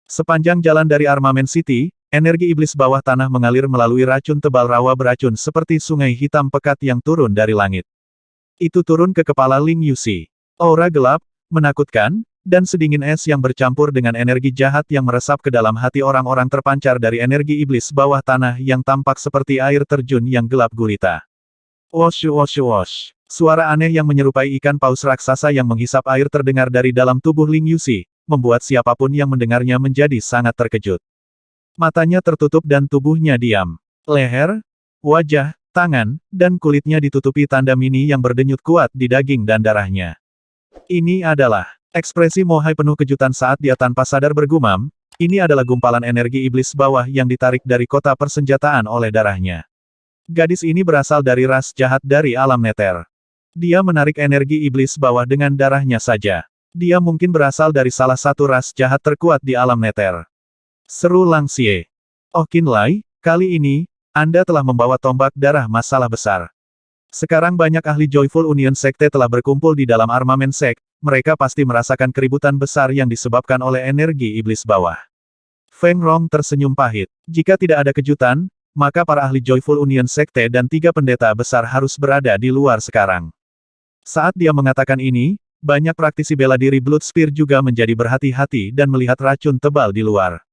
Sepanjang jalan dari Armament City, energi iblis bawah tanah mengalir melalui racun tebal rawa beracun seperti sungai hitam pekat yang turun dari langit. Itu turun ke kepala Ling Yuxi. Aura gelap, menakutkan, dan sedingin es yang bercampur dengan energi jahat yang meresap ke dalam hati orang-orang terpancar dari energi iblis bawah tanah yang tampak seperti air terjun yang gelap gulita. Wosh wosh wosh. Suara aneh yang menyerupai ikan paus raksasa yang menghisap air terdengar dari dalam tubuh Ling Yuxi, membuat siapapun yang mendengarnya menjadi sangat terkejut. Matanya tertutup dan tubuhnya diam. Leher, wajah, tangan, dan kulitnya ditutupi tanda mini yang berdenyut kuat di daging dan darahnya. Ini adalah ekspresi Mohai penuh kejutan saat dia tanpa sadar bergumam, ini adalah gumpalan energi iblis bawah yang ditarik dari kota persenjataan oleh darahnya. Gadis ini berasal dari ras jahat dari alam neter. Dia menarik energi iblis bawah dengan darahnya saja. Dia mungkin berasal dari salah satu ras jahat terkuat di alam neter. Seru Lang Xie. Oh Qin Lai, kali ini, Anda telah membawa tombak darah masalah besar. Sekarang banyak ahli Joyful Union Sekte telah berkumpul di dalam armamen sek, mereka pasti merasakan keributan besar yang disebabkan oleh energi iblis bawah. Feng Rong tersenyum pahit. Jika tidak ada kejutan, maka para ahli Joyful Union Sekte dan 3 pendeta besar harus berada di luar sekarang. Saat dia mengatakan ini, banyak praktisi bela diri Blood Spear juga menjadi berhati-hati dan melihat racun tebal di luar.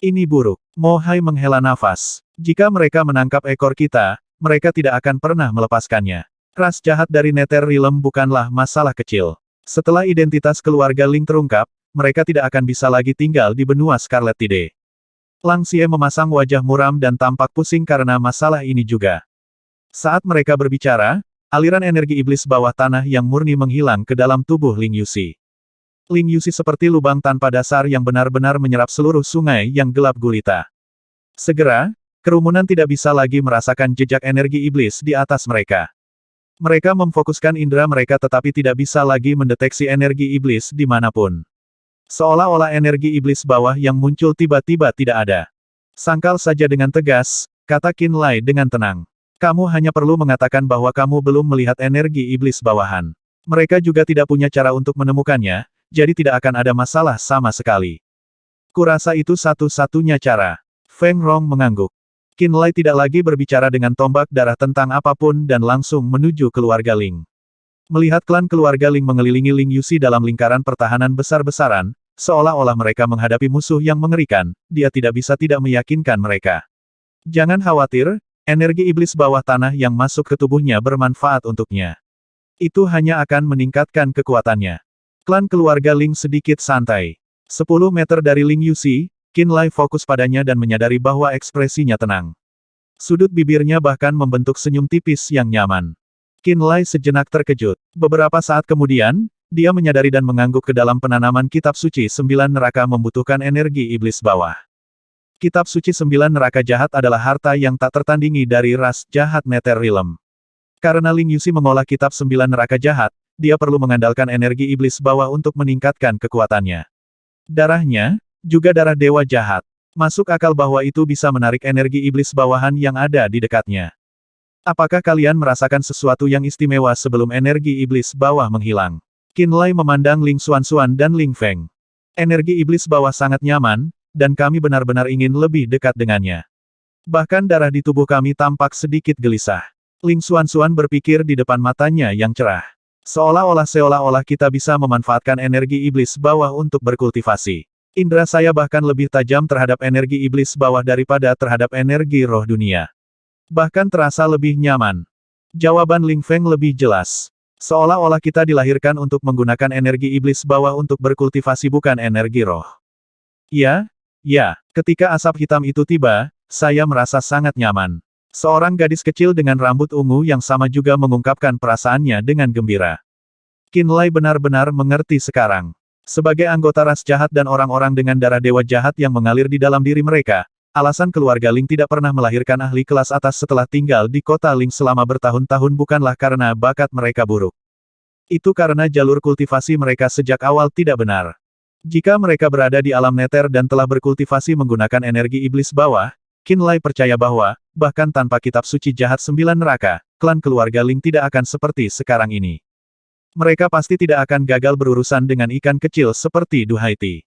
Ini buruk. Mohai menghela nafas. Jika mereka menangkap ekor kita, mereka tidak akan pernah melepaskannya. Ras jahat dari Nether Realm bukanlah masalah kecil. Setelah identitas keluarga Ling terungkap, mereka tidak akan bisa lagi tinggal di benua Scarlet Tide. Lang Xie memasang wajah muram dan tampak pusing karena masalah ini juga. Saat mereka berbicara, aliran energi iblis bawah tanah yang murni menghilang ke dalam tubuh Ling Yuxi. Ling Yuxi seperti lubang tanpa dasar yang benar-benar menyerap seluruh sungai yang gelap gulita. Segera, kerumunan tidak bisa lagi merasakan jejak energi iblis di atas mereka. Mereka memfokuskan indera mereka tetapi tidak bisa lagi mendeteksi energi iblis dimanapun. Seolah-olah energi iblis bawah yang muncul tiba-tiba tidak ada. Sangkal saja dengan tegas, kata Qin Lai dengan tenang. Kamu hanya perlu mengatakan bahwa kamu belum melihat energi iblis bawahan. Mereka juga tidak punya cara untuk menemukannya, jadi tidak akan ada masalah sama sekali. Kurasa itu satu-satunya cara. Feng Rong mengangguk. Qin Lai tidak lagi berbicara dengan tombak darah tentang apapun dan langsung menuju keluarga Ling. Melihat klan keluarga Ling mengelilingi Ling Yuxi dalam lingkaran pertahanan besar-besaran, seolah-olah mereka menghadapi musuh yang mengerikan, dia tidak bisa tidak meyakinkan mereka. Jangan khawatir, energi iblis bawah tanah yang masuk ke tubuhnya bermanfaat untuknya. Itu hanya akan meningkatkan kekuatannya. Klan keluarga Ling sedikit santai. 10 meter dari Ling Yuxi, Qin Lai fokus padanya dan menyadari bahwa ekspresinya tenang. Sudut bibirnya bahkan membentuk senyum tipis yang nyaman. Qin Lai sejenak terkejut. Beberapa saat kemudian, dia menyadari dan mengangguk ke dalam penanaman kitab suci 9 neraka membutuhkan energi iblis bawah. Kitab suci 9 neraka jahat adalah harta yang tak tertandingi dari ras jahat Nether Realm. Karena Ling Yuxi mengolah kitab 9 neraka jahat, dia perlu mengandalkan energi iblis bawah untuk meningkatkan kekuatannya. Darahnya, juga darah dewa jahat. Masuk akal bahwa itu bisa menarik energi iblis bawahan yang ada di dekatnya. Apakah kalian merasakan sesuatu yang istimewa sebelum energi iblis bawah menghilang? Qin Lai memandang Ling Xuanxuan dan Ling Feng. Energi iblis bawah sangat nyaman, dan kami benar-benar ingin lebih dekat dengannya. Bahkan darah di tubuh kami tampak sedikit gelisah. Ling Xuanxuan berpikir di depan matanya yang cerah. Seolah-olah kita bisa memanfaatkan energi iblis bawah untuk berkultivasi. Indera saya bahkan lebih tajam terhadap energi iblis bawah daripada terhadap energi roh dunia. Bahkan terasa lebih nyaman. Jawaban Ling Feng lebih jelas. Seolah-olah kita dilahirkan untuk menggunakan energi iblis bawah untuk berkultivasi bukan energi roh. Ya, ketika asap hitam itu tiba, saya merasa sangat nyaman. Seorang gadis kecil dengan rambut ungu yang sama juga mengungkapkan perasaannya dengan gembira. Qin Lai benar-benar mengerti sekarang. Sebagai anggota ras jahat dan orang-orang dengan darah dewa jahat yang mengalir di dalam diri mereka, alasan keluarga Ling tidak pernah melahirkan ahli kelas atas setelah tinggal di kota Ling selama bertahun-tahun bukanlah karena bakat mereka buruk. Itu karena jalur kultivasi mereka sejak awal tidak benar. Jika mereka berada di alam neter dan telah berkultivasi menggunakan energi iblis bawah, Qin Lai percaya bahwa, bahkan tanpa kitab suci jahat 9 neraka, klan keluarga Ling tidak akan seperti sekarang ini. Mereka pasti tidak akan gagal berurusan dengan ikan kecil seperti Du Haiti.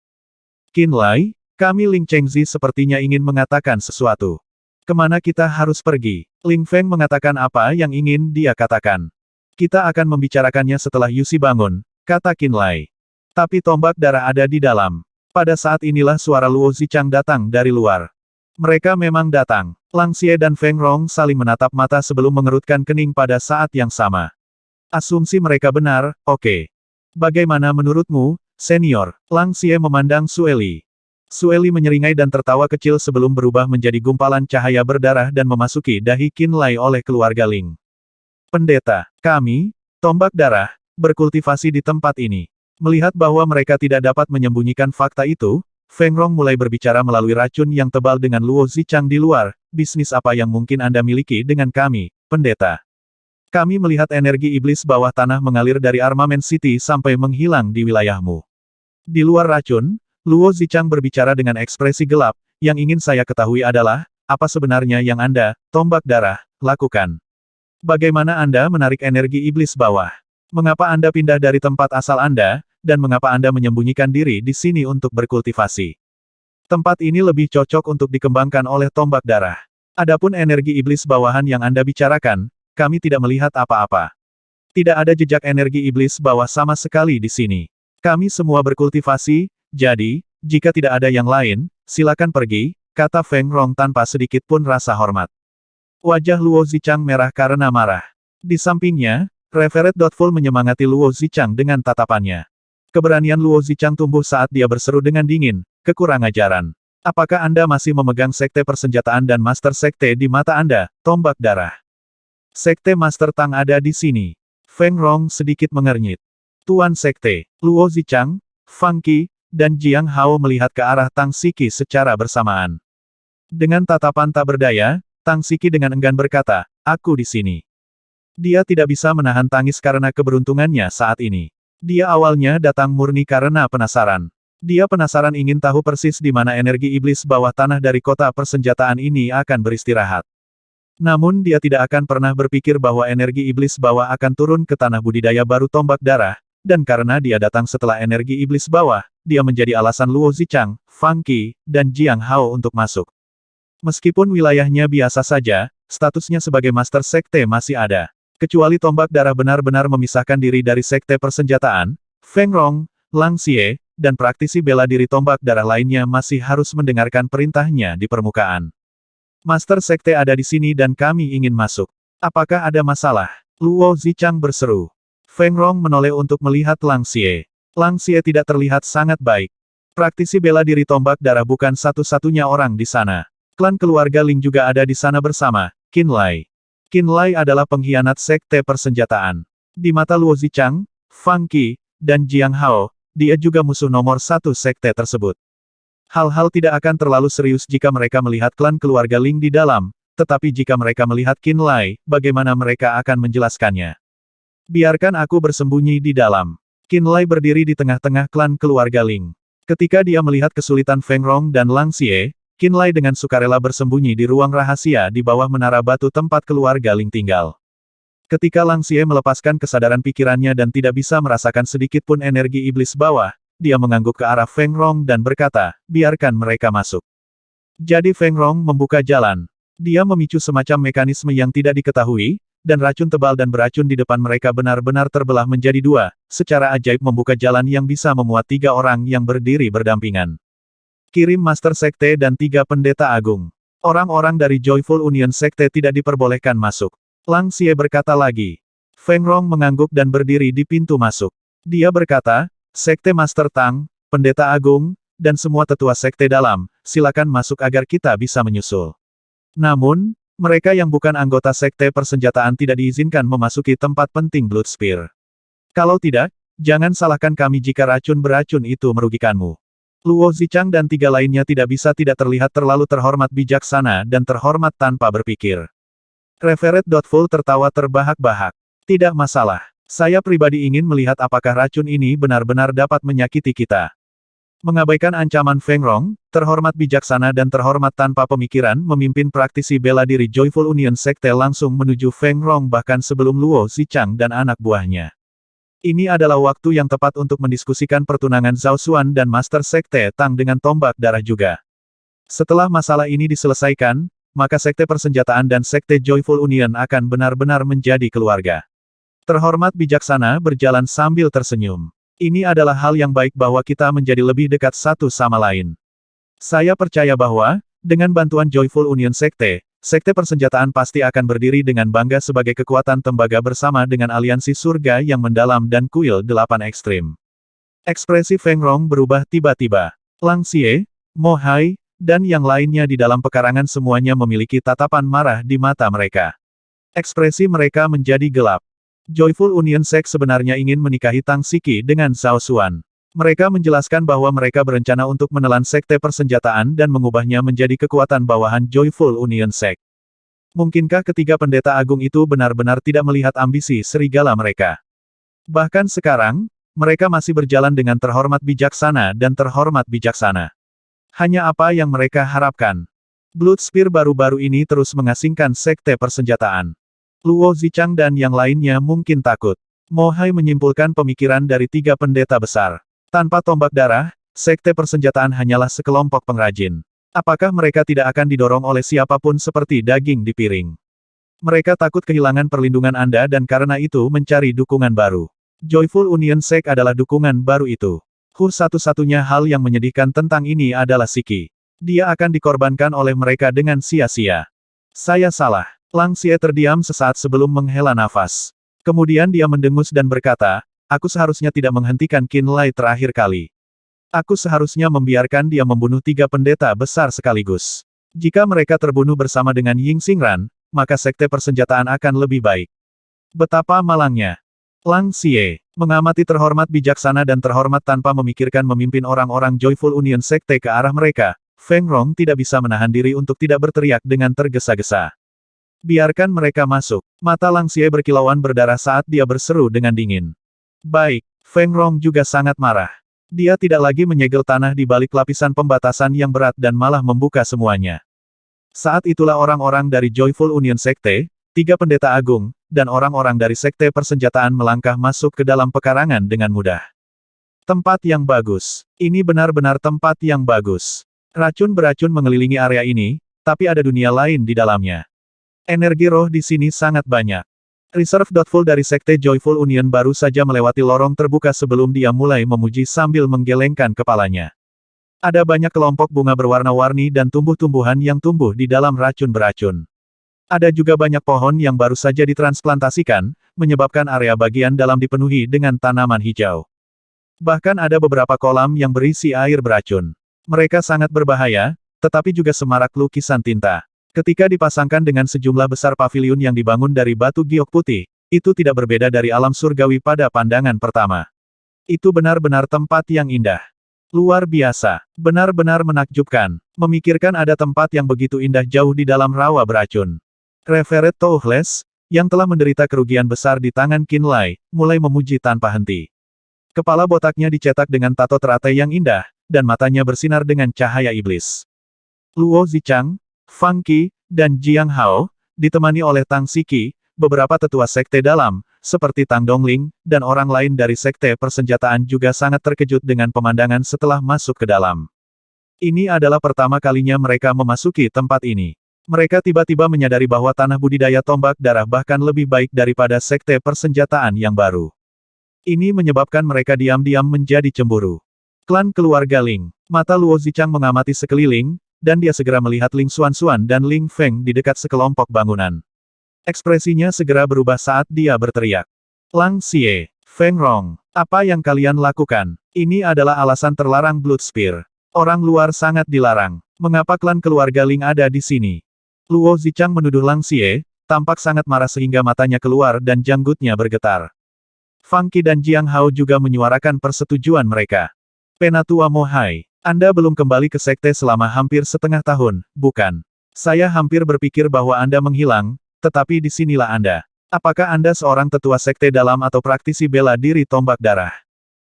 Qin Lai, Kami Ling Chengzi sepertinya ingin mengatakan sesuatu. Kemana kita harus pergi? Ling Feng mengatakan apa yang ingin dia katakan. Kita akan membicarakannya setelah Yusi bangun, kata Qin Lai. Tapi tombak darah ada di dalam. Pada saat inilah suara Luo Zichang datang dari luar. Mereka memang datang. Lang Xie dan Feng Rong saling menatap mata sebelum mengerutkan kening pada saat yang sama. Asumsi mereka benar, oke. Bagaimana menurutmu, senior? Lang Xie memandang Sueli. Sueli menyeringai dan tertawa kecil sebelum berubah menjadi gumpalan cahaya berdarah dan memasuki dahi Qin Lai oleh keluarga Ling. Pendeta, kami, tombak darah, berkultivasi di tempat ini. Melihat bahwa mereka tidak dapat menyembunyikan fakta itu, Feng Rong mulai berbicara melalui racun yang tebal dengan Luo Zichang di luar. Bisnis apa yang mungkin Anda miliki dengan kami, pendeta? Kami melihat energi iblis bawah tanah mengalir dari Armament City sampai menghilang di wilayahmu. Di luar racun, Luo Zichang berbicara dengan ekspresi gelap. Yang ingin saya ketahui adalah, apa sebenarnya yang Anda, tombak darah, lakukan? Bagaimana Anda menarik energi iblis bawah? Mengapa Anda pindah dari tempat asal Anda, dan mengapa Anda menyembunyikan diri di sini untuk berkultivasi? Tempat ini lebih cocok untuk dikembangkan oleh tombak darah. Adapun energi iblis bawahan yang Anda bicarakan, kami tidak melihat apa-apa. Tidak ada jejak energi iblis bawah sama sekali di sini. Kami semua berkultivasi, jadi, jika tidak ada yang lain, silakan pergi, kata Feng Rong tanpa sedikit pun rasa hormat. Wajah Luo Zichang merah karena marah. Di sampingnya, Reverend Doubtful menyemangati Luo Zichang dengan tatapannya. Keberanian Luo Zichang tumbuh saat dia berseru dengan dingin, kekurang ajaran. Apakah Anda masih memegang sekte persenjataan dan master sekte di mata Anda, tombak darah? Sekte Master Tang ada di sini. Feng Rong sedikit mengernyit. Tuan Sekte, Luo Zichang, Fang Qi, dan Jiang Hao melihat ke arah Tang Siki secara bersamaan. Dengan tatapan tak berdaya, Tang Siki dengan enggan berkata, aku di sini. Dia tidak bisa menahan tangis karena keberuntungannya saat ini. Dia awalnya datang murni karena penasaran. Dia penasaran ingin tahu persis di mana energi iblis bawah tanah dari kota persenjataan ini akan beristirahat. Namun dia tidak akan pernah berpikir bahwa energi iblis bawah akan turun ke tanah budidaya baru tombak darah, dan karena dia datang setelah energi iblis bawah, dia menjadi alasan Luo Zichang, Fang Qi, dan Jiang Hao untuk masuk. Meskipun wilayahnya biasa saja, statusnya sebagai master sekte masih ada. Kecuali tombak darah benar-benar memisahkan diri dari sekte persenjataan, Feng Rong, Lang Xie, dan praktisi bela diri tombak darah lainnya masih harus mendengarkan perintahnya di permukaan. Master sekte ada di sini dan kami ingin masuk. Apakah ada masalah? Luo Zichang berseru. Feng Rong menoleh untuk melihat Lang Xie. Lang Xie tidak terlihat sangat baik. Praktisi bela diri tombak darah bukan satu-satunya orang di sana. Klan keluarga Ling juga ada di sana bersama, Qin Lai. Qin Lai adalah pengkhianat sekte persenjataan. Di mata Luo Zichang, Fang Qi, dan Jiang Hao, dia juga musuh nomor satu sekte tersebut. Hal-hal tidak akan terlalu serius jika mereka melihat klan keluarga Ling di dalam, tetapi jika mereka melihat Qin Lai, bagaimana mereka akan menjelaskannya? Biarkan aku bersembunyi di dalam. Qin Lai berdiri di tengah-tengah klan keluarga Ling. Ketika dia melihat kesulitan Feng Rong dan Lang Xie, Qin Lai dengan sukarela bersembunyi di ruang rahasia di bawah menara batu tempat keluarga Ling tinggal. Ketika Lang Xie melepaskan kesadaran pikirannya dan tidak bisa merasakan sedikit pun energi iblis bawah, dia mengangguk ke arah Feng Rong dan berkata, biarkan mereka masuk. Jadi Feng Rong membuka jalan. Dia memicu semacam mekanisme yang tidak diketahui, dan racun tebal dan beracun di depan mereka benar-benar terbelah menjadi dua, secara ajaib membuka jalan yang bisa memuat 3 orang yang berdiri berdampingan. Kirim Master Sekte dan 3 pendeta agung. Orang-orang dari Joyful Union Sekte tidak diperbolehkan masuk. Lang Xie berkata lagi. Feng Rong mengangguk dan berdiri di pintu masuk. Dia berkata, Sekte Master Tang, pendeta agung, dan semua tetua sekte dalam, silakan masuk agar kita bisa menyusul. Namun, mereka yang bukan anggota sekte persenjataan tidak diizinkan memasuki tempat penting Blood Spear. Kalau tidak, jangan salahkan kami jika racun beracun itu merugikanmu. Luo Zichang dan 3 lainnya tidak bisa tidak terlihat terlalu terhormat bijaksana dan terhormat tanpa berpikir. Reverend Doubtful tertawa terbahak-bahak. Tidak masalah. Saya pribadi ingin melihat apakah racun ini benar-benar dapat menyakiti kita. Mengabaikan ancaman Feng Rong, terhormat bijaksana dan terhormat tanpa pemikiran memimpin praktisi bela diri Joyful Union Sekte langsung menuju Feng Rong bahkan sebelum Luo Zichang dan anak buahnya. Ini adalah waktu yang tepat untuk mendiskusikan pertunangan Zhao Xuan dan Master Sekte Tang dengan tombak darah juga. Setelah masalah ini diselesaikan, maka Sekte Persenjataan dan Sekte Joyful Union akan benar-benar menjadi keluarga. Terhormat bijaksana berjalan sambil tersenyum. Ini adalah hal yang baik bahwa kita menjadi lebih dekat satu sama lain. Saya percaya bahwa, dengan bantuan Joyful Union Sekte, Sekte Persenjataan pasti akan berdiri dengan bangga sebagai kekuatan tembaga bersama dengan aliansi surga yang mendalam dan kuil 8 ekstrim. Ekspresi Feng Rong berubah tiba-tiba. Lang Xie, Mo Hai, dan yang lainnya di dalam pekarangan semuanya memiliki tatapan marah di mata mereka. Ekspresi mereka menjadi gelap. Joyful Union Sect sebenarnya ingin menikahi Tang Siki dengan Zhao Xuan. Mereka menjelaskan bahwa mereka berencana untuk menelan Sekte Persenjataan dan mengubahnya menjadi kekuatan bawahan Joyful Union Sect. Mungkinkah ketiga pendeta agung itu benar-benar tidak melihat ambisi serigala mereka? Bahkan sekarang, mereka masih berjalan dengan terhormat bijaksana dan terhormat bijaksana. Hanya apa yang mereka harapkan. Blood Spear baru-baru ini terus mengasingkan Sekte Persenjataan. Luo Zichang dan yang lainnya mungkin takut. Mo Hai menyimpulkan pemikiran dari tiga pendeta besar. Tanpa tombak darah, Sekte Persenjataan hanyalah sekelompok pengrajin. Apakah mereka tidak akan didorong oleh siapapun seperti daging di piring? Mereka takut kehilangan perlindungan Anda dan karena itu mencari dukungan baru. Joyful Union Sect adalah dukungan baru itu. Satu-satunya hal yang menyedihkan tentang ini adalah Siki. Dia akan dikorbankan oleh mereka dengan sia-sia. Saya salah. Lang Xie terdiam sesaat sebelum menghela nafas. Kemudian dia mendengus dan berkata, aku seharusnya tidak menghentikan Qin Lai terakhir kali. Aku seharusnya membiarkan dia membunuh tiga pendeta besar sekaligus. Jika mereka terbunuh bersama dengan Ying Xingran, maka Sekte Persenjataan akan lebih baik. Betapa malangnya. Lang Xie, mengamati terhormat bijaksana dan terhormat tanpa memikirkan memimpin orang-orang Joyful Union Sekte ke arah mereka, Feng Rong tidak bisa menahan diri untuk tidak berteriak dengan tergesa-gesa. Biarkan mereka masuk. Mata Lang Xie berkilauan berdarah saat dia berseru dengan dingin. Baik, Feng Rong juga sangat marah. Dia tidak lagi menyegel tanah di balik lapisan pembatasan yang berat dan malah membuka semuanya. Saat itulah orang-orang dari Joyful Union Sekte, tiga pendeta agung, dan orang-orang dari Sekte Persenjataan melangkah masuk ke dalam pekarangan dengan mudah. Tempat yang bagus. Ini benar-benar tempat yang bagus. Racun beracun mengelilingi area ini, tapi ada dunia lain di dalamnya. Energi roh di sini sangat banyak. Reserve Doubtful dari Sekte Joyful Union baru saja melewati lorong terbuka sebelum dia mulai memuji sambil menggelengkan kepalanya. Ada banyak kelompok bunga berwarna-warni dan tumbuh-tumbuhan yang tumbuh di dalam racun beracun. Ada juga banyak pohon yang baru saja ditransplantasikan, menyebabkan area bagian dalam dipenuhi dengan tanaman hijau. Bahkan ada beberapa kolam yang berisi air beracun. Mereka sangat berbahaya, tetapi juga semarak lukisan tinta. Ketika dipasangkan dengan sejumlah besar paviliun yang dibangun dari batu giok putih, itu tidak berbeda dari alam surgawi pada pandangan pertama. Itu benar-benar tempat yang indah. Luar biasa. Benar-benar menakjubkan. Memikirkan ada tempat yang begitu indah jauh di dalam rawa beracun. Reverend Toughles, yang telah menderita kerugian besar di tangan Qin Lai, mulai memuji tanpa henti. Kepala botaknya dicetak dengan tato teratai yang indah, dan matanya bersinar dengan cahaya iblis. Luo Zichang, Fang Qi, dan Jiang Hao, ditemani oleh Tang Siki, beberapa tetua sekte dalam, seperti Tang Dongling, dan orang lain dari Sekte Persenjataan juga sangat terkejut dengan pemandangan setelah masuk ke dalam. Ini adalah pertama kalinya mereka memasuki tempat ini. Mereka tiba-tiba menyadari bahwa tanah budidaya tombak darah bahkan lebih baik daripada Sekte Persenjataan yang baru. Ini menyebabkan mereka diam-diam menjadi cemburu. Klan keluarga Ling. Mata Luo Zichang mengamati sekeliling, dan dia segera melihat Ling Xuanxuan dan Ling Feng di dekat sekelompok bangunan. Ekspresinya segera berubah saat dia berteriak. Lang Xie, Feng Rong, apa yang kalian lakukan? Ini adalah alasan terlarang Blood Spear. Orang luar sangat dilarang. Mengapa klan keluarga Ling ada di sini? Luo Zichang menuduh Lang Xie, tampak sangat marah sehingga matanya keluar dan janggutnya bergetar. Fang Qi dan Jiang Hao juga menyuarakan persetujuan mereka. Penatua Mo Hai. Anda belum kembali ke sekte selama hampir setengah tahun, bukan? Saya hampir berpikir bahwa Anda menghilang, tetapi disinilah Anda. Apakah Anda seorang tetua sekte dalam atau praktisi bela diri tombak darah?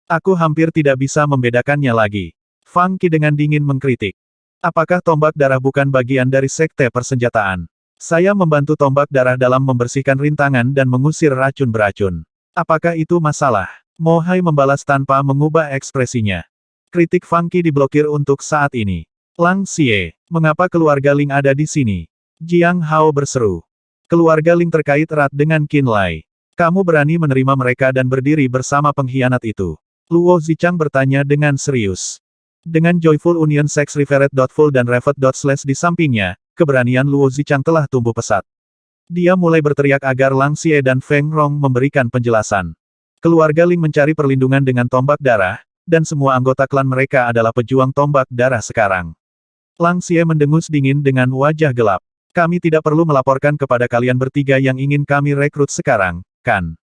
Aku hampir tidak bisa membedakannya lagi. Fang Qi dengan dingin mengkritik. Apakah tombak darah bukan bagian dari sekte persenjataan? Saya membantu tombak darah dalam membersihkan rintangan dan mengusir racun beracun. Apakah itu masalah? Mo Hai membalas tanpa mengubah ekspresinya. Kritik Fangqi diblokir untuk saat ini. Lang Xie, mengapa keluarga Ling ada di sini? Jiang Hao berseru. Keluarga Ling terkait erat dengan Qin Lai. Kamu berani menerima mereka dan berdiri bersama pengkhianat itu? Luo Zichang bertanya dengan serius. Dengan Joyful Union Sex Referred.full dan Revet.slash di sampingnya, keberanian Luo Zichang telah tumbuh pesat. Dia mulai berteriak agar Lang Xie dan Feng Rong memberikan penjelasan. Keluarga Ling mencari perlindungan dengan tombak darah, dan semua anggota klan mereka adalah pejuang tombak darah sekarang. Lang Xie mendengus dingin dengan wajah gelap. Kami tidak perlu melaporkan kepada kalian bertiga yang ingin kami rekrut sekarang, kan?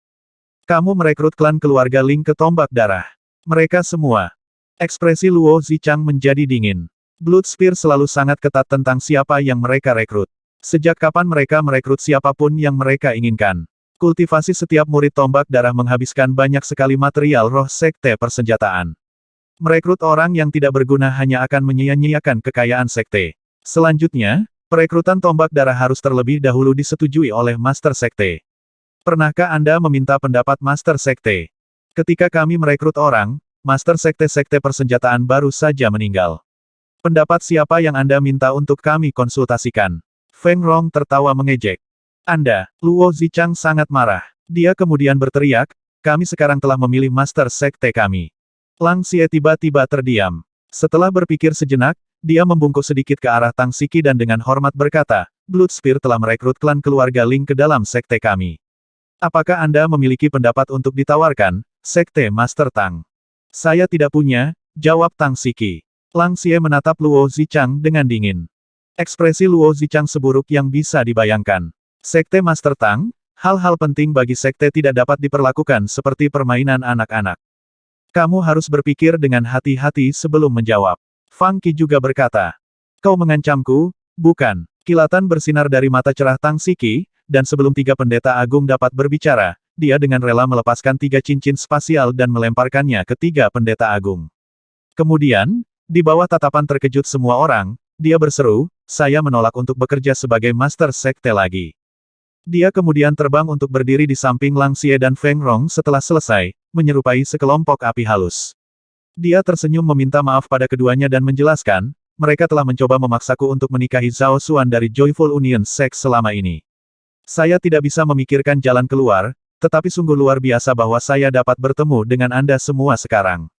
Kamu merekrut klan keluarga Ling ke tombak darah. Mereka semua. Ekspresi Luo Zichang menjadi dingin. Blood Spear selalu sangat ketat tentang siapa yang mereka rekrut. Sejak kapan mereka merekrut siapapun yang mereka inginkan. Kultivasi setiap murid tombak darah menghabiskan banyak sekali material roh sekte persenjataan. Merekrut orang yang tidak berguna hanya akan menyia-nyiakan kekayaan sekte. Selanjutnya, perekrutan tombak darah harus terlebih dahulu disetujui oleh Master Sekte. Pernahkah Anda meminta pendapat Master Sekte? Ketika kami merekrut orang, Master Sekte-Sekte persenjataan baru saja meninggal. Pendapat siapa yang Anda minta untuk kami konsultasikan? Feng Rong tertawa mengejek. Anda, Luo Zichang sangat marah. Dia kemudian berteriak, kami sekarang telah memilih Master Sekte kami. Lang Xie tiba-tiba terdiam. Setelah berpikir sejenak, dia membungkuk sedikit ke arah Tang Siki dan dengan hormat berkata, Blood Spear telah merekrut klan keluarga Ling ke dalam sekte kami. Apakah Anda memiliki pendapat untuk ditawarkan, Sekte Master Tang? Saya tidak punya, jawab Tang Siki. Lang Xie menatap Luo Zichang dengan dingin. Ekspresi Luo Zichang seburuk yang bisa dibayangkan. Sekte Master Tang, hal-hal penting bagi sekte tidak dapat diperlakukan seperti permainan anak-anak. Kamu harus berpikir dengan hati-hati sebelum menjawab. Fang Qi juga berkata. Kau mengancamku, bukan? Kilatan bersinar dari mata cerah Tang Siki, dan sebelum tiga pendeta agung dapat berbicara, dia dengan rela melepaskan tiga cincin spasial dan melemparkannya ke tiga pendeta agung. Kemudian, di bawah tatapan terkejut semua orang, dia berseru, saya menolak untuk bekerja sebagai Master Sekte lagi. Dia kemudian terbang untuk berdiri di samping Lang Xie dan Feng Rong setelah selesai, menyerupai sekelompok api halus. Dia tersenyum meminta maaf pada keduanya dan menjelaskan, mereka telah mencoba memaksaku untuk menikahi Zhao Xuan dari Joyful Union Sex selama ini. Saya tidak bisa memikirkan jalan keluar, tetapi sungguh luar biasa bahwa saya dapat bertemu dengan Anda semua sekarang.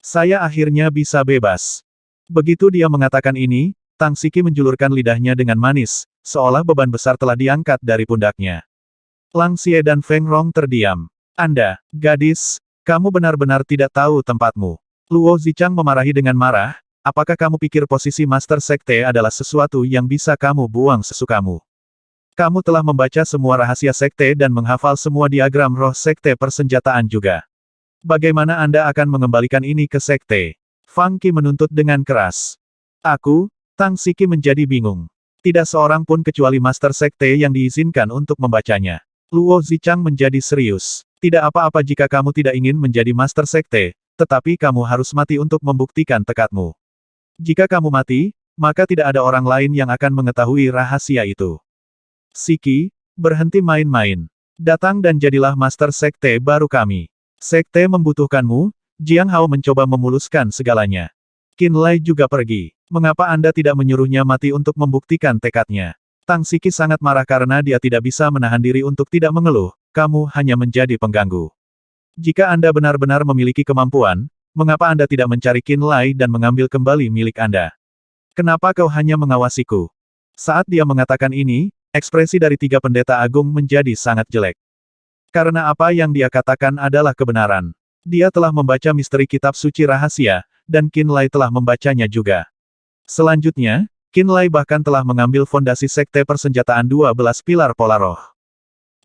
Saya akhirnya bisa bebas. Begitu dia mengatakan ini, Tang Siki menjulurkan lidahnya dengan manis, seolah beban besar telah diangkat dari pundaknya. Lang Xie dan Feng Rong terdiam. Anda, gadis, kamu benar-benar tidak tahu tempatmu. Luo Zichang memarahi dengan marah, apakah kamu pikir posisi Master Sekte adalah sesuatu yang bisa kamu buang sesukamu? Kamu telah membaca semua rahasia sekte dan menghafal semua diagram roh sekte persenjataan juga. Bagaimana Anda akan mengembalikan ini ke sekte? Fang Qi menuntut dengan keras. Aku, Tang Siki menjadi bingung. Tidak seorang pun kecuali Master Sekte yang diizinkan untuk membacanya. Luo Zichang menjadi serius. Tidak apa-apa jika kamu tidak ingin menjadi Master Sekte, tetapi kamu harus mati untuk membuktikan tekadmu. Jika kamu mati, maka tidak ada orang lain yang akan mengetahui rahasia itu. Siki, berhenti main-main. Datang dan jadilah Master Sekte baru kami. Sekte membutuhkanmu, Jiang Hao mencoba memuluskan segalanya. Qin Lai juga pergi. Mengapa Anda tidak menyuruhnya mati untuk membuktikan tekadnya? Tang Siki sangat marah karena dia tidak bisa menahan diri untuk tidak mengeluh, kamu hanya menjadi pengganggu. Jika Anda benar-benar memiliki kemampuan, mengapa Anda tidak mencari Qin Lai dan mengambil kembali milik Anda? Kenapa kau hanya mengawasiku? Saat dia mengatakan ini, ekspresi dari tiga pendeta agung menjadi sangat jelek. Karena apa yang dia katakan adalah kebenaran. Dia telah membaca misteri kitab suci rahasia, dan Qin Lai telah membacanya juga. Selanjutnya, Qin Lai bahkan telah mengambil fondasi sekte persenjataan 12 pilar pola roh.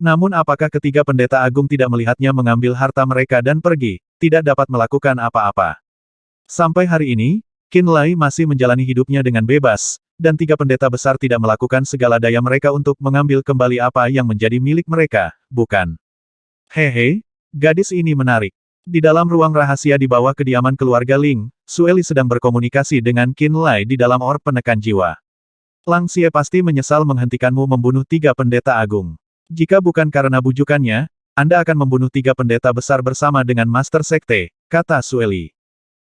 Namun apakah ketiga pendeta agung tidak melihatnya mengambil harta mereka dan pergi, tidak dapat melakukan apa-apa? Sampai hari ini, Qin Lai masih menjalani hidupnya dengan bebas, dan tiga pendeta besar tidak melakukan segala daya mereka untuk mengambil kembali apa yang menjadi milik mereka, bukan? Hehe, gadis ini menarik. Di dalam ruang rahasia di bawah kediaman keluarga Ling, Sueli sedang berkomunikasi dengan Qin Lai di dalam orb penekan jiwa. Lang Xie pasti menyesal menghentikanmu membunuh tiga pendeta agung. Jika bukan karena bujukannya, Anda akan membunuh 3 pendeta besar bersama dengan Master Sekte, kata Sueli.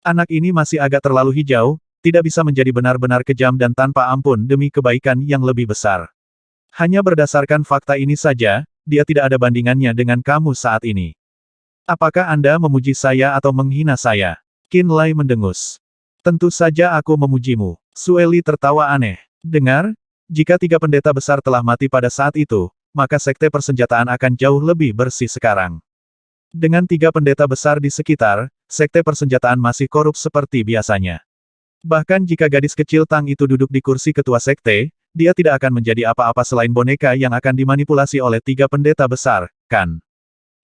Anak ini masih agak terlalu hijau, tidak bisa menjadi benar-benar kejam dan tanpa ampun demi kebaikan yang lebih besar. Hanya berdasarkan fakta ini saja, dia tidak ada bandingannya dengan kamu saat ini. Apakah Anda memuji saya atau menghina saya? Qin Lai mendengus. Tentu saja aku memujimu. Sueli tertawa aneh. Dengar, jika 3 pendeta besar telah mati pada saat itu, maka sekte persenjataan akan jauh lebih bersih sekarang. Dengan 3 pendeta besar di sekitar, sekte persenjataan masih korup seperti biasanya. Bahkan jika gadis kecil Tang itu duduk di kursi ketua sekte, dia tidak akan menjadi apa-apa selain boneka yang akan dimanipulasi oleh 3 pendeta besar, kan?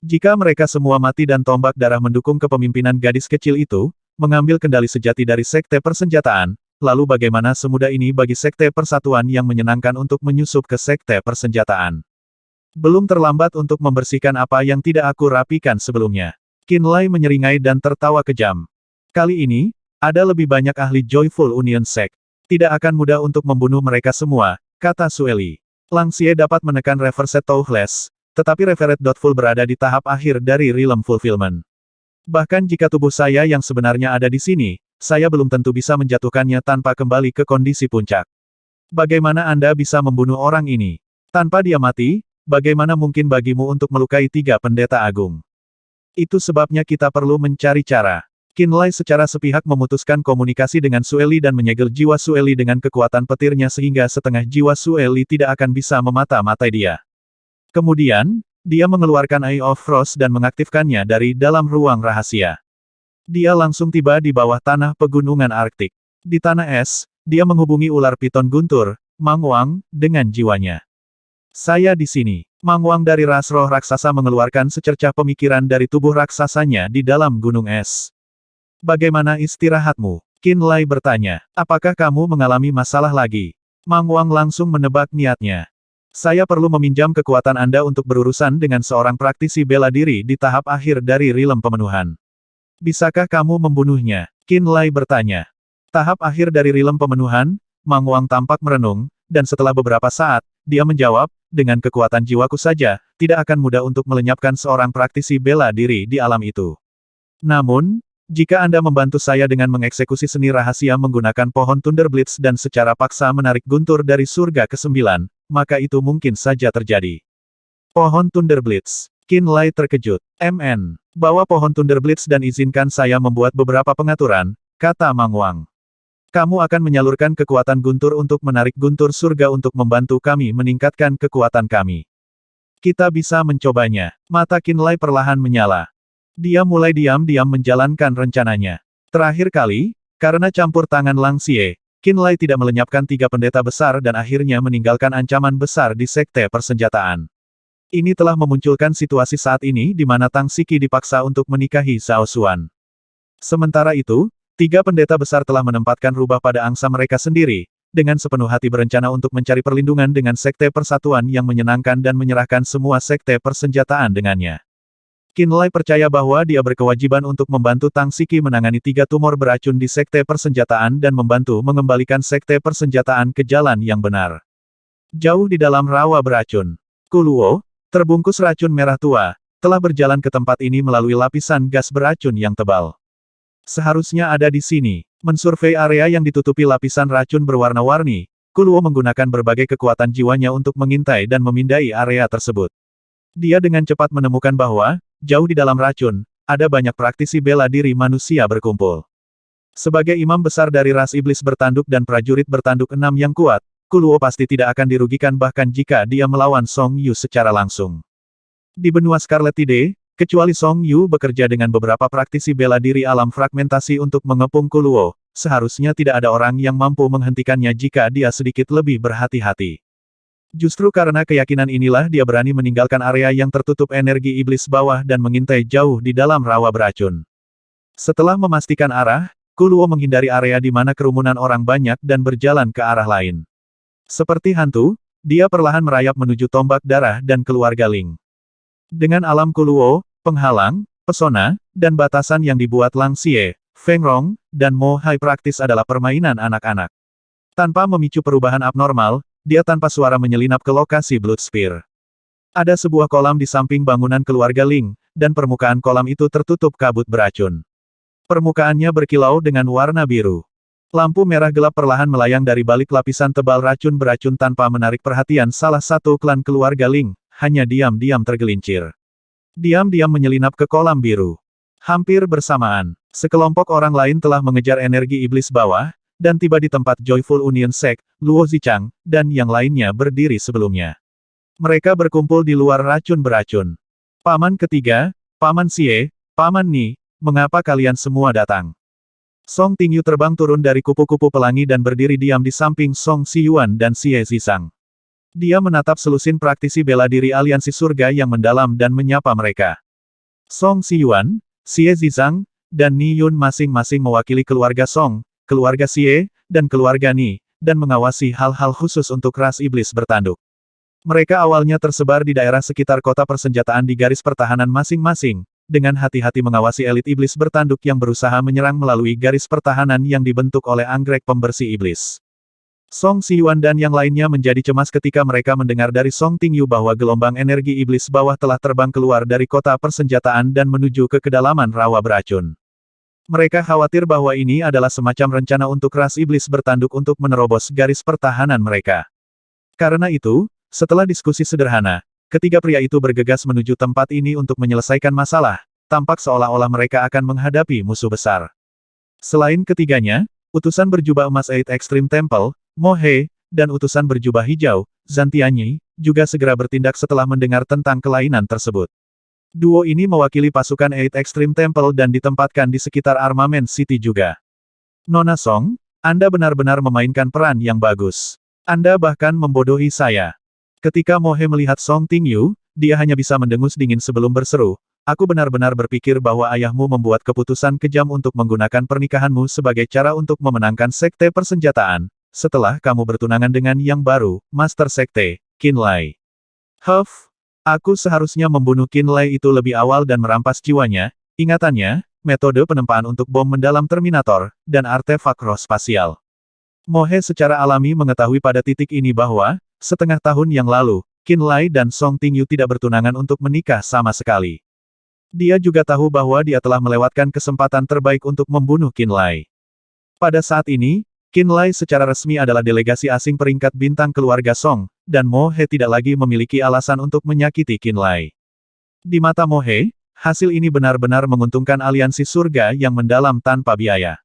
Jika mereka semua mati dan tombak darah mendukung kepemimpinan gadis kecil itu, mengambil kendali sejati dari sekte persenjataan, lalu bagaimana semudah ini bagi sekte persatuan yang menyenangkan untuk menyusup ke sekte persenjataan? Belum terlambat untuk membersihkan apa yang tidak aku rapikan sebelumnya. Qin Lai menyeringai dan tertawa kejam. Kali ini, ada lebih banyak ahli Joyful Union Sect. Tidak akan mudah untuk membunuh mereka semua, kata Sueli. Lang Xie dapat menekan Reversed Toothless, tetapi Revered Doubtful berada di tahap akhir dari Realm Fulfillment. Bahkan jika tubuh saya yang sebenarnya ada di sini, saya belum tentu bisa menjatuhkannya tanpa kembali ke kondisi puncak. Bagaimana Anda bisa membunuh orang ini? Tanpa dia mati, bagaimana mungkin bagimu untuk melukai 3 pendeta agung? Itu sebabnya kita perlu mencari cara. Qin Lai secara sepihak memutuskan komunikasi dengan Sueli dan menyegel jiwa Sueli dengan kekuatan petirnya sehingga setengah jiwa Sueli tidak akan bisa memata-matai dia. Kemudian, dia mengeluarkan Eye of Frost dan mengaktifkannya dari dalam ruang rahasia. Dia langsung tiba di bawah tanah pegunungan Arktik. Di tanah es, dia menghubungi ular piton guntur, Mang Wang, dengan jiwanya. Saya di sini. Mang Wang dari ras roh raksasa mengeluarkan secercah pemikiran dari tubuh raksasanya di dalam gunung es. Bagaimana istirahatmu? Qin Lai bertanya. Apakah kamu mengalami masalah lagi? Mang Wang langsung menebak niatnya. Saya perlu meminjam kekuatan Anda untuk berurusan dengan seorang praktisi bela diri di tahap akhir dari Realm Pemenuhan. Bisakah kamu membunuhnya? Qin Lai bertanya. Tahap akhir dari Realm Pemenuhan? Mang Wang tampak merenung, dan setelah beberapa saat, dia menjawab, dengan kekuatan jiwaku saja, tidak akan mudah untuk melenyapkan seorang praktisi bela diri di alam itu. Namun, jika Anda membantu saya dengan mengeksekusi seni rahasia menggunakan pohon Thunderblitz dan secara paksa menarik guntur dari surga ke-9, maka itu mungkin saja terjadi. Pohon Thunderblitz. Qin Lai terkejut. MN. Bawa pohon Thunderblitz dan izinkan saya membuat beberapa pengaturan, kata Mang Wang. Kamu akan menyalurkan kekuatan guntur untuk menarik guntur surga untuk membantu kami meningkatkan kekuatan kami. Kita bisa mencobanya. Mata Qin Lai perlahan menyala. Dia mulai diam-diam menjalankan rencananya. Terakhir kali, karena campur tangan Lang Xie, Qin Lai tidak melenyapkan 3 pendeta besar dan akhirnya meninggalkan ancaman besar di sekte persenjataan. Ini telah memunculkan situasi saat ini di mana Tang Siki dipaksa untuk menikahi Zhao Xuan. Sementara itu, 3 pendeta besar telah menempatkan rubah pada angsa mereka sendiri, dengan sepenuh hati berencana untuk mencari perlindungan dengan sekte persatuan yang menyenangkan dan menyerahkan semua sekte persenjataan dengannya. Qin Lai percaya bahwa dia berkewajiban untuk membantu Tang Siki menangani 3 tumor beracun di sekte persenjataan dan membantu mengembalikan sekte persenjataan ke jalan yang benar. Jauh di dalam rawa beracun, Kuluo, terbungkus racun merah tua, telah berjalan ke tempat ini melalui lapisan gas beracun yang tebal. Seharusnya ada di sini. Mensurvei area yang ditutupi lapisan racun berwarna-warni, Kuluo menggunakan berbagai kekuatan jiwanya untuk mengintai dan memindai area tersebut. Dia dengan cepat menemukan bahwa, jauh di dalam racun, ada banyak praktisi bela diri manusia berkumpul. Sebagai imam besar dari ras iblis bertanduk dan prajurit bertanduk 6 yang kuat, Kuluo pasti tidak akan dirugikan bahkan jika dia melawan Song Yu secara langsung. Di benua Scarlet Tide, kecuali Song Yu bekerja dengan beberapa praktisi bela diri alam fragmentasi untuk mengepung Kuluo, seharusnya tidak ada orang yang mampu menghentikannya jika dia sedikit lebih berhati-hati. Justru karena keyakinan inilah dia berani meninggalkan area yang tertutup energi iblis bawah dan mengintai jauh di dalam rawa beracun. Setelah memastikan arah, Kuluo menghindari area di mana kerumunan orang banyak dan berjalan ke arah lain. Seperti hantu, dia perlahan merayap menuju tombak darah dan keluarga Ling. Dengan alam Kuluo, penghalang, pesona, dan batasan yang dibuat Lang Xie, Feng Rong, dan Mo Hai praktis adalah permainan anak-anak. Tanpa memicu perubahan abnormal, dia tanpa suara menyelinap ke lokasi Blood Spear. Ada sebuah kolam di samping bangunan keluarga Ling, dan permukaan kolam itu tertutup kabut beracun. Permukaannya berkilau dengan warna biru. Lampu merah gelap perlahan melayang dari balik lapisan tebal racun beracun tanpa menarik perhatian salah satu klan keluarga Ling, hanya diam-diam tergelincir. Diam-diam menyelinap ke kolam biru. Hampir bersamaan, sekelompok orang lain telah mengejar energi iblis bawah, dan tiba di tempat Joyful Union Sect, Luo Zichang, dan yang lainnya berdiri sebelumnya. Mereka berkumpul di luar racun beracun. Paman ketiga, Paman Xie, Paman Ni, mengapa kalian semua datang? Song Tingyu terbang turun dari kupu-kupu pelangi dan berdiri diam di samping Song Xiyuan dan Xie Zizang. Dia menatap selusin praktisi bela diri aliansi surga yang mendalam dan menyapa mereka. Song Xiyuan, Xie Zizang, dan Ni Yun masing-masing mewakili keluarga Song, keluarga Xie, dan keluarga Ni, dan mengawasi hal-hal khusus untuk ras iblis bertanduk. Mereka awalnya tersebar di daerah sekitar kota persenjataan di garis pertahanan masing-masing, dengan hati-hati mengawasi elit iblis bertanduk yang berusaha menyerang melalui garis pertahanan yang dibentuk oleh anggrek pembersih iblis. Song Xiyuan dan yang lainnya menjadi cemas ketika mereka mendengar dari Song Tingyu bahwa gelombang energi iblis bawah telah terbang keluar dari kota persenjataan dan menuju ke kedalaman rawa beracun. Mereka khawatir bahwa ini adalah semacam rencana untuk ras iblis bertanduk untuk menerobos garis pertahanan mereka. Karena itu, setelah diskusi sederhana, ketiga pria itu bergegas menuju tempat ini untuk menyelesaikan masalah, tampak seolah-olah mereka akan menghadapi musuh besar. Selain ketiganya, utusan berjubah emas Eight Extreme Temple, Mo He, dan utusan berjubah hijau, Zhan Tianyi, juga segera bertindak setelah mendengar tentang kelainan tersebut. Duo ini mewakili pasukan Eight Extreme Temple dan ditempatkan di sekitar Armament City juga. Nona Song, Anda benar-benar memainkan peran yang bagus. Anda bahkan membodohi saya. Ketika Mo He melihat Song Tingyu, dia hanya bisa mendengus dingin sebelum berseru, aku benar-benar berpikir bahwa ayahmu membuat keputusan kejam untuk menggunakan pernikahanmu sebagai cara untuk memenangkan sekte persenjataan, setelah kamu bertunangan dengan yang baru, Master Sekte, Qin Lai. Aku seharusnya membunuh Qin Lai itu lebih awal dan merampas jiwanya, ingatannya, metode penempaan untuk bom mendalam Terminator, dan artefak roh spasial. Mo He secara alami mengetahui pada titik ini bahwa, setengah tahun yang lalu, Qin Lai dan Song Tingyu tidak bertunangan untuk menikah sama sekali. Dia juga tahu bahwa dia telah melewatkan kesempatan terbaik untuk membunuh Qin Lai. Pada saat ini, Qin Lai secara resmi adalah delegasi asing peringkat bintang keluarga Song, dan Mo He tidak lagi memiliki alasan untuk menyakiti Qin Lai. Di mata Mo He, hasil ini benar-benar menguntungkan aliansi surga yang mendalam tanpa biaya.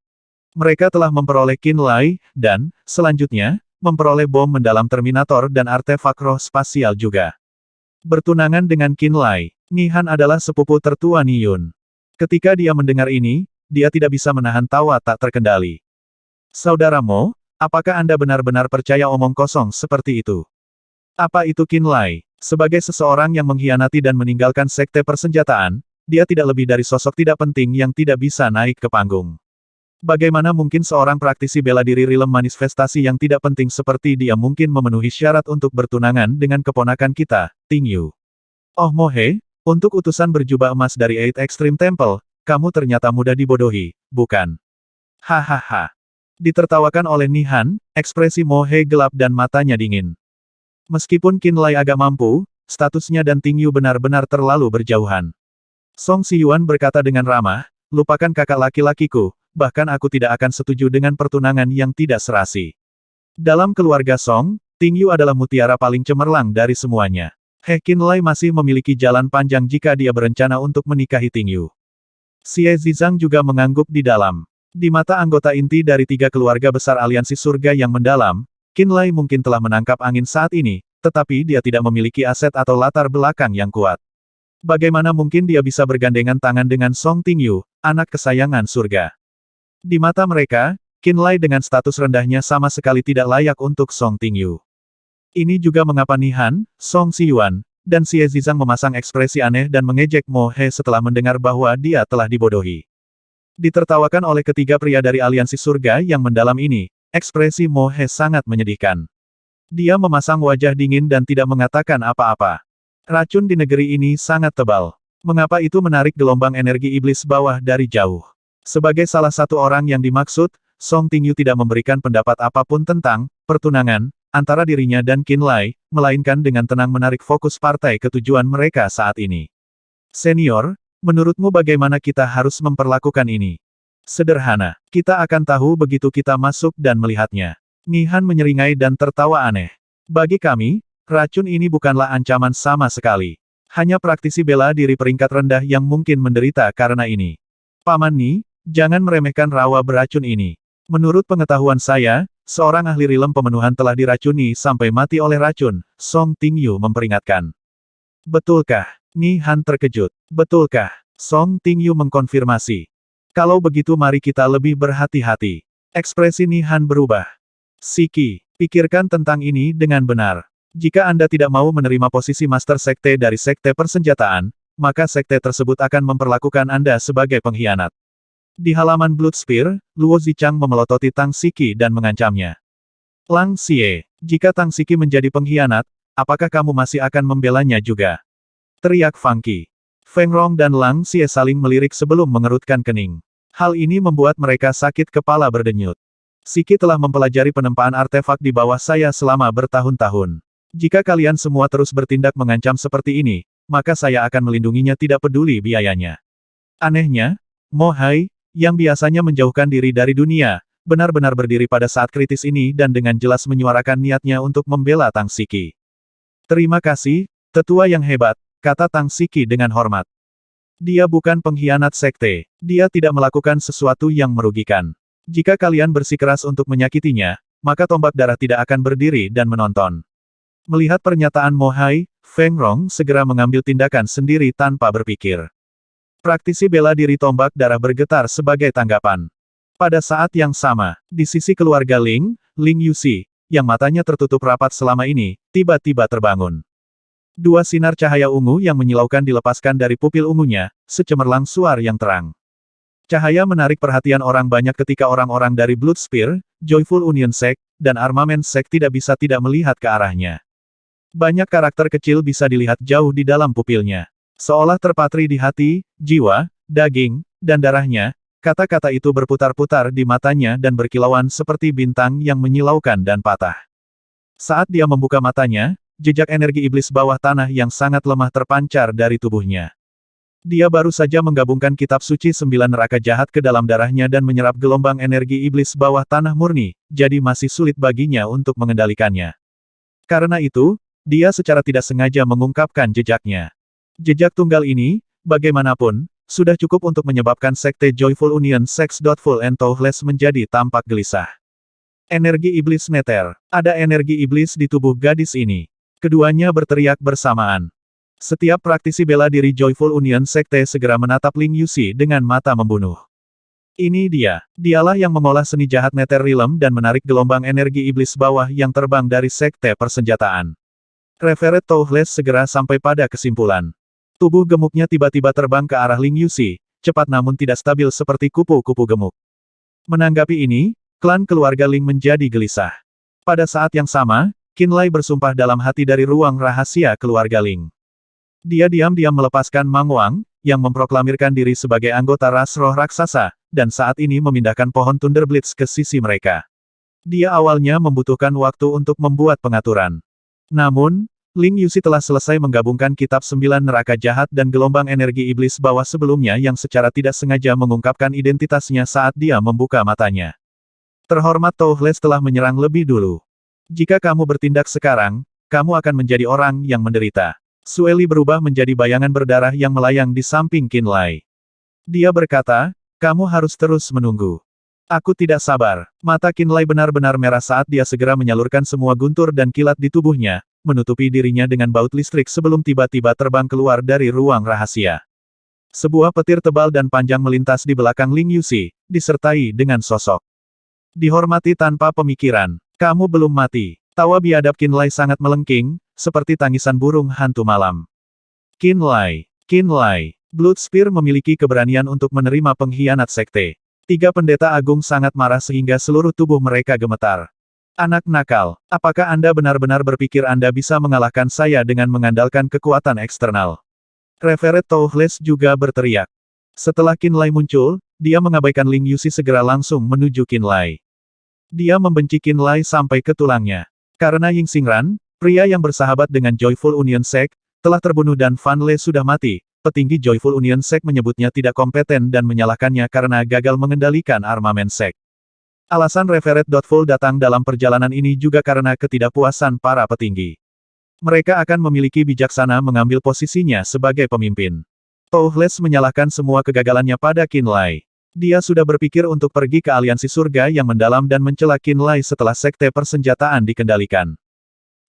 Mereka telah memperoleh Qin Lai, dan, selanjutnya, memperoleh bom mendalam Terminator dan artefak roh spasial juga. Bertunangan dengan Qin Lai, Ni Han adalah sepupu tertua Ni Yun. Ketika dia mendengar ini, dia tidak bisa menahan tawa tak terkendali. Saudara Mo, apakah Anda benar-benar percaya omong kosong seperti itu? Apa itu Qin Lai? Sebagai seseorang yang mengkhianati dan meninggalkan sekte persenjataan, dia tidak lebih dari sosok tidak penting yang tidak bisa naik ke panggung. Bagaimana mungkin seorang praktisi bela diri rilem manifestasi yang tidak penting seperti dia mungkin memenuhi syarat untuk bertunangan dengan keponakan kita, Tingyu? Oh Mo He, untuk utusan berjubah emas dari Eight Extreme Temple, kamu ternyata mudah dibodohi, bukan? Hahaha. Ditertawakan oleh Ni Han, ekspresi Mo He gelap dan matanya dingin. Meskipun Qin Lai agak mampu, statusnya dan Tingyu benar-benar terlalu berjauhan. Song Xiyuan berkata dengan ramah, lupakan kakak laki-lakiku, bahkan aku tidak akan setuju dengan pertunangan yang tidak serasi. Dalam keluarga Song, Tingyu adalah mutiara paling cemerlang dari semuanya. Qin Lai masih memiliki jalan panjang jika dia berencana untuk menikahi Tingyu. Xie Zizang juga mengangguk di dalam. Di mata anggota inti dari tiga keluarga besar aliansi surga yang mendalam, Qin Lai mungkin telah menangkap angin saat ini, tetapi dia tidak memiliki aset atau latar belakang yang kuat. Bagaimana mungkin dia bisa bergandengan tangan dengan Song Tingyu, anak kesayangan surga? Di mata mereka, Qin Lai dengan status rendahnya sama sekali tidak layak untuk Song Tingyu. Ini juga mengapa Ni Han, Song Xiyuan, dan Xie Zizang memasang ekspresi aneh dan mengejek Mo He setelah mendengar bahwa dia telah dibodohi. Ditertawakan oleh ketiga pria dari aliansi surga yang mendalam ini, ekspresi Mo He sangat menyedihkan. Dia memasang wajah dingin dan tidak mengatakan apa-apa. Racun di negeri ini sangat tebal. Mengapa itu menarik gelombang energi iblis bawah dari jauh? Sebagai salah satu orang yang dimaksud, Song Tingyu tidak memberikan pendapat apapun tentang pertunangan antara dirinya dan Qinlai, melainkan dengan tenang menarik fokus partai ke tujuan mereka saat ini. Senior, menurutmu bagaimana kita harus memperlakukan ini? Sederhana, kita akan tahu begitu kita masuk dan melihatnya. Nihan menyeringai dan tertawa aneh. Bagi kami, racun ini bukanlah ancaman sama sekali. Hanya praktisi bela diri peringkat rendah yang mungkin menderita karena ini. Paman Ni, jangan meremehkan rawa beracun ini. Menurut pengetahuan saya, seorang ahli rilem pemenuhan telah diracuni sampai mati oleh racun, Song Tingyu memperingatkan. Betulkah? Ni Han terkejut. Betulkah? Song Tingyu mengkonfirmasi. Kalau begitu mari kita lebih berhati-hati. Ekspresi Ni Han berubah. Siki, pikirkan tentang ini dengan benar. Jika Anda tidak mau menerima posisi Master Sekte dari Sekte Persenjataan, maka Sekte tersebut akan memperlakukan Anda sebagai pengkhianat. Di halaman Blood Spear, Luo Zichang memelototi Tang Siki dan mengancamnya. Lang Xie, jika Tang Siki menjadi pengkhianat, apakah kamu masih akan membelanya juga? Teriak Fangqi. Feng Rong dan Lang Xie saling melirik sebelum mengerutkan kening. Hal ini membuat mereka sakit kepala berdenyut. Siki telah mempelajari penempaan artefak di bawah saya selama bertahun-tahun. Jika kalian semua terus bertindak mengancam seperti ini, maka saya akan melindunginya tidak peduli biayanya. Anehnya, Mo Hai, yang biasanya menjauhkan diri dari dunia, benar-benar berdiri pada saat kritis ini dan dengan jelas menyuarakan niatnya untuk membela Tang Siki. Terima kasih, tetua yang hebat, kata Tang Siki dengan hormat. Dia bukan pengkhianat sekte, dia tidak melakukan sesuatu yang merugikan. Jika kalian bersikeras untuk menyakitinya, maka tombak darah tidak akan berdiri dan menonton. Melihat pernyataan Mo Hai, Feng Rong segera mengambil tindakan sendiri tanpa berpikir. Praktisi bela diri tombak darah bergetar sebagai tanggapan. Pada saat yang sama, di sisi keluarga Ling, Ling Yuxi, yang matanya tertutup rapat selama ini, tiba-tiba terbangun. Dua sinar cahaya ungu yang menyilaukan dilepaskan dari pupil ungunya, secemerlang suar yang terang. Cahaya menarik perhatian orang banyak ketika orang-orang dari Blood Spear, Joyful Union Sect, dan Armament Sect tidak bisa tidak melihat ke arahnya. Banyak karakter kecil bisa dilihat jauh di dalam pupilnya. Seolah terpatri di hati, jiwa, daging, dan darahnya, kata-kata itu berputar-putar di matanya dan berkilauan seperti bintang yang menyilaukan dan patah. Saat dia membuka matanya, jejak energi iblis bawah tanah yang sangat lemah terpancar dari tubuhnya. Dia baru saja menggabungkan kitab suci 9 neraka jahat ke dalam darahnya dan menyerap gelombang energi iblis bawah tanah murni, jadi masih sulit baginya untuk mengendalikannya. Karena itu, dia secara tidak sengaja mengungkapkan jejaknya. Jejak tunggal ini, bagaimanapun, sudah cukup untuk menyebabkan Sekte Joyful Union Sects Full and Toothless menjadi tampak gelisah. Energi iblis neter. Ada energi iblis di tubuh gadis ini. Keduanya berteriak bersamaan. Setiap praktisi bela diri Joyful Union Sekte segera menatap Ling Yuxi dengan mata membunuh. Ini dia. Dialah yang mengolah seni jahat neter rilem dan menarik gelombang energi iblis bawah yang terbang dari Sekte Persenjataan. Revered Toothless segera sampai pada kesimpulan. Tubuh gemuknya tiba-tiba terbang ke arah Ling Yuxi, cepat namun tidak stabil seperti kupu-kupu gemuk. Menanggapi ini, klan keluarga Ling menjadi gelisah. Pada saat yang sama, Qinlai bersumpah dalam hati dari ruang rahasia keluarga Ling. Dia diam-diam melepaskan Mang Wang, yang memproklamirkan diri sebagai anggota ras roh raksasa, dan saat ini memindahkan pohon Thunderblitz ke sisi mereka. Dia awalnya membutuhkan waktu untuk membuat pengaturan. Namun, Ling Yuxi telah selesai menggabungkan kitab 9 neraka jahat dan gelombang energi iblis bawah sebelumnya yang secara tidak sengaja mengungkapkan identitasnya saat dia membuka matanya. Terhormat Toothless telah menyerang lebih dulu. Jika kamu bertindak sekarang, kamu akan menjadi orang yang menderita. Sueli berubah menjadi bayangan berdarah yang melayang di samping Qinlai. Dia berkata, kamu harus terus menunggu. Aku tidak sabar. Mata Qinlai benar-benar merah saat dia segera menyalurkan semua guntur dan kilat di tubuhnya, menutupi dirinya dengan baut listrik sebelum tiba-tiba terbang keluar dari ruang rahasia. Sebuah petir tebal dan panjang melintas di belakang Ling Yuxi, disertai dengan sosok. Dihormati tanpa pemikiran. Kamu belum mati. Tawa biadab Qinlai sangat melengking, seperti tangisan burung hantu malam. Qinlai. Blood Spear memiliki keberanian untuk menerima pengkhianat sekte. 3 pendeta agung sangat marah sehingga seluruh tubuh mereka gemetar. Anak nakal, apakah Anda benar-benar berpikir Anda bisa mengalahkan saya dengan mengandalkan kekuatan eksternal? Revered Toothless juga berteriak. Setelah Qinlai muncul, dia mengabaikan Ling Yuxi segera langsung menuju Qinlai. Dia membenci Qinlai sampai ke tulangnya. Karena Ying Xingran, pria yang bersahabat dengan Joyful Union Sect, telah terbunuh dan Fan Le sudah mati, petinggi Joyful Union Sect menyebutnya tidak kompeten dan menyalahkannya karena gagal mengendalikan armamen Sect. Alasan Reverend Doubtful datang dalam perjalanan ini juga karena ketidakpuasan para petinggi. Mereka akan memiliki bijaksana mengambil posisinya sebagai pemimpin. Toothless menyalahkan semua kegagalannya pada Qin Lai. Dia sudah berpikir untuk pergi ke aliansi surga yang mendalam dan mencela Qin Lai setelah sekte persenjataan dikendalikan.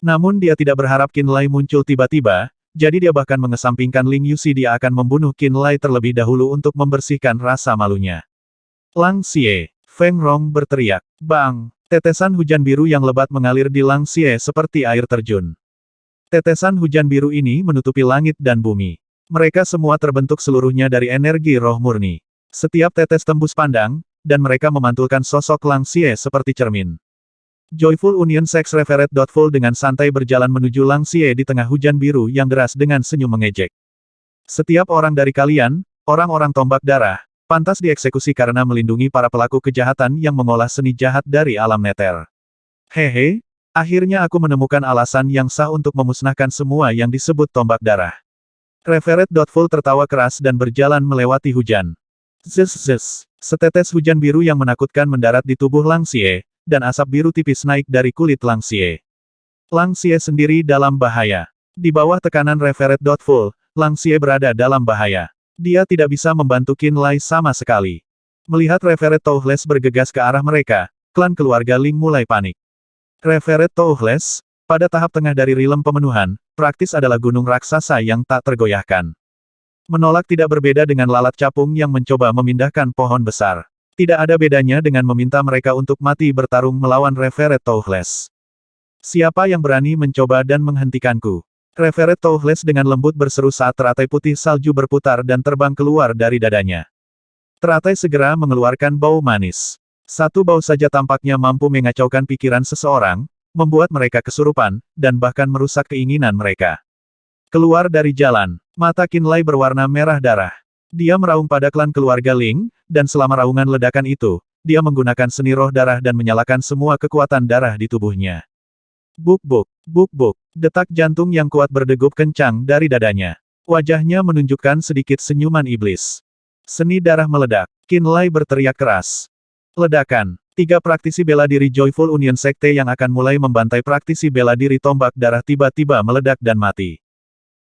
Namun dia tidak berharap Qin Lai muncul tiba-tiba, jadi dia bahkan mengesampingkan Ling Yuxi. Dia akan membunuh Qin Lai terlebih dahulu untuk membersihkan rasa malunya. Lang Xie, Feng Rong berteriak. Bang! Tetesan hujan biru yang lebat mengalir di Lang Xie seperti air terjun. Tetesan hujan biru ini menutupi langit dan bumi. Mereka semua terbentuk seluruhnya dari energi roh murni. Setiap tetes tembus pandang, dan mereka memantulkan sosok Lang Xie seperti cermin. Joyful Union Sect Reverend Doubtful dengan santai berjalan menuju Lang Xie di tengah hujan biru yang deras dengan senyum mengejek. Setiap orang dari kalian, orang-orang tombak darah, pantas dieksekusi karena melindungi para pelaku kejahatan yang mengolah seni jahat dari alam neter. Hehe, akhirnya aku menemukan alasan yang sah untuk memusnahkan semua yang disebut tombak darah. Reverend Doubtful tertawa keras dan berjalan melewati hujan. Zzz. Setetes hujan biru yang menakutkan mendarat di tubuh Lang Xie, dan asap biru tipis naik dari kulit Lang Xie. Lang Xie sendiri dalam bahaya. Di bawah tekanan Reverend Doubtful, Lang Xie berada dalam bahaya. Dia tidak bisa membantu Qin Lai sama sekali. Melihat Reverend Toothless bergegas ke arah mereka, klan keluarga Ling mulai panik. Reverend Toothless, pada tahap tengah dari rilem pemenuhan, praktis adalah gunung raksasa yang tak tergoyahkan. Menolak tidak berbeda dengan lalat capung yang mencoba memindahkan pohon besar. Tidak ada bedanya dengan meminta mereka untuk mati bertarung melawan Reverend Toothless. Siapa yang berani mencoba dan menghentikanku? Reverend Toothless dengan lembut berseru saat teratai putih salju berputar dan terbang keluar dari dadanya. Teratai segera mengeluarkan bau manis. Satu bau saja tampaknya mampu mengacaukan pikiran seseorang, membuat mereka kesurupan, dan bahkan merusak keinginan mereka. Keluar dari jalan, mata Qin Lai berwarna merah darah. Dia meraung pada klan keluarga Ling, dan selama raungan ledakan itu, dia menggunakan seni roh darah dan menyalakan semua kekuatan darah di tubuhnya. Buk-buk, buk-buk, detak jantung yang kuat berdegup kencang dari dadanya. Wajahnya menunjukkan sedikit senyuman iblis. Seni darah meledak, Qin Lai berteriak keras. Ledakan. 3 praktisi bela diri Joyful Union Sekte yang akan mulai membantai praktisi bela diri tombak darah tiba-tiba meledak dan mati.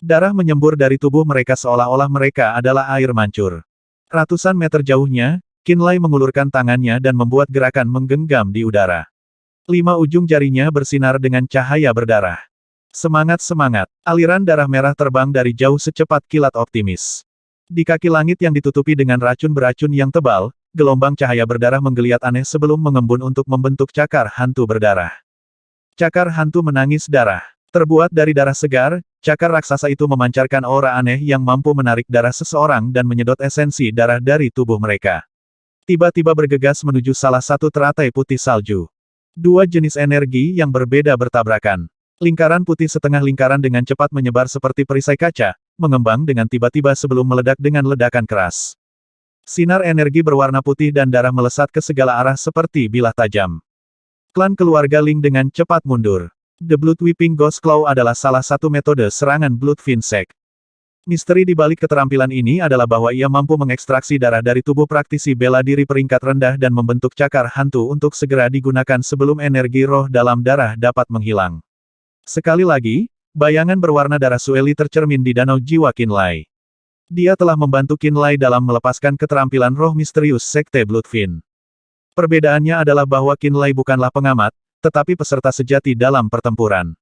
Darah menyembur dari tubuh mereka seolah-olah mereka adalah air mancur. Ratusan meter jauhnya, Qin Lai mengulurkan tangannya dan membuat gerakan menggenggam di udara. 5 ujung jarinya bersinar dengan cahaya berdarah. Semangat-semangat, aliran darah merah terbang dari jauh secepat kilat optimis. Di kaki langit yang ditutupi dengan racun beracun yang tebal, gelombang cahaya berdarah menggeliat aneh sebelum mengembun untuk membentuk cakar hantu berdarah. Cakar hantu menangis darah. Terbuat dari darah segar, cakar raksasa itu memancarkan aura aneh yang mampu menarik darah seseorang dan menyedot esensi darah dari tubuh mereka. Tiba-tiba bergegas menuju salah satu teratai putih salju. 2 jenis energi yang berbeda bertabrakan. Lingkaran putih setengah lingkaran dengan cepat menyebar seperti perisai kaca, mengembang dengan tiba-tiba sebelum meledak dengan ledakan keras. Sinar energi berwarna putih dan darah melesat ke segala arah seperti bilah tajam. Klan keluarga Ling dengan cepat mundur. The Blood Weeping Ghost Claw adalah salah satu metode serangan Bloodfiend Sect. Misteri di balik keterampilan ini adalah bahwa ia mampu mengekstraksi darah dari tubuh praktisi bela diri peringkat rendah dan membentuk cakar hantu untuk segera digunakan sebelum energi roh dalam darah dapat menghilang. Sekali lagi, bayangan berwarna darah Sueli tercermin di danau jiwa Qin Lai. Dia telah membantu Qin Lai dalam melepaskan keterampilan roh misterius Sekte Bloodfiend. Perbedaannya adalah bahwa Qin Lai bukanlah pengamat, tetapi peserta sejati dalam pertempuran.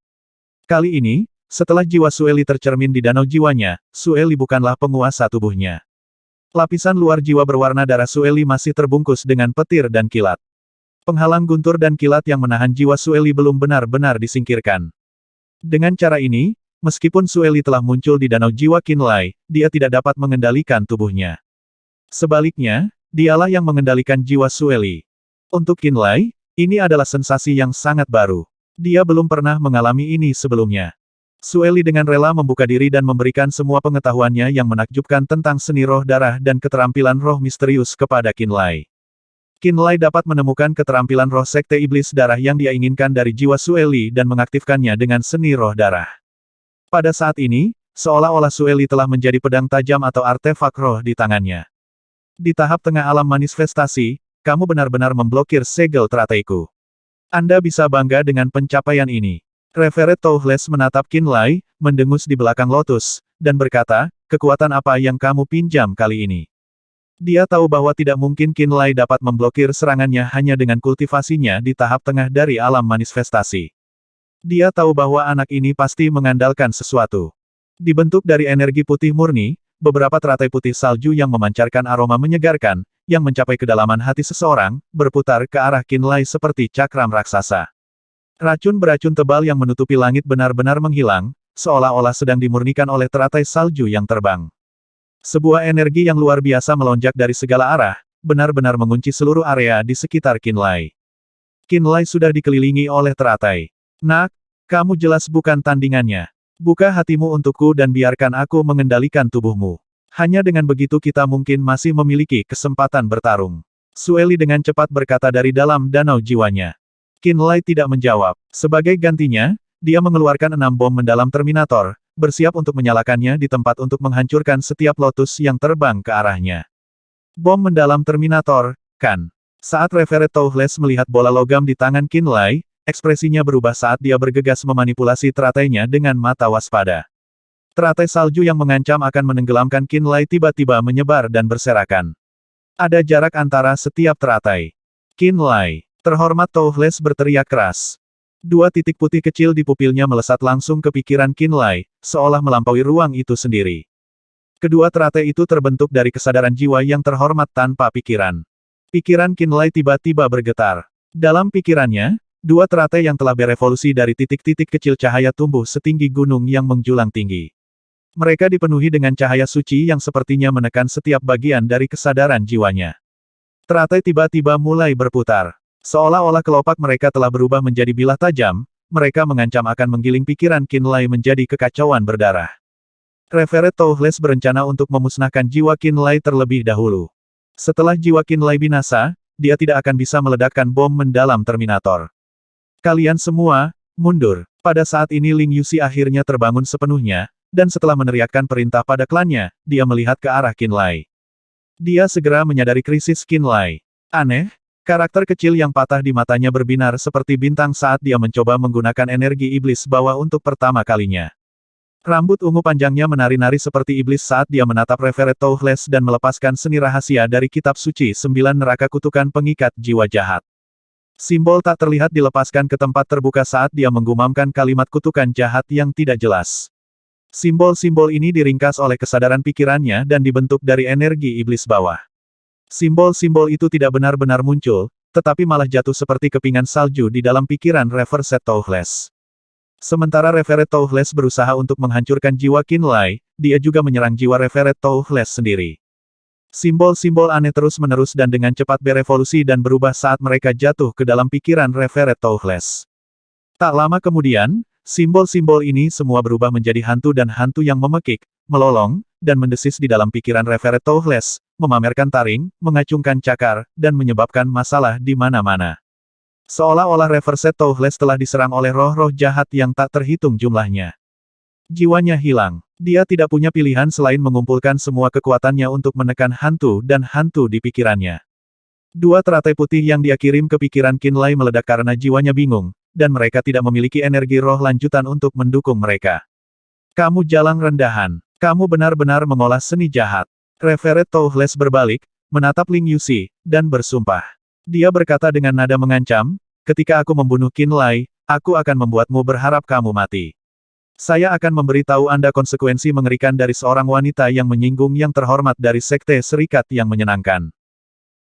Kali ini, setelah jiwa Sueli tercermin di danau jiwanya, Sueli bukanlah penguasa tubuhnya. Lapisan luar jiwa berwarna darah Sueli masih terbungkus dengan petir dan kilat. Penghalang guntur dan kilat yang menahan jiwa Sueli belum benar-benar disingkirkan. Dengan cara ini, meskipun Sueli telah muncul di danau jiwa Qin Lai, dia tidak dapat mengendalikan tubuhnya. Sebaliknya, dialah yang mengendalikan jiwa Sueli. Untuk Qin Lai, ini adalah sensasi yang sangat baru. Dia belum pernah mengalami ini sebelumnya. Sueli dengan rela membuka diri dan memberikan semua pengetahuannya yang menakjubkan tentang seni roh darah dan keterampilan roh misterius kepada Qin Lai. Qinlai dapat menemukan keterampilan roh sekte iblis darah yang dia inginkan dari jiwa Sueli dan mengaktifkannya dengan seni roh darah. Pada saat ini, seolah-olah Sueli telah menjadi pedang tajam atau artefak roh di tangannya. Di tahap tengah alam manifestasi, kamu benar-benar memblokir segel terataiku. Anda bisa bangga dengan pencapaian ini. Reverend Toothless menatap Qinlai, mendengus di belakang lotus, dan berkata, kekuatan apa yang kamu pinjam kali ini? Dia tahu bahwa tidak mungkin Qinlai dapat memblokir serangannya hanya dengan kultivasinya di tahap tengah dari alam manifestasi. Dia tahu bahwa anak ini pasti mengandalkan sesuatu. Dibentuk dari energi putih murni, beberapa teratai putih salju yang memancarkan aroma menyegarkan, yang mencapai kedalaman hati seseorang, berputar ke arah Qinlai seperti cakram raksasa. Racun beracun tebal yang menutupi langit benar-benar menghilang, seolah-olah sedang dimurnikan oleh teratai salju yang terbang. Sebuah energi yang luar biasa melonjak dari segala arah, benar-benar mengunci seluruh area di sekitar Qinlai. Qinlai sudah dikelilingi oleh teratai. Nak, kamu jelas bukan tandingannya. Buka hatimu untukku dan biarkan aku mengendalikan tubuhmu. Hanya dengan begitu kita mungkin masih memiliki kesempatan bertarung. Sueli dengan cepat berkata dari dalam danau jiwanya. Qinlai tidak menjawab. Sebagai gantinya, dia mengeluarkan 6 bom mendalam Terminator, bersiap untuk menyalakannya di tempat untuk menghancurkan setiap lotus yang terbang ke arahnya. Bom mendalam Terminator, kan? Saat Reverend Toothless melihat bola logam di tangan Qinlai, ekspresinya berubah saat dia bergegas memanipulasi teratainya dengan mata waspada. Teratai salju yang mengancam akan menenggelamkan Qinlai tiba-tiba menyebar dan berserakan. Ada jarak antara setiap teratai. Qinlai, terhormat Toothless berteriak keras. 2 titik putih kecil di pupilnya melesat langsung ke pikiran Qinlai, seolah melampaui ruang itu sendiri. Kedua teratai itu terbentuk dari kesadaran jiwa yang terhormat tanpa pikiran. Pikiran Qinlai tiba-tiba bergetar. Dalam pikirannya, 2 teratai yang telah berevolusi dari titik-titik kecil cahaya tumbuh setinggi gunung yang menjulang tinggi. Mereka dipenuhi dengan cahaya suci yang sepertinya menekan setiap bagian dari kesadaran jiwanya. Teratai tiba-tiba mulai berputar. Seolah-olah kelopak mereka telah berubah menjadi bilah tajam, mereka mengancam akan menggiling pikiran Qinlai menjadi kekacauan berdarah. Reverend Toothless berencana untuk memusnahkan jiwa Qinlai terlebih dahulu. Setelah jiwa Qinlai binasa, dia tidak akan bisa meledakkan bom mendalam Terminator. Kalian semua, mundur. Pada saat ini Ling Yuxi akhirnya terbangun sepenuhnya, dan setelah meneriakkan perintah pada klannya, dia melihat ke arah Qinlai. Dia segera menyadari krisis Qinlai. Aneh, karakter kecil yang patah di matanya berbinar seperti bintang saat dia mencoba menggunakan energi iblis bawah untuk pertama kalinya. Rambut ungu panjangnya menari-nari seperti iblis saat dia menatap Reverend Toothless dan melepaskan seni rahasia dari kitab suci 9 neraka kutukan pengikat jiwa jahat. Simbol tak terlihat dilepaskan ke tempat terbuka saat dia menggumamkan kalimat kutukan jahat yang tidak jelas. Simbol-simbol ini diringkas oleh kesadaran pikirannya dan dibentuk dari energi iblis bawah. Simbol-simbol itu tidak benar-benar muncul, tetapi malah jatuh seperti kepingan salju di dalam pikiran Reverend Toothless. Sementara Reverend Toothless berusaha untuk menghancurkan jiwa Qinlai, dia juga menyerang jiwa Reverend Toothless sendiri. Simbol-simbol aneh terus-menerus dan dengan cepat berevolusi dan berubah saat mereka jatuh ke dalam pikiran Reverend Toothless. Tak lama kemudian, simbol-simbol ini semua berubah menjadi hantu dan hantu yang memekik, melolong, dan mendesis di dalam pikiran Reverend Toothless, memamerkan taring, mengacungkan cakar, dan menyebabkan masalah di mana-mana. Seolah-olah Reverend Toothless telah diserang oleh roh-roh jahat yang tak terhitung jumlahnya. Jiwanya hilang. Dia tidak punya pilihan selain mengumpulkan semua kekuatannya untuk menekan hantu dan hantu di pikirannya. 2 teratai putih yang dia kirim ke pikiran Qinlai meledak karena jiwanya bingung, dan mereka tidak memiliki energi roh lanjutan untuk mendukung mereka. Kamu jalang rendahan. Kamu benar-benar mengolah seni jahat. Reverend Toothless berbalik, menatap Ling Yuxi, dan bersumpah. Dia berkata dengan nada mengancam, ketika aku membunuh Qinlai, aku akan membuatmu berharap kamu mati. Saya akan memberitahu Anda konsekuensi mengerikan dari seorang wanita yang menyinggung yang terhormat dari Sekte Serikat yang menyenangkan.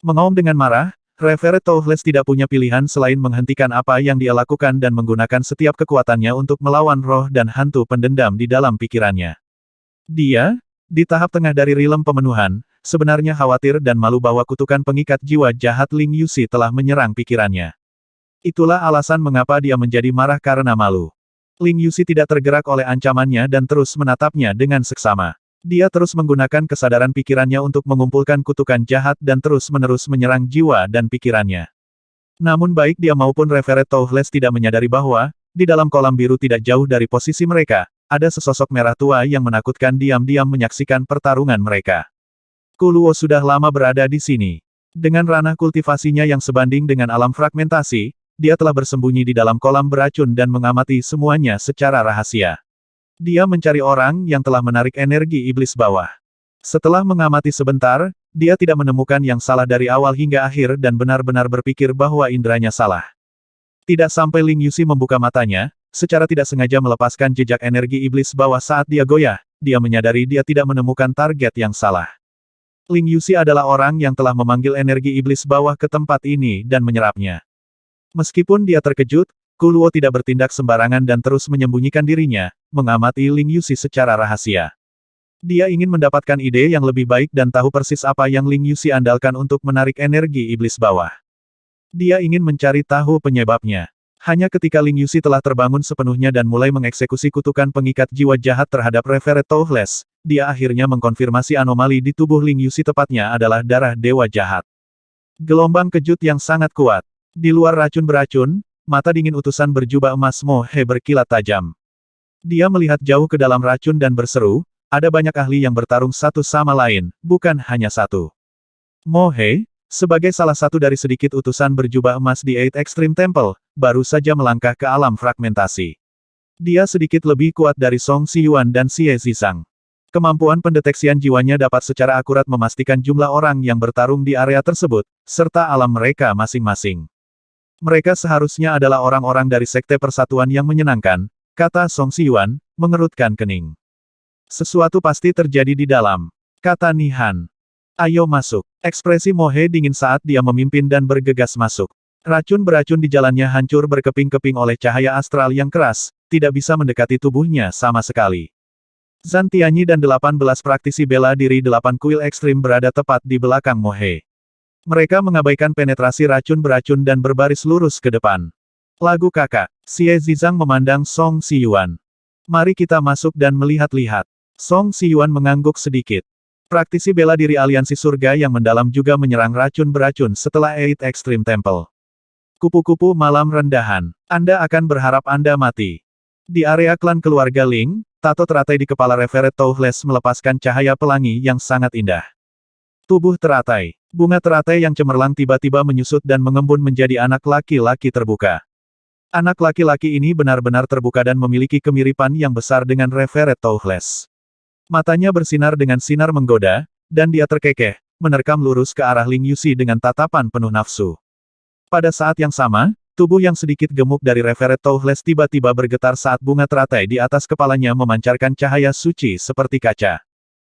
Mengaum dengan marah, Reverend Toothless tidak punya pilihan selain menghentikan apa yang dia lakukan dan menggunakan setiap kekuatannya untuk melawan roh dan hantu pendendam di dalam pikirannya. Dia, di tahap tengah dari rilem pemenuhan, sebenarnya khawatir dan malu bahwa kutukan pengikat jiwa jahat Ling Yuxi telah menyerang pikirannya. Itulah alasan mengapa dia menjadi marah karena malu. Ling Yuxi tidak tergerak oleh ancamannya dan terus menatapnya dengan seksama. Dia terus menggunakan kesadaran pikirannya untuk mengumpulkan kutukan jahat dan terus-menerus menyerang jiwa dan pikirannya. Namun baik dia maupun Reveret Toughles tidak menyadari bahwa, di dalam kolam biru tidak jauh dari posisi mereka, ada sesosok merah tua yang menakutkan diam-diam menyaksikan pertarungan mereka. Kuluo sudah lama berada di sini. Dengan ranah kultivasinya yang sebanding dengan alam fragmentasi, dia telah bersembunyi di dalam kolam beracun dan mengamati semuanya secara rahasia. Dia mencari orang yang telah menarik energi iblis bawah. Setelah mengamati sebentar, dia tidak menemukan yang salah dari awal hingga akhir dan benar-benar berpikir bahwa indranya salah. Tidak sampai Ling Yuxi membuka matanya, secara tidak sengaja melepaskan jejak energi iblis bawah saat dia goyah, dia menyadari dia tidak menemukan target yang salah. Ling Yuxi adalah orang yang telah memanggil energi iblis bawah ke tempat ini dan menyerapnya. Meskipun dia terkejut, Kuluo tidak bertindak sembarangan dan terus menyembunyikan dirinya, mengamati Ling Yuxi secara rahasia. Dia ingin mendapatkan ide yang lebih baik dan tahu persis apa yang Ling Yuxi andalkan untuk menarik energi iblis bawah. Dia ingin mencari tahu penyebabnya. Hanya ketika Ling Yuxi telah terbangun sepenuhnya dan mulai mengeksekusi kutukan pengikat jiwa jahat terhadap Reveret Toughles, dia akhirnya mengkonfirmasi anomali di tubuh Ling Yuxi tepatnya adalah darah dewa jahat. Gelombang kejut yang sangat kuat. Di luar racun beracun, mata dingin utusan berjubah emas Mo He berkilat tajam. Dia melihat jauh ke dalam racun dan berseru, ada banyak ahli yang bertarung satu sama lain, bukan hanya satu. Mo He, sebagai salah satu dari sedikit utusan berjubah emas di Eight Extreme Temple, baru saja melangkah ke alam fragmentasi. Dia sedikit lebih kuat dari Song Xiyuan dan Xie Zizang. Kemampuan pendeteksian jiwanya dapat secara akurat memastikan jumlah orang yang bertarung di area tersebut, serta alam mereka masing-masing. Mereka seharusnya adalah orang-orang dari Sekte Persatuan yang menyenangkan, kata Song Xiyuan, mengerutkan kening. Sesuatu pasti terjadi di dalam, kata Nihan. Ayo masuk. Ekspresi Mo He dingin saat dia memimpin dan bergegas masuk. Racun beracun di jalannya hancur berkeping-keping oleh cahaya astral yang keras, tidak bisa mendekati tubuhnya sama sekali. Zhan Tianyi dan 18 praktisi bela diri 8 kuil ekstrim berada tepat di belakang Mo He. Mereka mengabaikan penetrasi racun beracun dan berbaris lurus ke depan. Lagu kakak, Xie Zizang memandang Song Xiyuan. Mari kita masuk dan melihat-lihat. Song Xiyuan mengangguk sedikit. Praktisi bela diri aliansi surga yang mendalam juga menyerang racun beracun setelah Eight Extreme Temple. Kupu-kupu malam rendahan. Anda akan berharap Anda mati. Di area klan keluarga Ling, tato teratai di kepala Reveret Toughles melepaskan cahaya pelangi yang sangat indah. Tubuh teratai. Bunga teratai yang cemerlang tiba-tiba menyusut dan mengembun menjadi anak laki-laki terbuka. Anak laki-laki ini benar-benar terbuka dan memiliki kemiripan yang besar dengan Reveret Toughles. Matanya bersinar dengan sinar menggoda, dan dia terkekeh, menerkam lurus ke arah Ling Yuxi dengan tatapan penuh nafsu. Pada saat yang sama, tubuh yang sedikit gemuk dari Reveret Toughles tiba-tiba bergetar saat bunga teratai di atas kepalanya memancarkan cahaya suci seperti kaca.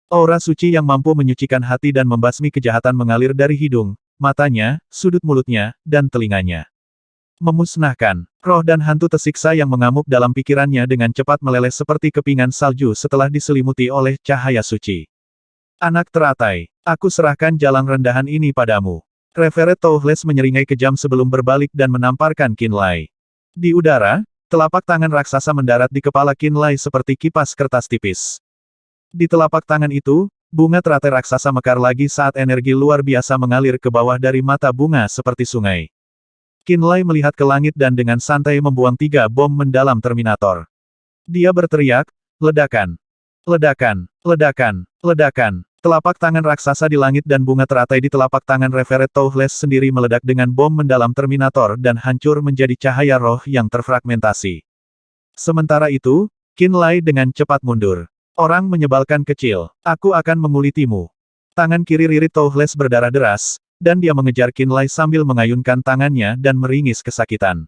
Aura suci yang mampu menyucikan hati dan membasmi kejahatan mengalir dari hidung, matanya, sudut mulutnya, dan telinganya. Memusnahkan. Roh dan hantu tersiksa yang mengamuk dalam pikirannya dengan cepat meleleh seperti kepingan salju setelah diselimuti oleh cahaya suci. Anak teratai, aku serahkan jalang rendahan ini padamu. Reveret Toughles menyeringai kejam sebelum berbalik dan menamparkan Qinlai. Di udara, telapak tangan raksasa mendarat di kepala Qinlai seperti kipas kertas tipis. Di telapak tangan itu, bunga teratai raksasa mekar lagi saat energi luar biasa mengalir ke bawah dari mata bunga seperti sungai. Qinlai melihat ke langit dan dengan santai membuang 3 bom mendalam Terminator. Dia berteriak, ledakan, ledakan, ledakan, ledakan. Telapak tangan raksasa di langit dan bunga teratai di telapak tangan Reveret Toughles sendiri meledak dengan bom mendalam Terminator dan hancur menjadi cahaya roh yang terfragmentasi. Sementara itu, Qinlai dengan cepat mundur. Orang menyebalkan kecil, aku akan mengulitimu. Tangan kiri Ririt Toughles berdarah deras, dan dia mengejar Qinlai sambil mengayunkan tangannya dan meringis kesakitan.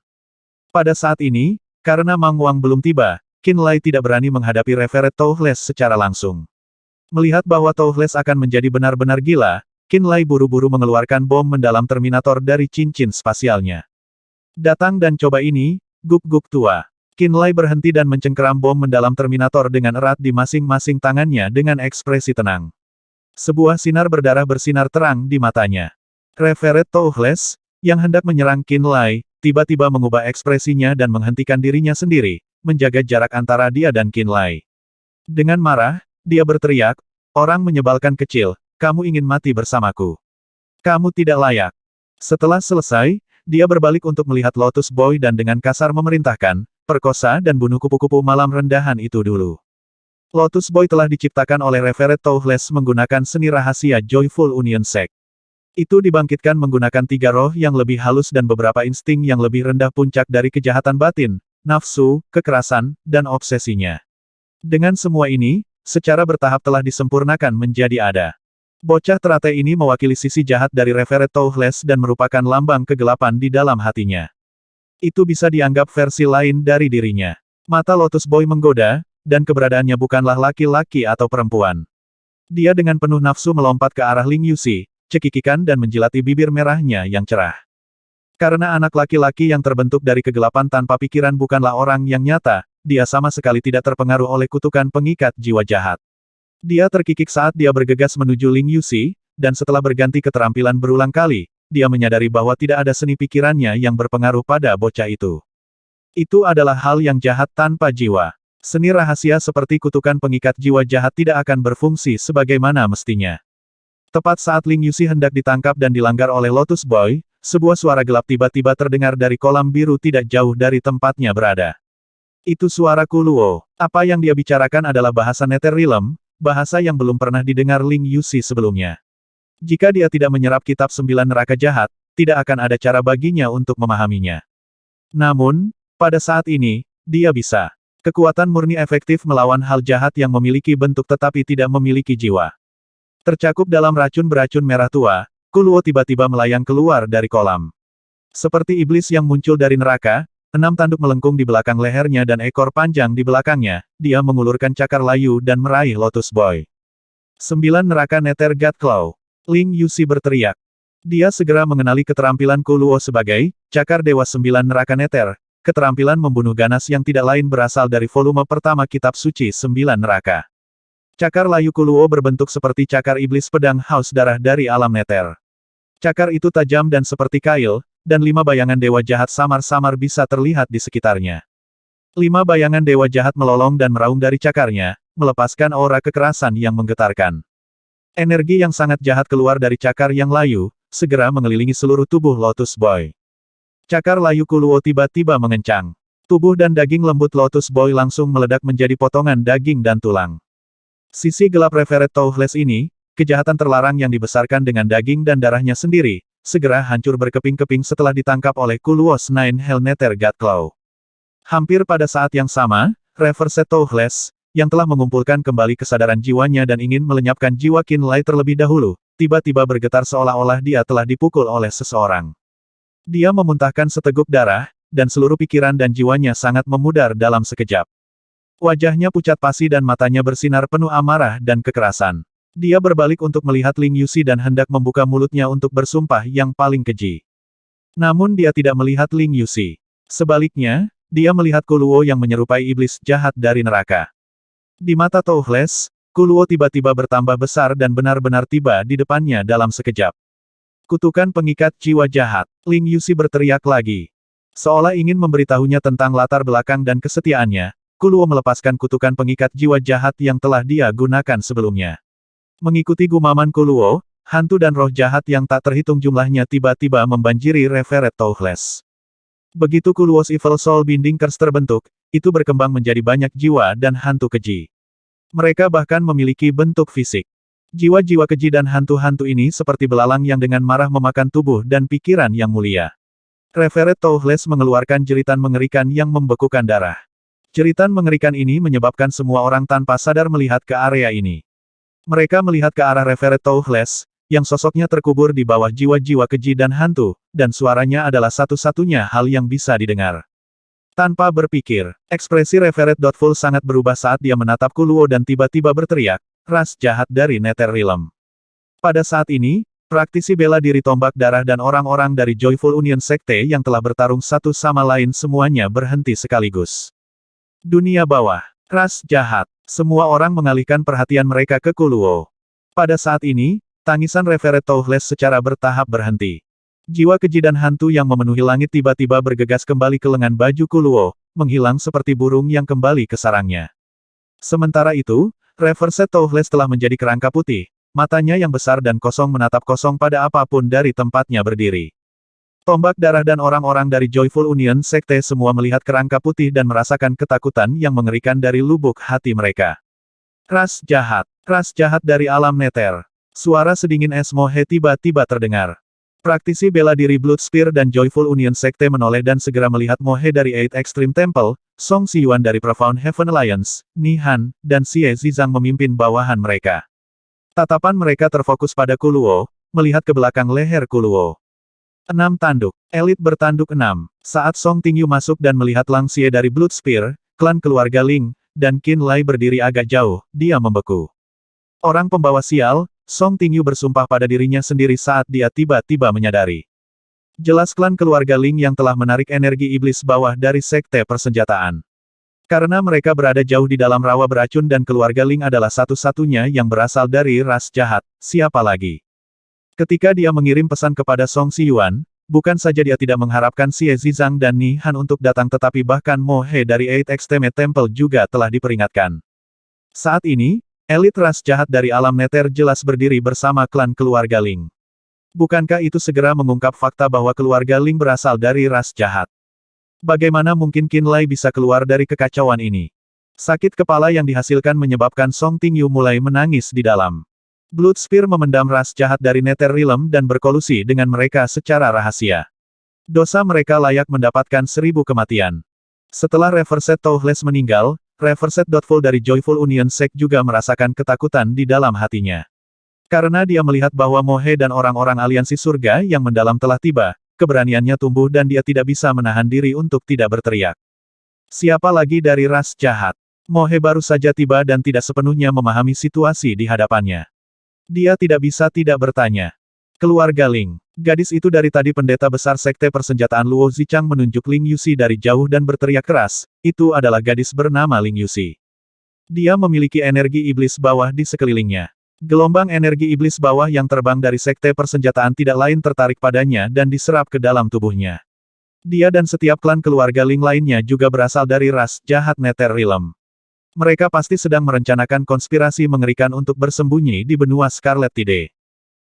Pada saat ini, karena Mang Wang belum tiba, Qinlai tidak berani menghadapi Reveret Toughles secara langsung. Melihat bahwa Toughles akan menjadi benar-benar gila, Qinlai buru-buru mengeluarkan bom mendalam Terminator dari cincin spasialnya. Datang dan coba ini, guk-guk tua. Qinlai berhenti dan mencengkeram bom mendalam Terminator dengan erat di masing-masing tangannya dengan ekspresi tenang. Sebuah sinar berdarah bersinar terang di matanya. Reveret Toughles, yang hendak menyerang Qinlai, tiba-tiba mengubah ekspresinya dan menghentikan dirinya sendiri, menjaga jarak antara dia dan Qinlai. Dengan marah, dia berteriak, Orang menyebalkan kecil, kamu ingin mati bersamaku. Kamu tidak layak. Setelah selesai, dia berbalik untuk melihat Lotus Boy dan dengan kasar memerintahkan, perkosa dan bunuh kupu-kupu malam rendahan itu dulu. Lotus Boy telah diciptakan oleh Revered Toothless menggunakan seni rahasia Joyful Union Sect. Itu dibangkitkan menggunakan 3 roh yang lebih halus dan beberapa insting yang lebih rendah puncak dari kejahatan batin, nafsu, kekerasan, dan obsesinya. Dengan semua ini, secara bertahap telah disempurnakan menjadi ada. Bocah teratai ini mewakili sisi jahat dari Revered Toothless dan merupakan lambang kegelapan di dalam hatinya. Itu bisa dianggap versi lain dari dirinya. Mata Lotus Boy menggoda, dan keberadaannya bukanlah laki-laki atau perempuan. Dia dengan penuh nafsu melompat ke arah Ling Yuxi, cekikikan dan menjilati bibir merahnya yang cerah. Karena anak laki-laki yang terbentuk dari kegelapan tanpa pikiran bukanlah orang yang nyata, dia sama sekali tidak terpengaruh oleh kutukan pengikat jiwa jahat. Dia terkikik saat dia bergegas menuju Ling Yuxi, dan setelah berganti keterampilan berulang kali, dia menyadari bahwa tidak ada seni pikirannya yang berpengaruh pada bocah itu. Itu adalah hal yang jahat tanpa jiwa. Seni rahasia seperti kutukan pengikat jiwa jahat tidak akan berfungsi sebagaimana mestinya. Tepat saat Ling Yuxi hendak ditangkap dan dilanggar oleh Lotus Boy, sebuah suara gelap tiba-tiba terdengar dari kolam biru tidak jauh dari tempatnya berada. Itu suara Kuluo. Apa yang dia bicarakan adalah bahasa Netherrealm, bahasa yang belum pernah didengar Ling Yuxi sebelumnya. Jika dia tidak menyerap kitab 9 neraka jahat, tidak akan ada cara baginya untuk memahaminya. Namun, pada saat ini, dia bisa. Kekuatan murni efektif melawan hal jahat yang memiliki bentuk tetapi tidak memiliki jiwa. Tercakup dalam racun beracun merah tua, Kuluo tiba-tiba melayang keluar dari kolam. Seperti iblis yang muncul dari neraka, 6 tanduk melengkung di belakang lehernya dan ekor panjang di belakangnya, dia mengulurkan cakar layu dan meraih Lotus Boy. 9 neraka Nether God Claw. Ling Yuxi berteriak. Dia segera mengenali keterampilan Kuluo sebagai cakar dewa 9 neraka Nether, keterampilan membunuh ganas yang tidak lain berasal dari volume pertama kitab suci 9 neraka. Cakar layu Kuluo berbentuk seperti cakar iblis pedang haus darah dari alam Nether. Cakar itu tajam dan seperti kail, dan 5 bayangan dewa jahat samar-samar bisa terlihat di sekitarnya. 5 bayangan dewa jahat melolong dan meraung dari cakarnya, melepaskan aura kekerasan yang menggetarkan. Energi yang sangat jahat keluar dari cakar yang layu, segera mengelilingi seluruh tubuh Lotus Boy. Cakar layu Kuluo tiba-tiba mengencang. Tubuh dan daging lembut Lotus Boy langsung meledak menjadi potongan daging dan tulang. Sisi gelap Revered Toothless ini, kejahatan terlarang yang dibesarkan dengan daging dan darahnya sendiri, segera hancur berkeping-keping setelah ditangkap oleh Kuluo's Nine Hell Nether God Claw. Hampir pada saat yang sama, Revered Toothless, yang telah mengumpulkan kembali kesadaran jiwanya dan ingin melenyapkan jiwa Qin Lai terlebih dahulu, tiba-tiba bergetar seolah-olah dia telah dipukul oleh seseorang. Dia memuntahkan seteguk darah, dan seluruh pikiran dan jiwanya sangat memudar dalam sekejap. Wajahnya pucat pasi dan matanya bersinar penuh amarah dan kekerasan. Dia berbalik untuk melihat Ling Yuxi dan hendak membuka mulutnya untuk bersumpah yang paling keji. Namun dia tidak melihat Ling Yuxi. Sebaliknya, dia melihat Kuluo yang menyerupai iblis jahat dari neraka. Di mata Toothless, Kuluo tiba-tiba bertambah besar dan benar-benar tiba di depannya dalam sekejap. Kutukan pengikat jiwa jahat. Ling Yuxi berteriak lagi. Seolah ingin memberitahunya tentang latar belakang dan kesetiaannya, Kuluo melepaskan kutukan pengikat jiwa jahat yang telah dia gunakan sebelumnya. Mengikuti gumaman Kuluo, hantu dan roh jahat yang tak terhitung jumlahnya tiba-tiba membanjiri Revered Toothless. Begitu Kuluo's Evil Soul Binding Curse terbentuk, itu berkembang menjadi banyak jiwa dan hantu keji. Mereka bahkan memiliki bentuk fisik. Jiwa-jiwa keji dan hantu-hantu ini seperti belalang yang dengan marah memakan tubuh dan pikiran yang mulia. Revered Toothless mengeluarkan jeritan mengerikan yang membekukan darah. Jeritan mengerikan ini menyebabkan semua orang tanpa sadar melihat ke area ini. Mereka melihat ke arah Revered Toothless, yang sosoknya terkubur di bawah jiwa-jiwa keji dan hantu, dan suaranya adalah satu-satunya hal yang bisa didengar. Tanpa berpikir, ekspresi Revered Doubtful sangat berubah saat dia menatap Kuluo dan tiba-tiba berteriak, ras jahat dari Netherrealm. Pada saat ini, praktisi bela diri tombak darah dan orang-orang dari Joyful Union Sekte yang telah bertarung satu sama lain semuanya berhenti sekaligus. Dunia bawah. Ras jahat. Semua orang mengalihkan perhatian mereka ke Kuluo. Pada saat ini, tangisan Revered Toothless secara bertahap berhenti. Jiwa keji dan hantu yang memenuhi langit tiba-tiba bergegas kembali ke lengan baju Kuluo, menghilang seperti burung yang kembali ke sarangnya. Sementara itu, Reverse Toothless telah menjadi kerangka putih, matanya yang besar dan kosong menatap kosong pada apapun dari tempatnya berdiri. Tombak darah dan orang-orang dari Joyful Union Sekte semua melihat kerangka putih dan merasakan ketakutan yang mengerikan dari lubuk hati mereka. Ras jahat dari alam neter. Suara sedingin es Mohe tiba-tiba terdengar. Praktisi bela diri Blood Spear dan Joyful Union Sekte menoleh dan segera melihat Mohe dari Eight Extreme Temple, Song Siyuan dari Profound Heaven Alliance, Ni Han, dan Xie Zizang memimpin bawahan mereka. Tatapan mereka terfokus pada Kuluo, melihat ke belakang leher Kuluo. 6 tanduk. Elit bertanduk 6. Saat Song Tingyu masuk dan melihat Lang Xie dari Blood Spear, klan keluarga Ling, dan Qin Lai berdiri agak jauh, dia membeku. Orang pembawa sial, Song Tingyu bersumpah pada dirinya sendiri saat dia tiba-tiba menyadari. Jelas klan keluarga Ling yang telah menarik energi iblis bawah dari sekte persenjataan. Karena mereka berada jauh di dalam rawa beracun dan keluarga Ling adalah satu-satunya yang berasal dari ras jahat, siapa lagi? Ketika dia mengirim pesan kepada Song Siyuan, bukan saja dia tidak mengharapkan Xie Zizang dan Ni Han untuk datang tetapi bahkan Mo He dari Eight Extreme Temple juga telah diperingatkan. Saat ini, elit ras jahat dari alam neter jelas berdiri bersama klan keluarga Ling. Bukankah itu segera mengungkap fakta bahwa keluarga Ling berasal dari ras jahat? Bagaimana mungkin Qin Lai bisa keluar dari kekacauan ini? Sakit kepala yang dihasilkan menyebabkan Song Tingyu mulai menangis di dalam. Blood Spear memendam ras jahat dari Nether Realm dan berkolusi dengan mereka secara rahasia. Dosa mereka layak mendapatkan 1000 kematian. Setelah Reverse Toothless meninggal, Reverse Doubtful dari Joyful Union Sect juga merasakan ketakutan di dalam hatinya. Karena dia melihat bahwa Mo He dan orang-orang aliansi surga yang mendalam telah tiba, keberaniannya tumbuh dan dia tidak bisa menahan diri untuk tidak berteriak. Siapa lagi dari ras jahat? Mo He baru saja tiba dan tidak sepenuhnya memahami situasi di hadapannya. Dia tidak bisa tidak bertanya. Keluarga Ling. Gadis itu dari tadi pendeta besar sekte persenjataan Luo Zichang menunjuk Ling Yuxi dari jauh dan berteriak keras, itu adalah gadis bernama Ling Yuxi. Dia memiliki energi iblis bawah di sekelilingnya. Gelombang energi iblis bawah yang terbang dari sekte persenjataan tidak lain tertarik padanya dan diserap ke dalam tubuhnya. Dia dan setiap klan keluarga Ling lainnya juga berasal dari ras jahat Nether Realm. Mereka pasti sedang merencanakan konspirasi mengerikan untuk bersembunyi di benua Scarlet Tide.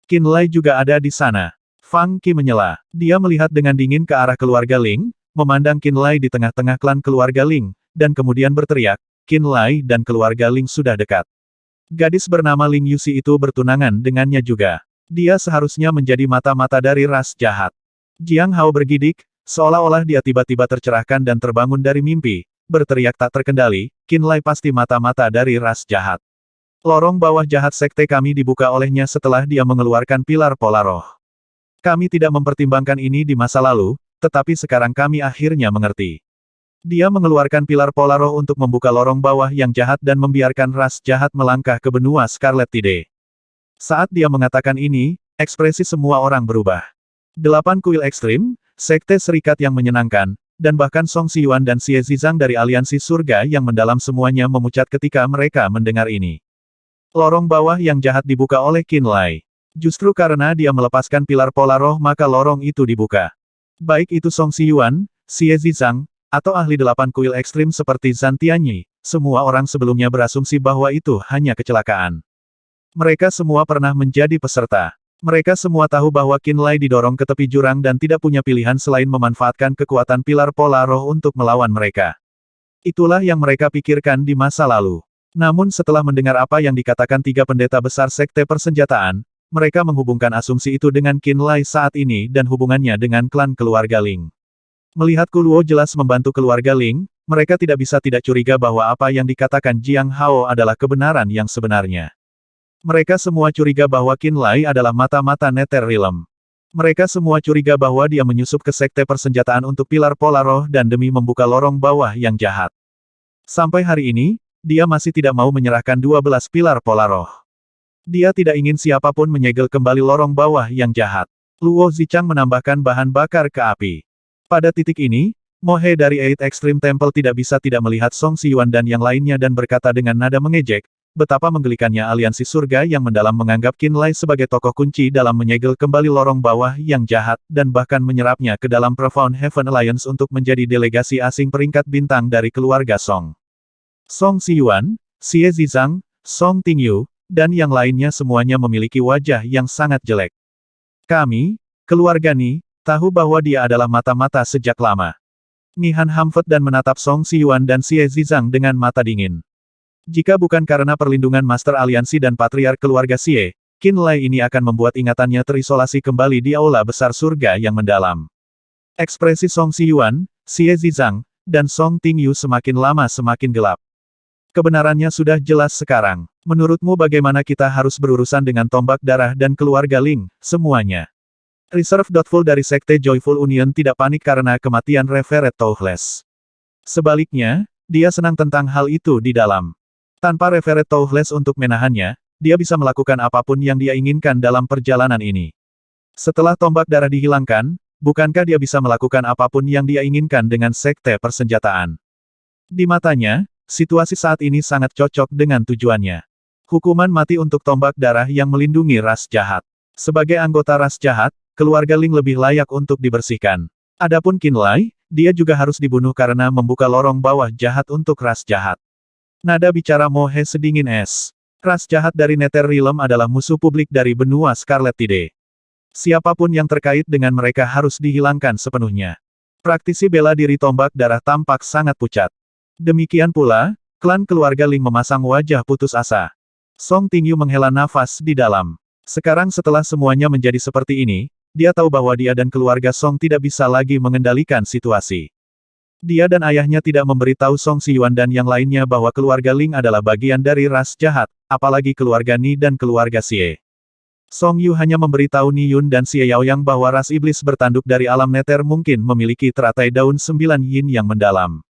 Qin Lai juga ada di sana. Fang Qi menyela. Dia melihat dengan dingin ke arah keluarga Ling, memandang Qin Lai di tengah-tengah klan keluarga Ling, dan kemudian berteriak, Qin Lai dan keluarga Ling sudah dekat. Gadis bernama Ling Yuxi itu bertunangan dengannya juga. Dia seharusnya menjadi mata-mata dari ras jahat. Jiang Hao bergidik, seolah-olah dia tiba-tiba tercerahkan dan terbangun dari mimpi. Berteriak tak terkendali, Qin Lai pasti mata-mata dari ras jahat. Lorong bawah jahat sekte kami dibuka olehnya setelah dia mengeluarkan pilar pola roh. Kami tidak mempertimbangkan ini di masa lalu, tetapi sekarang kami akhirnya mengerti. Dia mengeluarkan pilar pola roh untuk membuka lorong bawah yang jahat dan membiarkan ras jahat melangkah ke benua Scarlet Tide. Saat dia mengatakan ini, ekspresi semua orang berubah. 8 kuil ekstrim, sekte serikat yang menyenangkan, dan bahkan Song Siyuan dan Xie Zizang dari aliansi surga yang mendalam semuanya memucat ketika mereka mendengar ini. Lorong bawah yang jahat dibuka oleh Qin Lai. Justru karena dia melepaskan pilar pola roh maka lorong itu dibuka. Baik itu Song Siyuan, Xie Zizang, atau ahli 8 kuil ekstrim seperti Zhan Tianyi, semua orang sebelumnya berasumsi bahwa itu hanya kecelakaan. Mereka semua pernah menjadi peserta. Mereka semua tahu bahwa Qin Lai didorong ke tepi jurang dan tidak punya pilihan selain memanfaatkan kekuatan pilar pola roh untuk melawan mereka. Itulah yang mereka pikirkan di masa lalu. Namun setelah mendengar apa yang dikatakan 3 pendeta besar sekte persenjataan, mereka menghubungkan asumsi itu dengan Qin Lai saat ini dan hubungannya dengan klan keluarga Ling. Melihat Kuluo jelas membantu keluarga Ling, mereka tidak bisa tidak curiga bahwa apa yang dikatakan Jiang Hao adalah kebenaran yang sebenarnya. Mereka semua curiga bahwa Qin Lai adalah mata-mata Nether Realm. Mereka semua curiga bahwa dia menyusup ke sekte persenjataan untuk pilar pola roh dan demi membuka lorong bawah yang jahat. Sampai hari ini, dia masih tidak mau menyerahkan 12 pilar pola roh. Dia tidak ingin siapapun menyegel kembali lorong bawah yang jahat. Luo Zichang menambahkan bahan bakar ke api. Pada titik ini, Mo He dari Eight Extreme Temple tidak bisa tidak melihat Song Siyuan dan yang lainnya dan berkata dengan nada mengejek, betapa menggelikannya aliansi surga yang mendalam menganggap Qin Lai sebagai tokoh kunci dalam menyegel kembali lorong bawah yang jahat, dan bahkan menyerapnya ke dalam Profound Heaven Alliance untuk menjadi delegasi asing peringkat bintang dari keluarga Song. Song Siyuan, Xie Zizang, Song Tingyu, dan yang lainnya semuanya memiliki wajah yang sangat jelek. Kami, keluarga Ni, tahu bahwa dia adalah mata-mata sejak lama. Ni Han Hamfet dan menatap Song Siyuan dan Xie Zizang dengan mata dingin. Jika bukan karena perlindungan Master Aliansi dan Patriark keluarga Xie, Qin Lai ini akan membuat ingatannya terisolasi kembali di aula besar surga yang mendalam. Ekspresi Song Siyuan, Xie Zizang, dan Song Tingyu semakin lama semakin gelap. Kebenarannya sudah jelas sekarang. Menurutmu bagaimana kita harus berurusan dengan tombak darah dan keluarga Ling, semuanya? Reserve Doubtful dari Sekte Joyful Union tidak panik karena kematian Reverend Toothless. Sebaliknya, dia senang tentang hal itu di dalam. Tanpa Reverend Toothless untuk menahannya, dia bisa melakukan apapun yang dia inginkan dalam perjalanan ini. Setelah tombak darah dihilangkan, bukankah dia bisa melakukan apapun yang dia inginkan dengan sekte persenjataan? Di matanya, situasi saat ini sangat cocok dengan tujuannya. Hukuman mati untuk tombak darah yang melindungi ras jahat. Sebagai anggota ras jahat, keluarga Ling lebih layak untuk dibersihkan. Adapun Qin Lai, dia juga harus dibunuh karena membuka lorong bawah jahat untuk ras jahat. Nada bicara Mo He sedingin es. Ras jahat dari Nether Realm adalah musuh publik dari benua Scarlet Tide. Siapapun yang terkait dengan mereka harus dihilangkan sepenuhnya. Praktisi bela diri tombak darah tampak sangat pucat. Demikian pula, klan keluarga Ling memasang wajah putus asa. Song Tingyu menghela nafas di dalam. Sekarang setelah semuanya menjadi seperti ini, dia tahu bahwa dia dan keluarga Song tidak bisa lagi mengendalikan situasi. Dia dan ayahnya tidak memberitahu Song Siyuan dan yang lainnya bahwa keluarga Ling adalah bagian dari ras jahat, apalagi keluarga Ni dan keluarga Xie. Song Yu hanya memberitahu Ni Yun dan Xie Yaoyang bahwa ras iblis bertanduk dari alam Nether mungkin memiliki teratai daun 9 yin yang mendalam.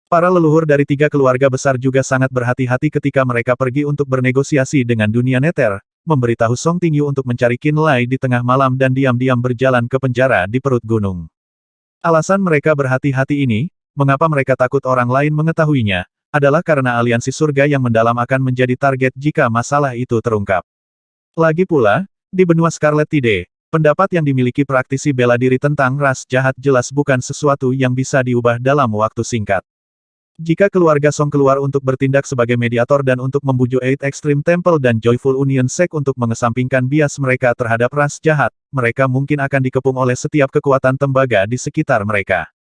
Para leluhur dari 3 keluarga besar juga sangat berhati-hati ketika mereka pergi untuk bernegosiasi dengan dunia Nether, memberitahu Song Tingyu untuk mencari Qin Lai di tengah malam dan diam-diam berjalan ke penjara di perut gunung. Alasan mereka berhati-hati ini, mengapa mereka takut orang lain mengetahuinya, adalah karena aliansi surga yang mendalam akan menjadi target jika masalah itu terungkap. Lagi pula, di benua Scarlet Tide, pendapat yang dimiliki praktisi bela diri tentang ras jahat jelas bukan sesuatu yang bisa diubah dalam waktu singkat. Jika keluarga Song keluar untuk bertindak sebagai mediator dan untuk membujuk Eight Extreme Temple dan Joyful Union Sect untuk mengesampingkan bias mereka terhadap ras jahat, mereka mungkin akan dikepung oleh setiap kekuatan tembaga di sekitar mereka.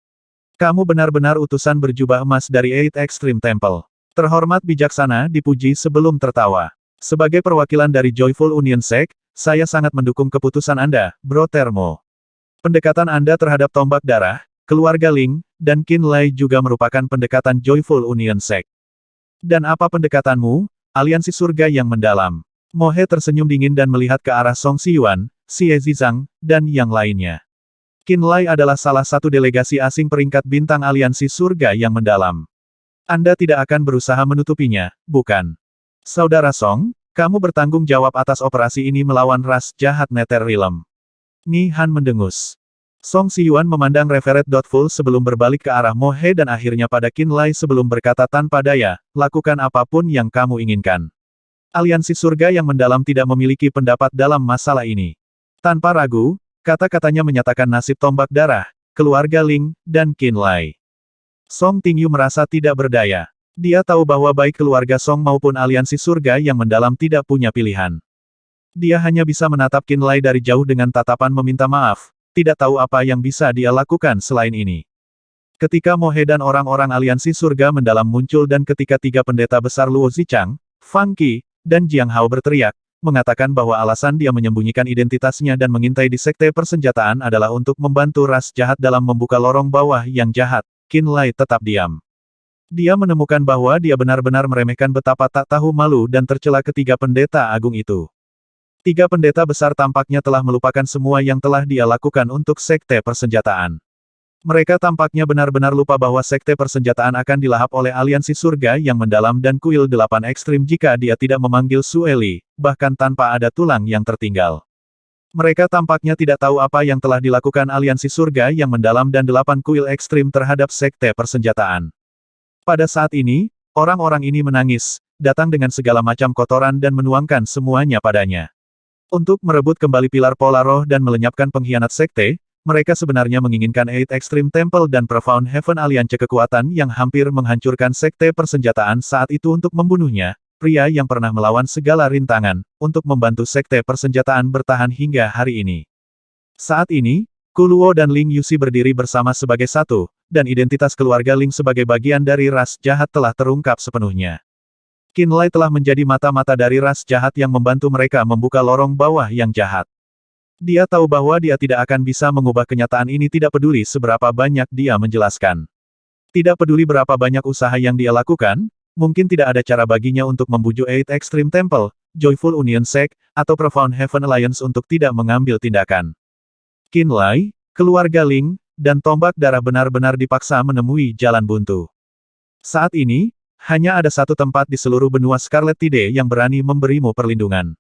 Kamu benar-benar utusan berjubah emas dari Eight Extreme Temple. Terhormat bijaksana dipuji sebelum tertawa. Sebagai perwakilan dari Joyful Union Sect, saya sangat mendukung keputusan Anda, Bro Termo. Pendekatan Anda terhadap tombak darah, keluarga Ling, dan Qin Lai juga merupakan pendekatan Joyful Union Sect. Dan apa pendekatanmu, aliansi surga yang mendalam? Mo He tersenyum dingin dan melihat ke arah Song Siyuan, Xie Zizang, dan yang lainnya. Qin Lai adalah salah satu delegasi asing peringkat bintang aliansi surga yang mendalam. Anda tidak akan berusaha menutupinya, bukan? Saudara Song, kamu bertanggung jawab atas operasi ini melawan ras jahat Nether Realm. Ni Han mendengus. Song Siyuan memandang Reverend Doubtful sebelum berbalik ke arah Mo He dan akhirnya pada Qin Lai sebelum berkata tanpa daya, lakukan apapun yang kamu inginkan. Aliansi surga yang mendalam tidak memiliki pendapat dalam masalah ini. Tanpa ragu, kata-katanya menyatakan nasib tombak darah, keluarga Ling, dan Qin Lai. Song Tingyu merasa tidak berdaya. Dia tahu bahwa baik keluarga Song maupun aliansi surga yang mendalam tidak punya pilihan. Dia hanya bisa menatap Qin Lai dari jauh dengan tatapan meminta maaf, tidak tahu apa yang bisa dia lakukan selain ini. Ketika Mo He dan orang-orang aliansi surga mendalam muncul dan ketika 3 pendeta besar Luo Zichang, Fang Qi, dan Jiang Hao berteriak, mengatakan bahwa alasan dia menyembunyikan identitasnya dan mengintai di sekte persenjataan adalah untuk membantu ras jahat dalam membuka lorong bawah yang jahat, Qin Lai tetap diam. Dia menemukan bahwa dia benar-benar meremehkan betapa tak tahu malu dan tercela ketiga pendeta agung itu. 3 pendeta besar tampaknya telah melupakan semua yang telah dia lakukan untuk sekte persenjataan. Mereka tampaknya benar-benar lupa bahwa sekte persenjataan akan dilahap oleh aliansi surga yang mendalam dan kuil 8 ekstrim jika dia tidak memanggil Su Eli, bahkan tanpa ada tulang yang tertinggal. Mereka tampaknya tidak tahu apa yang telah dilakukan aliansi surga yang mendalam dan 8 kuil ekstrim terhadap sekte persenjataan. Pada saat ini, orang-orang ini menangis, datang dengan segala macam kotoran dan menuangkan semuanya padanya. Untuk merebut kembali pilar pola roh dan melenyapkan pengkhianat sekte, mereka sebenarnya menginginkan Eight Extreme Temple dan Profound Heaven Alliance kekuatan yang hampir menghancurkan sekte persenjataan saat itu untuk membunuhnya, pria yang pernah melawan segala rintangan, untuk membantu sekte persenjataan bertahan hingga hari ini. Saat ini, Kuluo dan Ling Yuxi berdiri bersama sebagai satu, dan identitas keluarga Ling sebagai bagian dari ras jahat telah terungkap sepenuhnya. Qin Lai telah menjadi mata-mata dari ras jahat yang membantu mereka membuka lorong bawah yang jahat. Dia tahu bahwa dia tidak akan bisa mengubah kenyataan ini, tidak peduli seberapa banyak dia menjelaskan. Tidak peduli berapa banyak usaha yang dia lakukan, mungkin tidak ada cara baginya untuk membujuk Eight Extreme Temple, Joyful Union Sect, atau Profound Heaven Alliance untuk tidak mengambil tindakan. Qin Lai, keluarga Ling, dan tombak darah benar-benar dipaksa menemui jalan buntu. Saat ini, hanya ada satu tempat di seluruh benua Scarlet Tide yang berani memberimu perlindungan.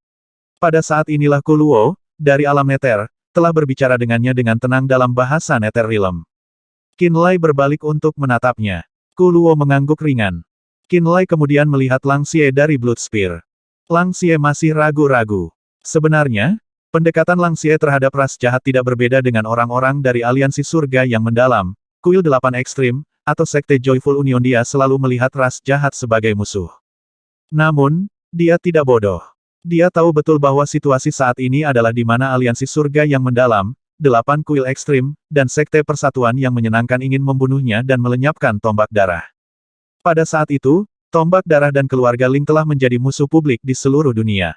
Pada saat inilah Kuluo, dari alam Nether, telah berbicara dengannya dengan tenang dalam bahasa Nether Realm. Qin Lai berbalik untuk menatapnya. Kuluo mengangguk ringan. Qin Lai kemudian melihat Lang Xie dari Blood Spear. Lang Xie masih ragu-ragu. Sebenarnya, pendekatan Lang Xie terhadap ras jahat tidak berbeda dengan orang-orang dari aliansi surga yang mendalam, Kuil 8 Ekstrim, atau Sekte Joyful Union. Dia selalu melihat ras jahat sebagai musuh. Namun, dia tidak bodoh. Dia tahu betul bahwa situasi saat ini adalah di mana aliansi surga yang mendalam, 8 Kuil Ekstrim, dan Sekte Persatuan yang menyenangkan ingin membunuhnya dan melenyapkan tombak darah. Pada saat itu, tombak darah dan keluarga Ling telah menjadi musuh publik di seluruh dunia.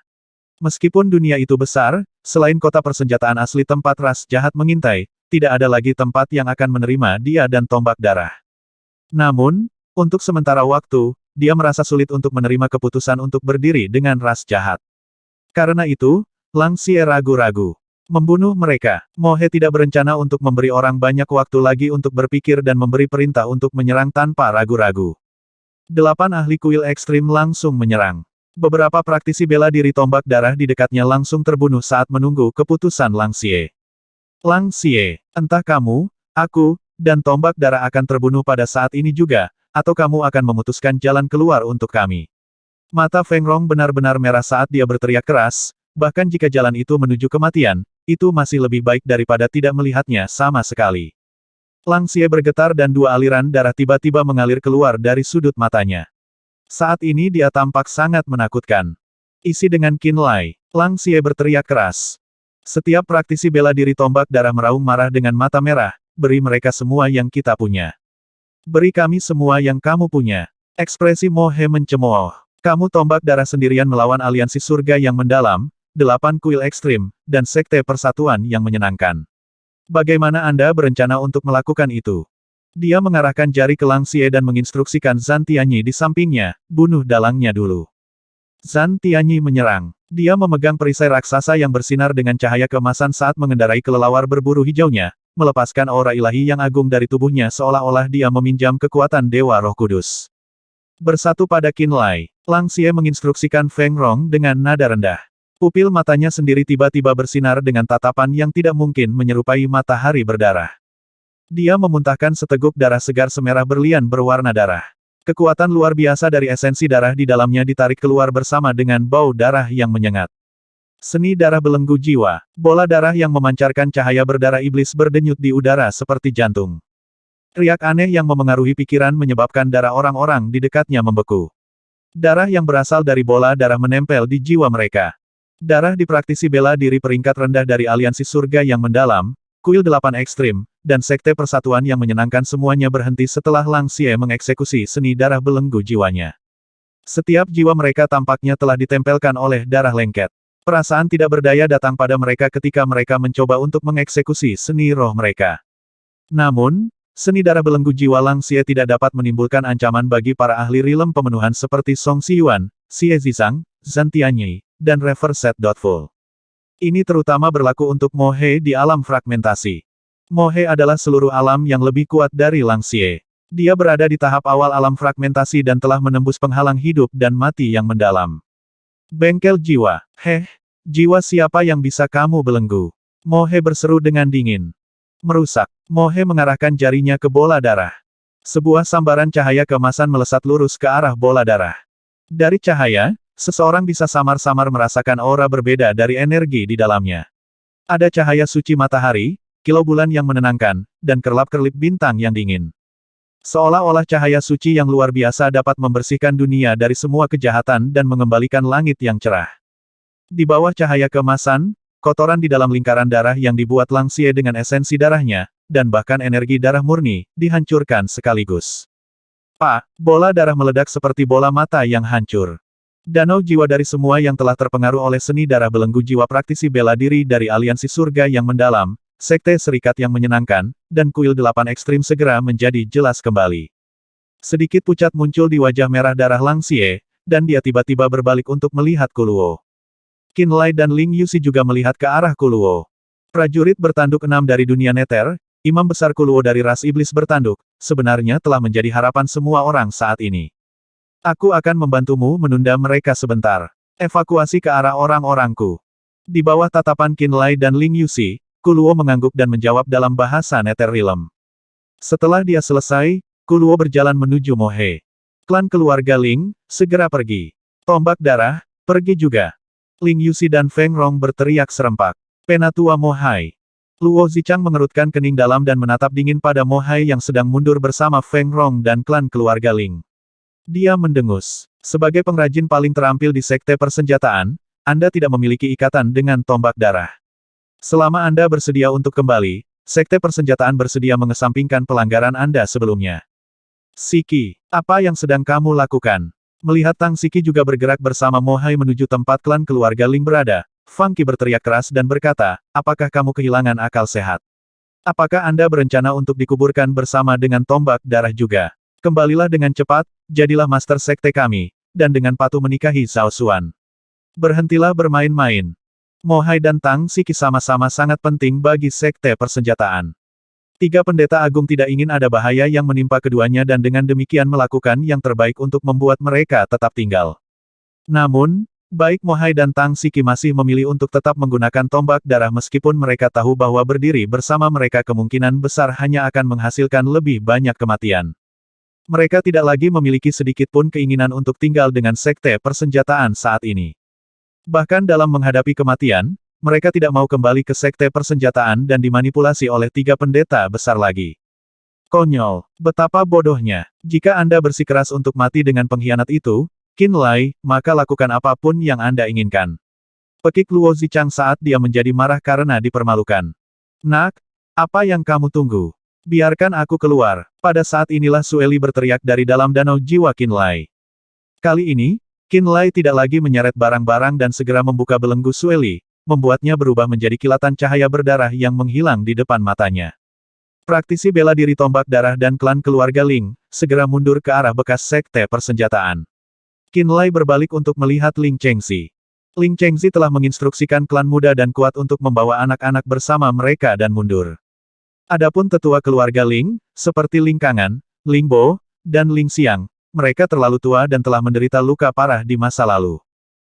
Meskipun dunia itu besar, selain kota persenjataan asli tempat ras jahat mengintai, tidak ada lagi tempat yang akan menerima dia dan tombak darah. Namun, untuk sementara waktu, dia merasa sulit untuk menerima keputusan untuk berdiri dengan ras jahat. Karena itu, Lang Xie ragu-ragu. Membunuh mereka. Mo He tidak berencana untuk memberi orang banyak waktu lagi untuk berpikir dan memberi perintah untuk menyerang tanpa ragu-ragu. 8 ahli kuil ekstrim langsung menyerang. Beberapa praktisi bela diri tombak darah di dekatnya langsung terbunuh saat menunggu keputusan Lang Xie. Lang Xie, entah kamu, aku, dan tombak darah akan terbunuh pada saat ini juga, atau kamu akan memutuskan jalan keluar untuk kami. Mata Feng Rong benar-benar merah saat dia berteriak keras, bahkan jika jalan itu menuju kematian, itu masih lebih baik daripada tidak melihatnya sama sekali. Lang Xie bergetar dan dua aliran darah tiba-tiba mengalir keluar dari sudut matanya. Saat ini dia tampak sangat menakutkan. Isi dengan Qin Lai. Lang Xie berteriak keras. Setiap praktisi bela diri tombak darah meraung marah dengan mata merah, beri mereka semua yang kita punya. Beri kami semua yang kamu punya. Ekspresi Mo He mencemooh. Kamu tombak darah sendirian melawan aliansi surga yang mendalam, 8 kuil ekstrim, dan sekte persatuan yang menyenangkan. Bagaimana Anda berencana untuk melakukan itu? Dia mengarahkan jari ke Lang Xie dan menginstruksikan Zhan Tianyi di sampingnya, bunuh dalangnya dulu. Zhan Tianyi menyerang. Dia memegang perisai raksasa yang bersinar dengan cahaya keemasan saat mengendarai kelelawar berburu hijaunya, melepaskan aura ilahi yang agung dari tubuhnya seolah-olah dia meminjam kekuatan Dewa Roh Kudus. Bersatu pada Qin Lai, Lang Xie menginstruksikan Feng Rong dengan nada rendah. Pupil matanya sendiri tiba-tiba bersinar dengan tatapan yang tidak mungkin menyerupai matahari berdarah. Dia memuntahkan seteguk darah segar semerah berlian berwarna darah. Kekuatan luar biasa dari esensi darah di dalamnya ditarik keluar bersama dengan bau darah yang menyengat. Seni darah belenggu jiwa. Bola darah yang memancarkan cahaya berdarah iblis berdenyut di udara seperti jantung. Riak aneh yang memengaruhi pikiran menyebabkan darah orang-orang di dekatnya membeku. Darah yang berasal dari bola darah menempel di jiwa mereka. Darah di praktisi bela diri peringkat rendah dari aliansi surga yang mendalam, Kuil 8 Ekstrim, dan Sekte Persatuan yang menyenangkan semuanya berhenti setelah Lang Xie mengeksekusi seni darah belenggu jiwanya. Setiap jiwa mereka tampaknya telah ditempelkan oleh darah lengket. Perasaan tidak berdaya datang pada mereka ketika mereka mencoba untuk mengeksekusi seni roh mereka. Namun, seni darah belenggu jiwa Lang Xie tidak dapat menimbulkan ancaman bagi para ahli rilem pemenuhan seperti Song Xiyuan, Xie Zizang, Zhan Tianyi, dan Reverse Set Doubtful. Ini terutama berlaku untuk Mo He di alam fragmentasi. Mo He adalah seluruh alam yang lebih kuat dari Lang Xie. Dia berada di tahap awal alam fragmentasi dan telah menembus penghalang hidup dan mati yang mendalam. Bengkel jiwa. Heh, jiwa siapa yang bisa kamu belenggu? Mo He berseru dengan dingin. Merusak. Mo He mengarahkan jarinya ke bola darah. Sebuah sambaran cahaya keemasan melesat lurus ke arah bola darah. Dari cahaya, seseorang bisa samar-samar merasakan aura berbeda dari energi di dalamnya. Ada cahaya suci matahari, kilau bulan yang menenangkan, dan kerlap-kerlip bintang yang dingin. Seolah-olah cahaya suci yang luar biasa dapat membersihkan dunia dari semua kejahatan dan mengembalikan langit yang cerah. Di bawah cahaya keemasan, kotoran di dalam lingkaran darah yang dibuat Lang Xie dengan esensi darahnya, dan bahkan energi darah murni, dihancurkan sekaligus. Pak, bola darah meledak seperti bola mata yang hancur. Danau jiwa dari semua yang telah terpengaruh oleh seni darah belenggu jiwa praktisi bela diri dari aliansi surga yang mendalam, sekte serikat yang menyenangkan, dan kuil 8 ekstrim segera menjadi jelas kembali. Sedikit pucat muncul di wajah merah darah Lang Xie, dan dia tiba-tiba berbalik untuk melihat Kuluo. Qin Lai dan Ling Yuxi juga melihat ke arah Kuluo. Prajurit bertanduk 6 dari dunia neter, Imam Besar Kuluo dari ras iblis bertanduk, sebenarnya telah menjadi harapan semua orang saat ini. Aku akan membantumu menunda mereka sebentar. Evakuasi ke arah orang-orangku. Di bawah tatapan Qin Lai dan Ling Yuxi, Kuluo mengangguk dan menjawab dalam bahasa Nether Realm. Setelah dia selesai, Kuluo berjalan menuju Mohe. Klan keluarga Ling, segera pergi. Tombak darah, pergi juga. Ling Yuxi dan Feng Rong berteriak serempak. Penatua Mohai. Luo Zichang mengerutkan kening dalam dan menatap dingin pada Mohai yang sedang mundur bersama Feng Rong dan klan keluarga Ling. Dia mendengus. Sebagai pengrajin paling terampil di sekte persenjataan, Anda tidak memiliki ikatan dengan tombak darah. Selama Anda bersedia untuk kembali, sekte persenjataan bersedia mengesampingkan pelanggaran Anda sebelumnya. Siki, apa yang sedang kamu lakukan? Melihat Tang Siki juga bergerak bersama Mohai menuju tempat klan keluarga Ling berada, Fang Qi berteriak keras dan berkata, apakah kamu kehilangan akal sehat? Apakah Anda berencana untuk dikuburkan bersama dengan tombak darah juga? Kembalilah dengan cepat, jadilah master sekte kami, dan dengan patuh menikahi Zhao Xuan. Berhentilah bermain-main. Mohai dan Tang Siki sama-sama sangat penting bagi sekte persenjataan. 3 pendeta agung tidak ingin ada bahaya yang menimpa keduanya dan dengan demikian melakukan yang terbaik untuk membuat mereka tetap tinggal. Namun, baik Mohai dan Tang Siki masih memilih untuk tetap menggunakan tombak darah meskipun mereka tahu bahwa berdiri bersama mereka kemungkinan besar hanya akan menghasilkan lebih banyak kematian. Mereka tidak lagi memiliki sedikit pun keinginan untuk tinggal dengan sekte persenjataan saat ini. Bahkan dalam menghadapi kematian, mereka tidak mau kembali ke sekte persenjataan dan dimanipulasi oleh 3 pendeta besar lagi. Konyol, betapa bodohnya. Jika Anda bersikeras untuk mati dengan pengkhianat itu, Qin Lai, maka lakukan apapun yang Anda inginkan. Pekik Luo Zichang saat dia menjadi marah karena dipermalukan. Nak, apa yang kamu tunggu? Biarkan aku keluar. Pada saat inilah Sueli berteriak dari dalam danau jiwa Qin Lai. Kali ini, Qin Lai tidak lagi menyeret barang-barang dan segera membuka belenggu Sueli, membuatnya berubah menjadi kilatan cahaya berdarah yang menghilang di depan matanya. Praktisi bela diri tombak darah dan klan keluarga Ling, segera mundur ke arah bekas sekte persenjataan. Qin Lai berbalik untuk melihat Ling Chengxi. Ling Chengxi telah menginstruksikan klan muda dan kuat untuk membawa anak-anak bersama mereka dan mundur. Adapun tetua keluarga Ling, seperti Ling Kangan, Ling Bo, dan Ling Xiang, mereka terlalu tua dan telah menderita luka parah di masa lalu.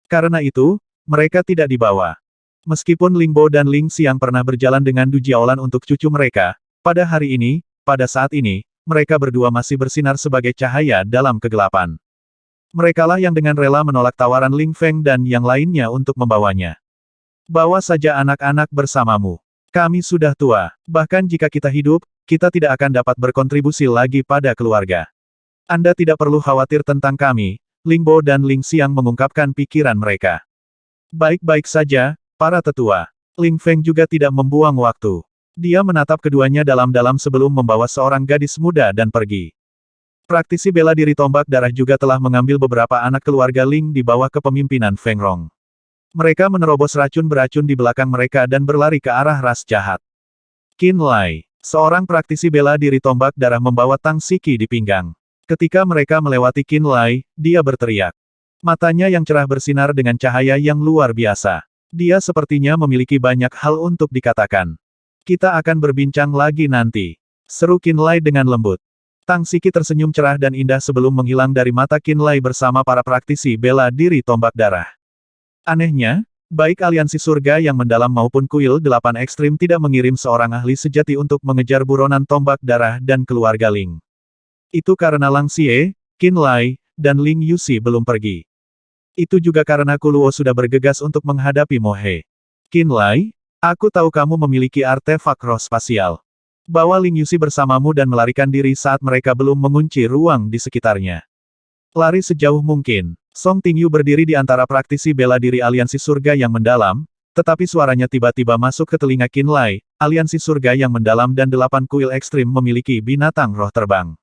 Karena itu, mereka tidak dibawa. Meskipun Ling Bo dan Ling Xiang pernah berjalan dengan Du Jiaolan untuk cucu mereka, pada hari ini, pada saat ini, mereka berdua masih bersinar sebagai cahaya dalam kegelapan. Merekalah yang dengan rela menolak tawaran Ling Feng dan yang lainnya untuk membawanya. Bawa saja anak-anak bersamamu. Kami sudah tua, bahkan jika kita hidup, kita tidak akan dapat berkontribusi lagi pada keluarga. Anda tidak perlu khawatir tentang kami, Ling Bo dan Ling Xiang mengungkapkan pikiran mereka. Baik-baik saja, para tetua. Ling Feng juga tidak membuang waktu. Dia menatap keduanya dalam-dalam sebelum membawa seorang gadis muda dan pergi. Praktisi bela diri tombak darah juga telah mengambil beberapa anak keluarga Ling di bawah kepemimpinan Feng Rong. Mereka menerobos racun beracun di belakang mereka dan berlari ke arah ras jahat. Qin Lai, seorang praktisi bela diri tombak darah membawa Tang Siki di pinggang. Ketika mereka melewati Qin Lai, dia berteriak. Matanya yang cerah bersinar dengan cahaya yang luar biasa. Dia sepertinya memiliki banyak hal untuk dikatakan. Kita akan berbincang lagi nanti. Seru Qin Lai dengan lembut. Tang Siki tersenyum cerah dan indah sebelum menghilang dari mata Qin Lai bersama para praktisi bela diri tombak darah. Anehnya, baik aliansi surga yang mendalam maupun kuil 8 ekstrim tidak mengirim seorang ahli sejati untuk mengejar buronan tombak darah dan keluarga Ling. Itu karena Lang Xie, Qin Lai, dan Ling Yuxi belum pergi. Itu juga karena Kuluo sudah bergegas untuk menghadapi Mohe. Qin Lai, aku tahu kamu memiliki artefak roh spasial. Bawa Ling Yusi bersamamu dan melarikan diri saat mereka belum mengunci ruang di sekitarnya. Lari sejauh mungkin. Song Tingyu berdiri di antara praktisi bela diri aliansi surga yang mendalam, tetapi suaranya tiba-tiba masuk ke telinga Qin Lai, aliansi surga yang mendalam dan 8 kuil ekstrim memiliki binatang roh terbang.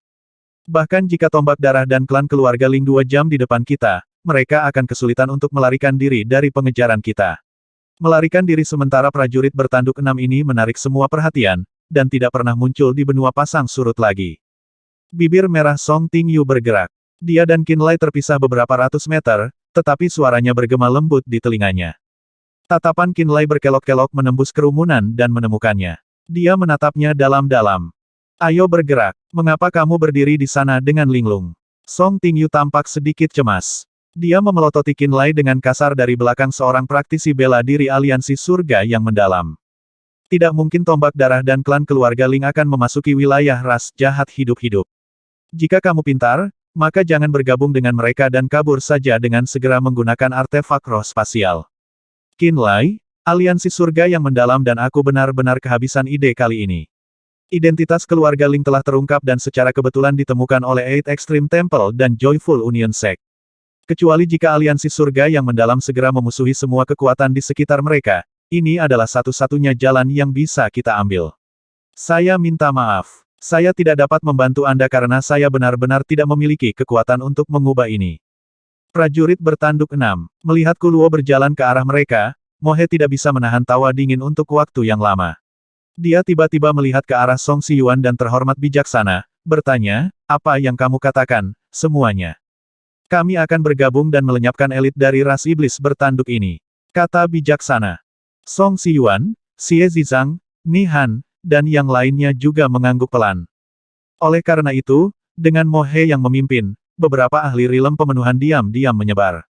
Bahkan jika tombak darah dan klan keluarga Ling 2 jam di depan kita, mereka akan kesulitan untuk melarikan diri dari pengejaran kita. Melarikan diri sementara prajurit bertanduk 6 ini menarik semua perhatian, dan tidak pernah muncul di benua pasang surut lagi. Bibir merah Song Tingyu bergerak. Dia dan Qin Lai terpisah beberapa ratus meter, tetapi suaranya bergema lembut di telinganya. Tatapan Qin Lai berkelok-kelok menembus kerumunan dan menemukannya. Dia menatapnya dalam-dalam. Ayo bergerak. Mengapa kamu berdiri di sana dengan linglung? Song Tingyu tampak sedikit cemas. Dia memelototi Qin Lai dengan kasar dari belakang seorang praktisi bela diri aliansi surga yang mendalam. Tidak mungkin tombak darah dan klan keluarga Ling akan memasuki wilayah ras jahat hidup-hidup. Jika kamu pintar, maka jangan bergabung dengan mereka dan kabur saja dengan segera menggunakan artefak roh spasial. Qin Lai, aliansi surga yang mendalam dan aku benar-benar kehabisan ide kali ini. Identitas keluarga Ling telah terungkap dan secara kebetulan ditemukan oleh Eight Extreme Temple dan Joyful Union Sect. Kecuali jika aliansi surga yang mendalam segera memusuhi semua kekuatan di sekitar mereka, ini adalah satu-satunya jalan yang bisa kita ambil. Saya minta maaf. Saya tidak dapat membantu Anda karena saya benar-benar tidak memiliki kekuatan untuk mengubah ini. Prajurit bertanduk 6. Melihat Kuluo berjalan ke arah mereka, Mohe tidak bisa menahan tawa dingin untuk waktu yang lama. Dia tiba-tiba melihat ke arah Song Siyuan dan terhormat bijaksana, bertanya, apa yang kamu katakan, semuanya. Kami akan bergabung dan melenyapkan elit dari ras iblis bertanduk ini. Kata bijaksana. Song Siyuan, Xie Zizang, Ni Han, dan yang lainnya juga mengangguk pelan. Oleh karena itu, dengan Mohe yang memimpin, beberapa ahli rilem pemenuhan diam-diam menyebar.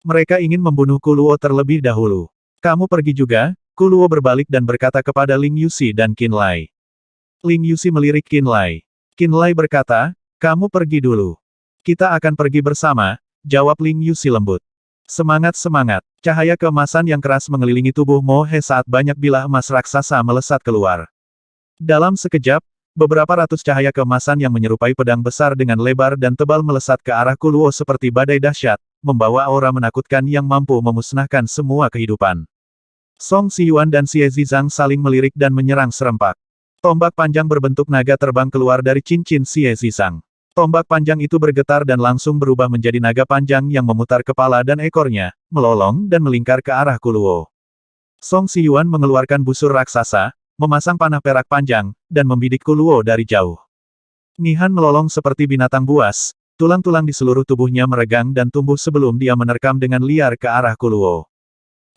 Mereka ingin membunuh Kuluo terlebih dahulu. Kamu pergi juga, Kuluo berbalik dan berkata kepada Ling Yusi dan Qin Lai. Ling Yusi melirik Qin Lai. Qin Lai berkata, kamu pergi dulu. Kita akan pergi bersama, jawab Ling Yusi lembut. Semangat-semangat, cahaya keemasan yang keras mengelilingi tubuh Mohe saat banyak bilah emas raksasa melesat keluar. Dalam sekejap, beberapa ratus cahaya keemasan yang menyerupai pedang besar dengan lebar dan tebal melesat ke arah Kuluo seperti badai dahsyat, membawa aura menakutkan yang mampu memusnahkan semua kehidupan. Song Siyuan dan Xie Zizang saling melirik dan menyerang serempak. Tombak panjang berbentuk naga terbang keluar dari cincin Xie Zizang. Tombak panjang itu bergetar dan langsung berubah menjadi naga panjang yang memutar kepala dan ekornya, melolong dan melingkar ke arah Kuluo. Song Siyuan mengeluarkan busur raksasa, memasang panah perak panjang, dan membidik Kuluo dari jauh. Ni Han melolong seperti binatang buas, tulang-tulang di seluruh tubuhnya meregang dan tumbuh sebelum dia menerkam dengan liar ke arah Kuluo.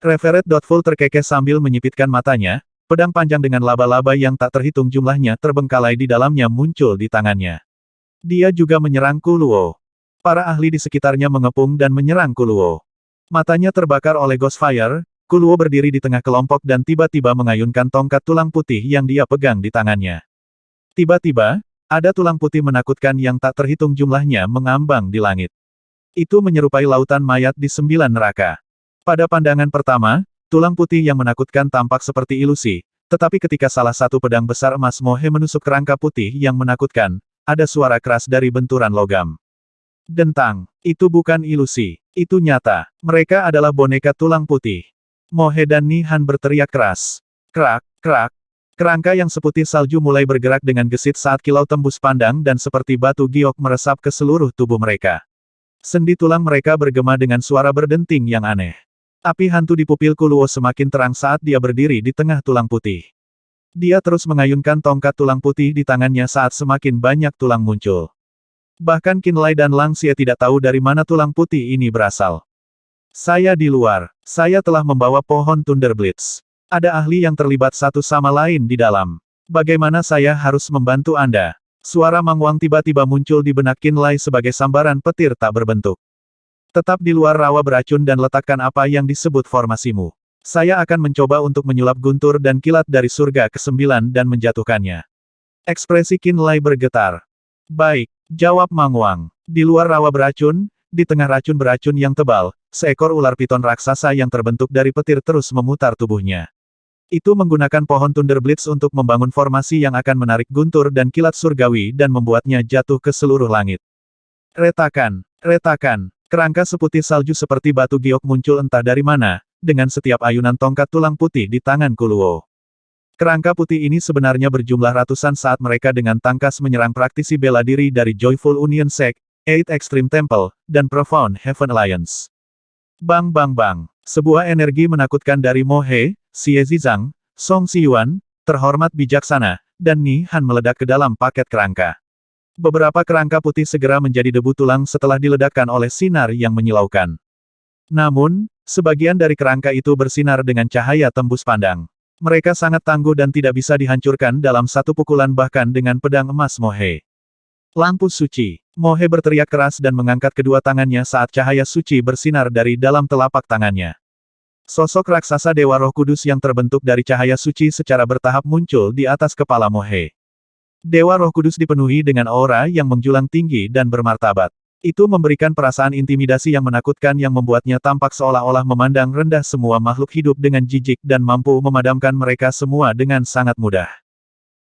Reveret Dotful terkekeh sambil menyipitkan matanya, pedang panjang dengan laba-laba yang tak terhitung jumlahnya terbengkalai di dalamnya muncul di tangannya. Dia juga menyerang Kuluo. Para ahli di sekitarnya mengepung dan menyerang Kuluo. Matanya terbakar oleh Ghostfire, Kuluo berdiri di tengah kelompok dan tiba-tiba mengayunkan tongkat tulang putih yang dia pegang di tangannya. Tiba-tiba, ada tulang putih menakutkan yang tak terhitung jumlahnya mengambang di langit. Itu menyerupai lautan mayat di 9 neraka. Pada pandangan pertama, tulang putih yang menakutkan tampak seperti ilusi, tetapi ketika salah satu pedang besar emas Mohe menusuk kerangka putih yang menakutkan, ada suara keras dari benturan logam. Dentang, itu bukan ilusi, itu nyata. Mereka adalah boneka tulang putih. Mohe dan Ni Han berteriak keras. Krak, krak. Kerangka yang seputih salju mulai bergerak dengan gesit saat kilau tembus pandang dan seperti batu giok meresap ke seluruh tubuh mereka. Sendi tulang mereka bergema dengan suara berdenting yang aneh. Api hantu di pupil Kuluo semakin terang saat dia berdiri di tengah tulang putih. Dia terus mengayunkan tongkat tulang putih di tangannya saat semakin banyak tulang muncul. Bahkan Qin Lai dan Lang Xie tidak tahu dari mana tulang putih ini berasal. Saya di luar. Saya telah membawa pohon Thunder Blitz. Ada ahli yang terlibat satu sama lain di dalam. Bagaimana saya harus membantu Anda? Suara Mang Wang tiba-tiba muncul di benak Qin Lai sebagai sambaran petir tak berbentuk. Tetap di luar rawa beracun dan letakkan apa yang disebut formasimu. Saya akan mencoba untuk menyulap guntur dan kilat dari surga ke-9 dan menjatuhkannya. Ekspresi Qin Lai bergetar. Baik, jawab Mang Wang. Di luar rawa beracun, di tengah racun beracun yang tebal, seekor ular piton raksasa yang terbentuk dari petir terus memutar tubuhnya. Itu menggunakan pohon Thunder Blitz untuk membangun formasi yang akan menarik guntur dan kilat surgawi dan membuatnya jatuh ke seluruh langit. Retakan, retakan, kerangka seputih salju seperti batu giok muncul entah dari mana, dengan setiap ayunan tongkat tulang putih di tangan Kuluo. Kerangka putih ini sebenarnya berjumlah ratusan saat mereka dengan tangkas menyerang praktisi bela diri dari Joyful Union Sect, Eight Extreme Temple, dan Profound Heaven Alliance. Bang bang bang, sebuah energi menakutkan dari Mo He, Xie Zizang, Song Xiyuan, terhormat bijaksana, dan Ni Han meledak ke dalam paket kerangka. Beberapa kerangka putih segera menjadi debu tulang setelah diledakkan oleh sinar yang menyilaukan. Namun, sebagian dari kerangka itu bersinar dengan cahaya tembus pandang. Mereka sangat tangguh dan tidak bisa dihancurkan dalam satu pukulan bahkan dengan pedang emas Mo He. Lampu suci. Mo He berteriak keras dan mengangkat kedua tangannya saat cahaya suci bersinar dari dalam telapak tangannya. Sosok raksasa Dewa Roh Kudus yang terbentuk dari cahaya suci secara bertahap muncul di atas kepala Mo He. Dewa Roh Kudus dipenuhi dengan aura yang menjulang tinggi dan bermartabat. Itu memberikan perasaan intimidasi yang menakutkan yang membuatnya tampak seolah-olah memandang rendah semua makhluk hidup dengan jijik dan mampu memadamkan mereka semua dengan sangat mudah.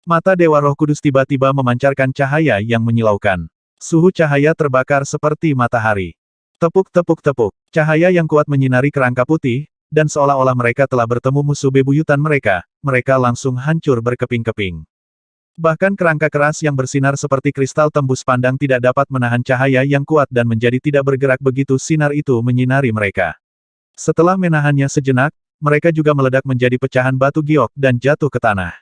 Mata Dewa Roh Kudus tiba-tiba memancarkan cahaya yang menyilaukan. Suhu cahaya terbakar seperti matahari. Tepuk-tepuk-tepuk, cahaya yang kuat menyinari kerangka putih, dan seolah-olah mereka telah bertemu musuh bebuyutan mereka langsung hancur berkeping-keping. Bahkan kerangka keras yang bersinar seperti kristal tembus pandang tidak dapat menahan cahaya yang kuat dan menjadi tidak bergerak begitu sinar itu menyinari mereka. Setelah menahannya sejenak, mereka juga meledak menjadi pecahan batu giok dan jatuh ke tanah.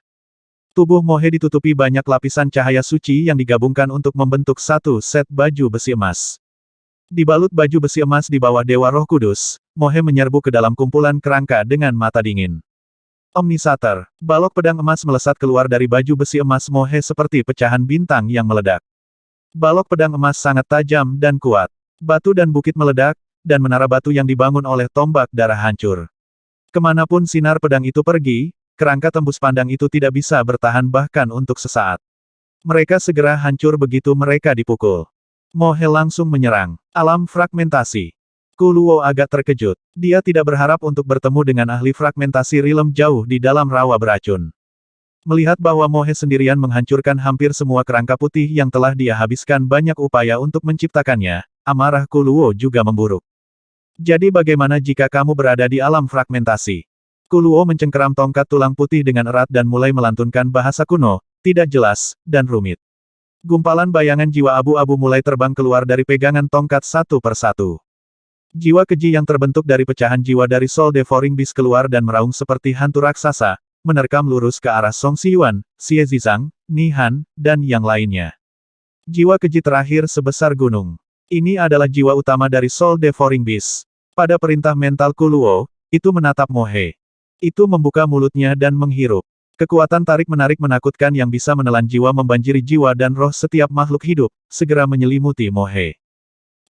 Tubuh Mo He ditutupi banyak lapisan cahaya suci yang digabungkan untuk membentuk satu set baju besi emas. Dibalut baju besi emas di bawah Dewa Roh Kudus, Mo He menyerbu ke dalam kumpulan kerangka dengan mata dingin. Omnisator, balok pedang emas melesat keluar dari baju besi emas Mo He seperti pecahan bintang yang meledak. Balok pedang emas sangat tajam dan kuat. Batu dan bukit meledak, dan menara batu yang dibangun oleh tombak darah hancur. Kemanapun sinar pedang itu pergi, kerangka tembus pandang itu tidak bisa bertahan bahkan untuk sesaat. Mereka segera hancur begitu mereka dipukul. Mo He langsung menyerang. Alam fragmentasi. Kuluo agak terkejut. Dia tidak berharap untuk bertemu dengan ahli fragmentasi rilem jauh di dalam rawa beracun. Melihat bahwa Mo He sendirian menghancurkan hampir semua kerangka putih yang telah dia habiskan banyak upaya untuk menciptakannya, amarah Kuluo juga memburuk. Jadi bagaimana jika kamu berada di alam fragmentasi? Kuluo mencengkeram tongkat tulang putih dengan erat dan mulai melantunkan bahasa kuno, tidak jelas, dan rumit. Gumpalan bayangan jiwa abu-abu mulai terbang keluar dari pegangan tongkat satu persatu. Jiwa keji yang terbentuk dari pecahan jiwa dari Soul Devouring Beast keluar dan meraung seperti hantu raksasa, menerkam lurus ke arah Song Xiyuan, Xie Zizang, Ni Han, dan yang lainnya. Jiwa keji terakhir sebesar gunung. Ini adalah jiwa utama dari Soul Devouring Beast. Pada perintah mental Kuluo, itu menatap Mo He. Itu membuka mulutnya dan menghirup. Kekuatan tarik-menarik menakutkan yang bisa menelan jiwa membanjiri jiwa dan roh setiap makhluk hidup, segera menyelimuti Mo He.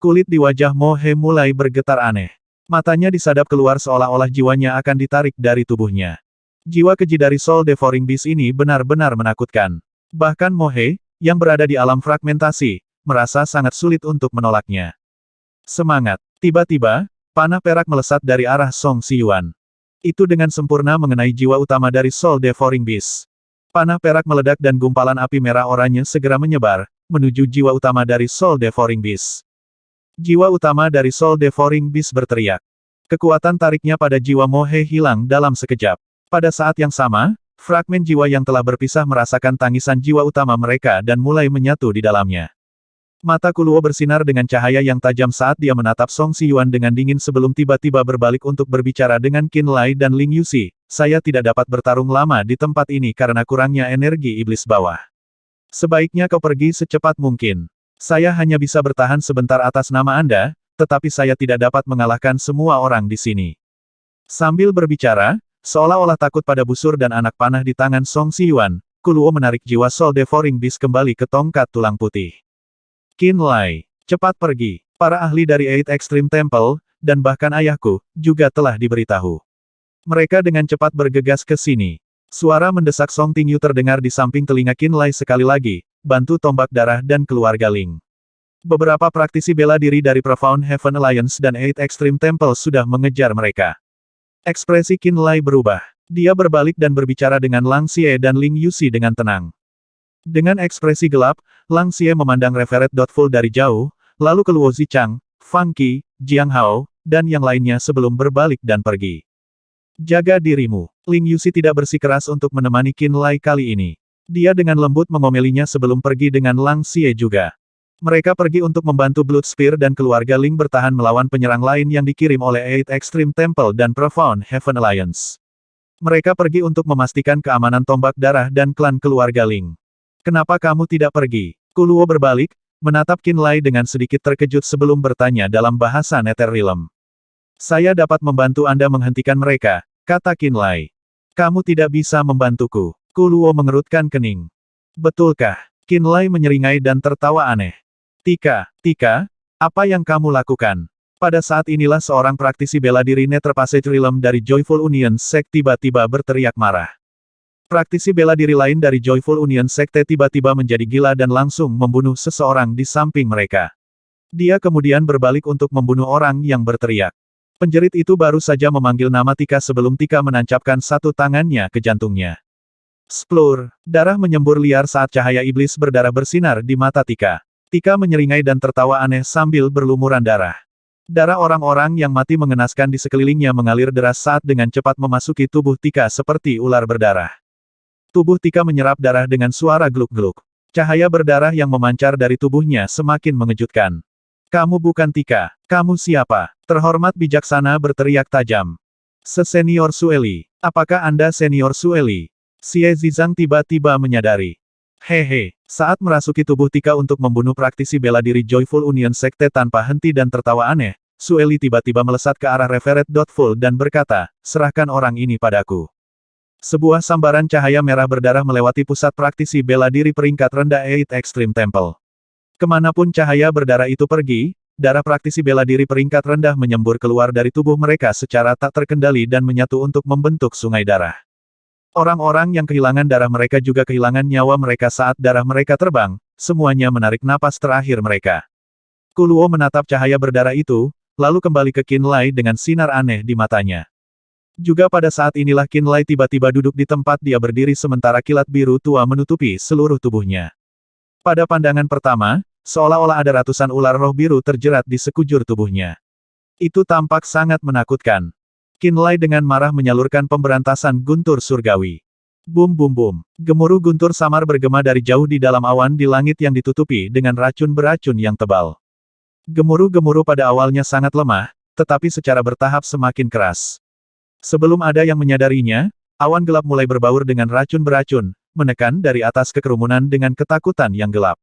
Kulit di wajah Mo He mulai bergetar aneh. Matanya disadap keluar seolah-olah jiwanya akan ditarik dari tubuhnya. Jiwa keji dari Soul Devouring Beast ini benar-benar menakutkan. Bahkan Mo He, yang berada di alam fragmentasi, merasa sangat sulit untuk menolaknya. Semangat! Tiba-tiba, panah perak melesat dari arah Song Xiyuan. Itu dengan sempurna mengenai jiwa utama dari Soul Devouring Beast. Panah perak meledak dan gumpalan api merah oranye segera menyebar, menuju jiwa utama dari Soul Devouring Beast. Jiwa utama dari Soul Devouring Beast berteriak. Kekuatan tariknya pada jiwa Mo He hilang dalam sekejap. Pada saat yang sama, fragmen jiwa yang telah berpisah merasakan tangisan jiwa utama mereka dan mulai menyatu di dalamnya. Mata Kuluo bersinar dengan cahaya yang tajam saat dia menatap Song Xiyuan dengan dingin sebelum tiba-tiba berbalik untuk berbicara dengan Qin Lai dan Ling Yuxi. Saya tidak dapat bertarung lama di tempat ini karena kurangnya energi iblis bawah. Sebaiknya kau pergi secepat mungkin. Saya hanya bisa bertahan sebentar atas nama Anda, tetapi saya tidak dapat mengalahkan semua orang di sini. Sambil berbicara, seolah-olah takut pada busur dan anak panah di tangan Song Xiyuan, Kuluo menarik jiwa Soul Devouring Beast kembali ke tongkat tulang putih. Qin Lai, cepat pergi. Para ahli dari Eight Extreme Temple, dan bahkan ayahku, juga telah diberitahu. Mereka dengan cepat bergegas ke sini. Suara mendesak Song Tingyu terdengar di samping telinga Qin Lai sekali lagi, bantu tombak darah dan keluarga Ling. Beberapa praktisi bela diri dari Profound Heaven Alliance dan Eight Extreme Temple sudah mengejar mereka. Ekspresi Qin Lai berubah. Dia berbalik dan berbicara dengan Lang Xie dan Ling Yuxi dengan tenang. Dengan ekspresi gelap, Lang Xie memandang Reverend Doubtful dari jauh, lalu ke Luo Zichang, Fang Qi, Jiang Hao, dan yang lainnya sebelum berbalik dan pergi. Jaga dirimu. Ling Yuxi tidak bersikeras untuk menemani Qin Lai kali ini. Dia dengan lembut mengomelinya sebelum pergi dengan Lang Xie juga. Mereka pergi untuk membantu Blood Spear dan keluarga Ling bertahan melawan penyerang lain yang dikirim oleh Eight Extreme Temple dan Profound Heaven Alliance. Mereka pergi untuk memastikan keamanan tombak darah dan klan keluarga Ling. Kenapa kamu tidak pergi? Kuluo berbalik, menatap Qin Lai dengan sedikit terkejut sebelum bertanya dalam bahasa Netherrealm. Saya dapat membantu Anda menghentikan mereka, kata Qin Lai. Kamu tidak bisa membantuku. Kuluo mengerutkan kening. Betulkah? Qin Lai menyeringai dan tertawa aneh. Tika, apa yang kamu lakukan? Pada saat inilah seorang praktisi bela diri Nether Passage Realm dari Joyful Union Sect tiba-tiba berteriak marah. Praktisi bela diri lain dari Joyful Union Sekte tiba-tiba menjadi gila dan langsung membunuh seseorang di samping mereka. Dia kemudian berbalik untuk membunuh orang yang berteriak. Penjerit itu baru saja memanggil nama Tika sebelum Tika menancapkan satu tangannya ke jantungnya. Splur, darah menyembur liar saat cahaya iblis berdarah bersinar di mata Tika. Tika menyeringai dan tertawa aneh sambil berlumuran darah. Darah orang-orang yang mati mengenaskan di sekelilingnya mengalir deras saat dengan cepat memasuki tubuh Tika seperti ular berdarah. Tubuh Tika menyerap darah dengan suara gluk-gluk. Cahaya berdarah yang memancar dari tubuhnya semakin mengejutkan. Kamu bukan Tika. Kamu siapa? Terhormat bijaksana berteriak tajam. Senior Sueli. Apakah Anda Senior Sueli? Xie Zizang tiba-tiba menyadari. Hehe, saat merasuki tubuh Tika untuk membunuh praktisi bela diri Joyful Union Sekte tanpa henti dan tertawa aneh, Sueli tiba-tiba melesat ke arah Reverend Doubtful dan berkata, serahkan orang ini padaku. Sebuah sambaran cahaya merah berdarah melewati pusat praktisi bela diri peringkat rendah Eight Extreme Temple. Kemanapun cahaya berdarah itu pergi, darah praktisi bela diri peringkat rendah menyembur keluar dari tubuh mereka secara tak terkendali dan menyatu untuk membentuk sungai darah. Orang-orang yang kehilangan darah mereka juga kehilangan nyawa mereka saat darah mereka terbang, semuanya menarik napas terakhir mereka. Kuluo menatap cahaya berdarah itu, lalu kembali ke Qin Lai dengan sinar aneh di matanya. Juga pada saat inilah Qin Lai tiba-tiba duduk di tempat dia berdiri sementara kilat biru tua menutupi seluruh tubuhnya. Pada pandangan pertama, seolah-olah ada ratusan ular roh biru terjerat di sekujur tubuhnya. Itu tampak sangat menakutkan. Qin Lai dengan marah menyalurkan pemberantasan guntur surgawi. Bum bum bum. Gemuruh guntur samar bergema dari jauh di dalam awan di langit yang ditutupi dengan racun beracun yang tebal. Gemuruh-gemuruh pada awalnya sangat lemah, tetapi secara bertahap semakin keras. Sebelum ada yang menyadarinya, awan gelap mulai berbaur dengan racun beracun, menekan dari atas ke kerumunan dengan ketakutan yang gelap.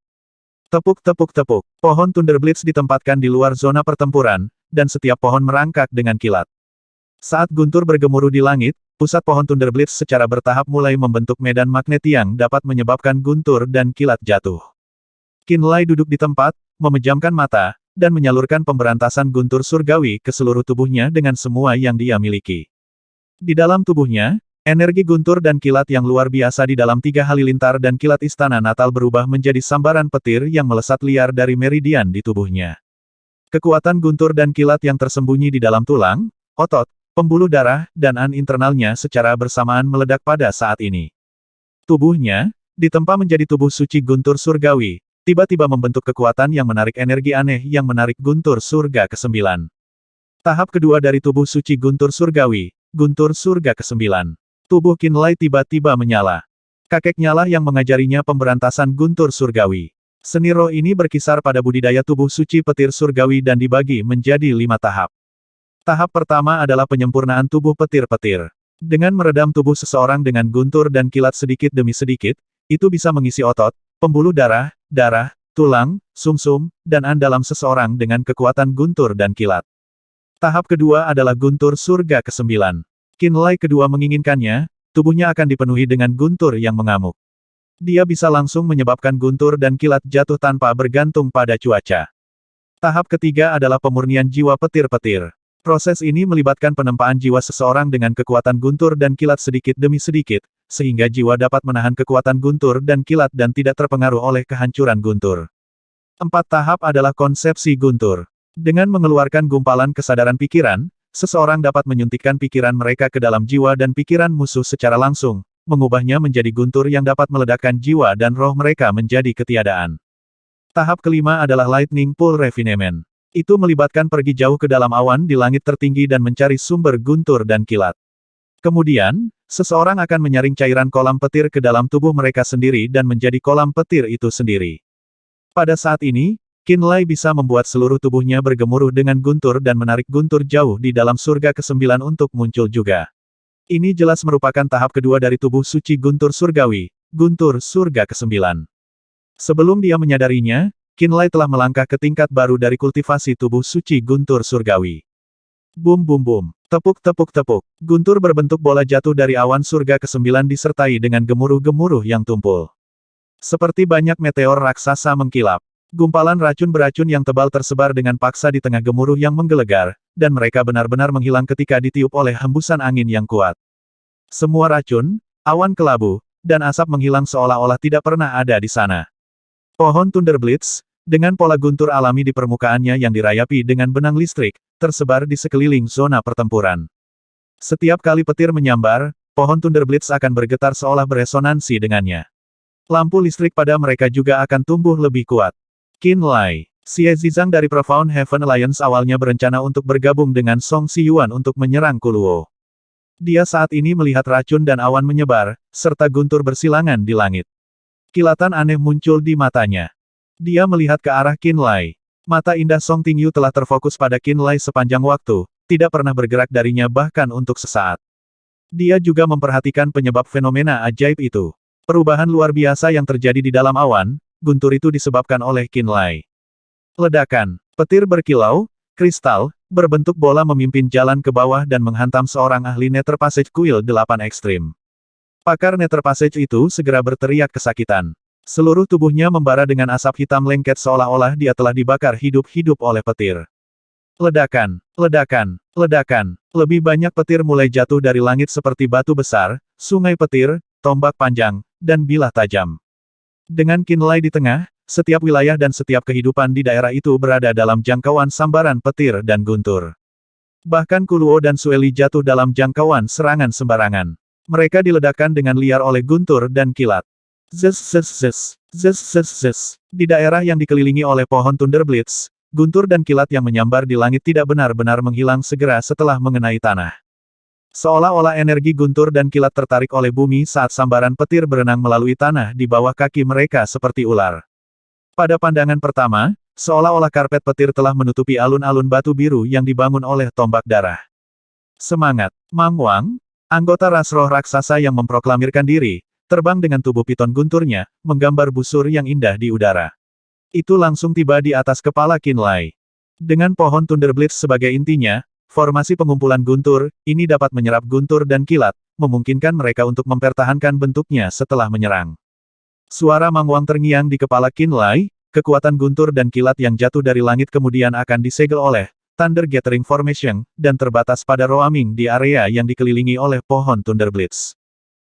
Tepuk-tepuk-tepuk. Pohon Thunderblitz ditempatkan di luar zona pertempuran, dan setiap pohon merangkak dengan kilat. Saat guntur bergemuruh di langit, pusat pohon Thunderblitz secara bertahap mulai membentuk medan magnet yang dapat menyebabkan guntur dan kilat jatuh. Qin Lai duduk di tempat, memejamkan mata, dan menyalurkan pemberantasan guntur surgawi ke seluruh tubuhnya dengan semua yang dia miliki. Di dalam tubuhnya, energi guntur dan kilat yang luar biasa di dalam 3 halilintar dan kilat istana Natal berubah menjadi sambaran petir yang melesat liar dari meridian di tubuhnya. Kekuatan guntur dan kilat yang tersembunyi di dalam tulang, otot, pembuluh darah, dan an internalnya secara bersamaan meledak pada saat ini. Tubuhnya, ditempa menjadi tubuh suci guntur surgawi, tiba-tiba membentuk kekuatan yang menarik energi aneh yang menarik guntur surga ke-9. Tahap kedua dari tubuh suci guntur surgawi, guntur surga ke-9. Tubuh Qin Lai tiba-tiba menyala. Kakeknya lah yang mengajarinya pemberantasan guntur surgawi. Seni roh ini berkisar pada budidaya tubuh suci petir surgawi dan dibagi menjadi 5 tahap. Tahap pertama adalah penyempurnaan tubuh petir-petir. Dengan meredam tubuh seseorang dengan guntur dan kilat sedikit demi sedikit, itu bisa mengisi otot, pembuluh darah, tulang, sumsum, dan an dalam seseorang dengan kekuatan guntur dan kilat. Tahap kedua adalah guntur surga ke-9. Qin Lai kedua menginginkannya, tubuhnya akan dipenuhi dengan guntur yang mengamuk. Dia bisa langsung menyebabkan guntur dan kilat jatuh tanpa bergantung pada cuaca. Tahap ketiga adalah pemurnian jiwa petir-petir. Proses ini melibatkan penempaan jiwa seseorang dengan kekuatan guntur dan kilat sedikit demi sedikit, sehingga jiwa dapat menahan kekuatan guntur dan kilat dan tidak terpengaruh oleh kehancuran guntur. 4 tahap adalah konsepsi guntur. Dengan mengeluarkan gumpalan kesadaran pikiran, Seseorang dapat menyuntikkan pikiran mereka ke dalam jiwa dan pikiran musuh secara langsung, mengubahnya menjadi guntur yang dapat meledakkan jiwa dan roh mereka menjadi ketiadaan. Tahap kelima adalah Lightning Pool Refinement. Itu melibatkan pergi jauh ke dalam awan di langit tertinggi dan mencari sumber guntur dan kilat. Kemudian, seseorang akan menyaring cairan kolam petir ke dalam tubuh mereka sendiri dan menjadi kolam petir itu sendiri. Pada saat ini, Qinlai bisa membuat seluruh tubuhnya bergemuruh dengan guntur dan menarik guntur jauh di dalam surga ke-9 untuk muncul juga. Ini jelas merupakan tahap kedua dari tubuh suci guntur surgawi, guntur surga ke-9. Sebelum dia menyadarinya, Qinlai telah melangkah ke tingkat baru dari kultivasi tubuh suci guntur surgawi. Bum bum bum, tepuk tepuk tepuk, guntur berbentuk bola jatuh dari awan surga ke-9 disertai dengan gemuruh-gemuruh yang tumpul. Seperti banyak meteor raksasa mengkilap. Gumpalan racun beracun yang tebal tersebar dengan paksa di tengah gemuruh yang menggelegar, dan mereka benar-benar menghilang ketika ditiup oleh hembusan angin yang kuat. Semua racun, awan kelabu, dan asap menghilang seolah-olah tidak pernah ada di sana. Pohon Thunderblitz, dengan pola guntur alami di permukaannya yang dirayapi dengan benang listrik, tersebar di sekeliling zona pertempuran. Setiap kali petir menyambar, pohon Thunderblitz akan bergetar seolah beresonansi dengannya. Lampu listrik pada mereka juga akan tumbuh lebih kuat. Qinlai, Xie Zizang dari Profound Heaven Alliance awalnya berencana untuk bergabung dengan Song Siyuan untuk menyerang Kuluo. Dia saat ini melihat racun dan awan menyebar, serta guntur bersilangan di langit. Kilatan aneh muncul di matanya. Dia melihat ke arah Qinlai. Mata indah Song Tingyu telah terfokus pada Qinlai sepanjang waktu, tidak pernah bergerak darinya bahkan untuk sesaat. Dia juga memperhatikan penyebab fenomena ajaib itu. Perubahan luar biasa yang terjadi di dalam awan, guntur itu disebabkan oleh Qinlai. Ledakan, petir berkilau, kristal, berbentuk bola memimpin jalan ke bawah dan menghantam seorang ahli Nether Passage Kuil 8 ekstrim. Pakar Nether Passage itu segera berteriak kesakitan. Seluruh tubuhnya membara dengan asap hitam lengket seolah-olah dia telah dibakar hidup-hidup oleh petir. Ledakan, ledakan, ledakan, lebih banyak petir mulai jatuh dari langit seperti batu besar, sungai petir, tombak panjang, dan bilah tajam. Dengan Qinlai di tengah, setiap wilayah dan setiap kehidupan di daerah itu berada dalam jangkauan sambaran petir dan guntur. Bahkan Kuluo dan Sueli jatuh dalam jangkauan serangan sembarangan. Mereka diledakkan dengan liar oleh guntur dan kilat. Zes zes zes, zes zes zes. Di daerah yang dikelilingi oleh pohon Thunderblitz, guntur dan kilat yang menyambar di langit tidak benar-benar menghilang segera setelah mengenai tanah. Seolah-olah energi guntur dan kilat tertarik oleh bumi saat sambaran petir berenang melalui tanah di bawah kaki mereka seperti ular. Pada pandangan pertama, seolah-olah karpet petir telah menutupi alun-alun batu biru yang dibangun oleh tombak darah. Semangat, Mang Wang, anggota ras roh raksasa yang memproklamirkan diri, terbang dengan tubuh piton gunturnya, menggambar busur yang indah di udara. Itu langsung tiba di atas kepala Qinlai. Dengan pohon Thunderblitz sebagai intinya, formasi pengumpulan guntur, ini dapat menyerap guntur dan kilat, memungkinkan mereka untuk mempertahankan bentuknya setelah menyerang. Suara Mang Wang terngiang di kepala Qinlai, kekuatan guntur dan kilat yang jatuh dari langit kemudian akan disegel oleh Thunder Gathering Formation, dan terbatas pada roaming di area yang dikelilingi oleh pohon Thunderblitz.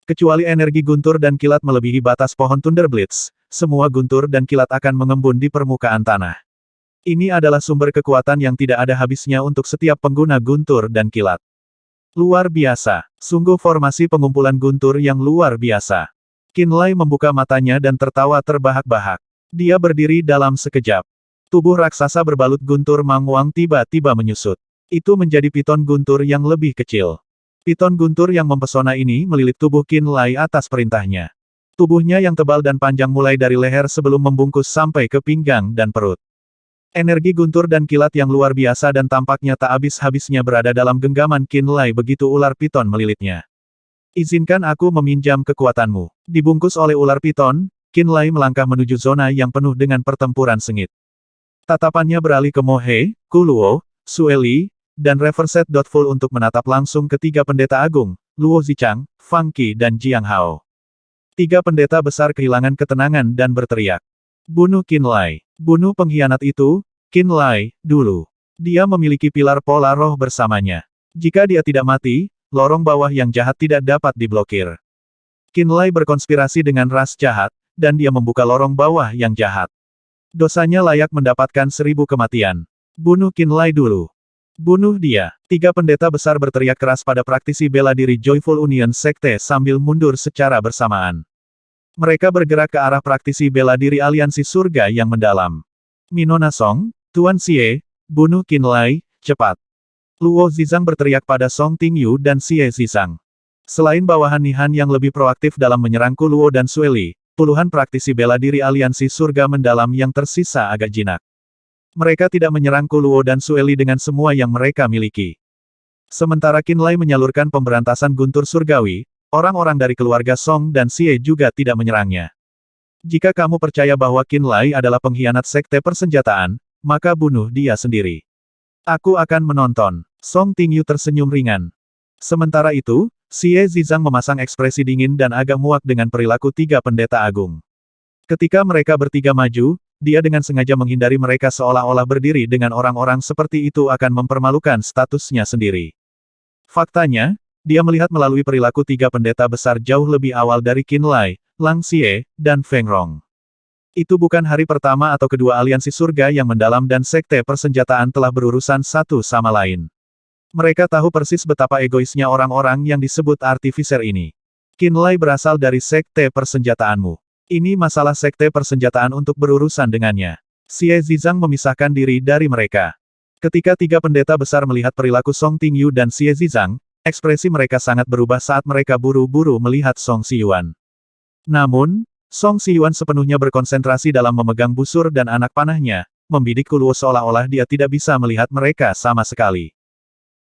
Kecuali energi guntur dan kilat melebihi batas pohon Thunderblitz, semua guntur dan kilat akan mengembun di permukaan tanah. Ini adalah sumber kekuatan yang tidak ada habisnya untuk setiap pengguna guntur dan kilat. Luar biasa. Sungguh formasi pengumpulan guntur yang luar biasa. Qinlai membuka matanya dan tertawa terbahak-bahak. Dia berdiri dalam sekejap. Tubuh raksasa berbalut guntur Mang Wang tiba-tiba menyusut. Itu menjadi piton guntur yang lebih kecil. Piton guntur yang mempesona ini melilit tubuh Qinlai atas perintahnya. Tubuhnya yang tebal dan panjang mulai dari leher sebelum membungkus sampai ke pinggang dan perut. Energi guntur dan kilat yang luar biasa dan tampaknya tak habis-habisnya berada dalam genggaman Qinlai begitu ular piton melilitnya. Izinkan aku meminjam kekuatanmu. Dibungkus oleh ular piton, Qinlai melangkah menuju zona yang penuh dengan pertempuran sengit. Tatapannya beralih ke Mo He, Kuluo, Sueli, dan Reverset Full untuk menatap langsung ketiga pendeta agung, Luo Zichang, Fang Qi dan Jiang Hao. Tiga pendeta besar kehilangan ketenangan dan berteriak. Bunuh Qinlai. Bunuh pengkhianat itu, Qinlai, dulu. Dia memiliki pilar pola roh bersamanya. Jika dia tidak mati, lorong bawah yang jahat tidak dapat diblokir. Qinlai berkonspirasi dengan ras jahat, dan dia membuka lorong bawah yang jahat. Dosanya layak mendapatkan 1000 kematian. Bunuh Qinlai dulu. Bunuh dia. Tiga pendeta besar berteriak keras pada praktisi bela diri Joyful Union Sekte sambil mundur secara bersamaan. Mereka bergerak ke arah praktisi bela diri aliansi surga yang mendalam. Minona Song, Tuan Xie, bunuh Qin Lai, cepat. Luo Zizang berteriak pada Song Tingyu dan Xie Zizang. Selain bawahan Nihan yang lebih proaktif dalam menyerang Luo dan Sueli, puluhan praktisi bela diri aliansi surga mendalam yang tersisa agak jinak. Mereka tidak menyerang Luo dan Sueli dengan semua yang mereka miliki. Sementara Qin Lai menyalurkan pemberantasan guntur surgawi, orang-orang dari keluarga Song dan Xie juga tidak menyerangnya. Jika kamu percaya bahwa Qin Lai adalah pengkhianat sekte persenjataan, maka bunuh dia sendiri. Aku akan menonton. Song Tingyu tersenyum ringan. Sementara itu, Xie Zizang memasang ekspresi dingin dan agak muak dengan perilaku tiga pendeta agung. Ketika mereka bertiga maju, dia dengan sengaja menghindari mereka seolah-olah berdiri dengan orang-orang seperti itu akan mempermalukan statusnya sendiri. Faktanya, dia melihat melalui perilaku tiga pendeta besar jauh lebih awal dari Qin Lai, Lang Xie, dan Feng Rong. Itu bukan hari pertama atau kedua aliansi surga yang mendalam dan sekte persenjataan telah berurusan satu sama lain. Mereka tahu persis betapa egoisnya orang-orang yang disebut artificer ini. Qin Lai berasal dari sekte persenjataanmu. Ini masalah sekte persenjataan untuk berurusan dengannya. Xie Zizang memisahkan diri dari mereka. Ketika tiga pendeta besar melihat perilaku Song Tingyu dan Xie Zizang, ekspresi mereka sangat berubah saat mereka buru-buru melihat Song Xiyuan. Namun, Song Xiyuan sepenuhnya berkonsentrasi dalam memegang busur dan anak panahnya, membidik Luo seolah-olah dia tidak bisa melihat mereka sama sekali.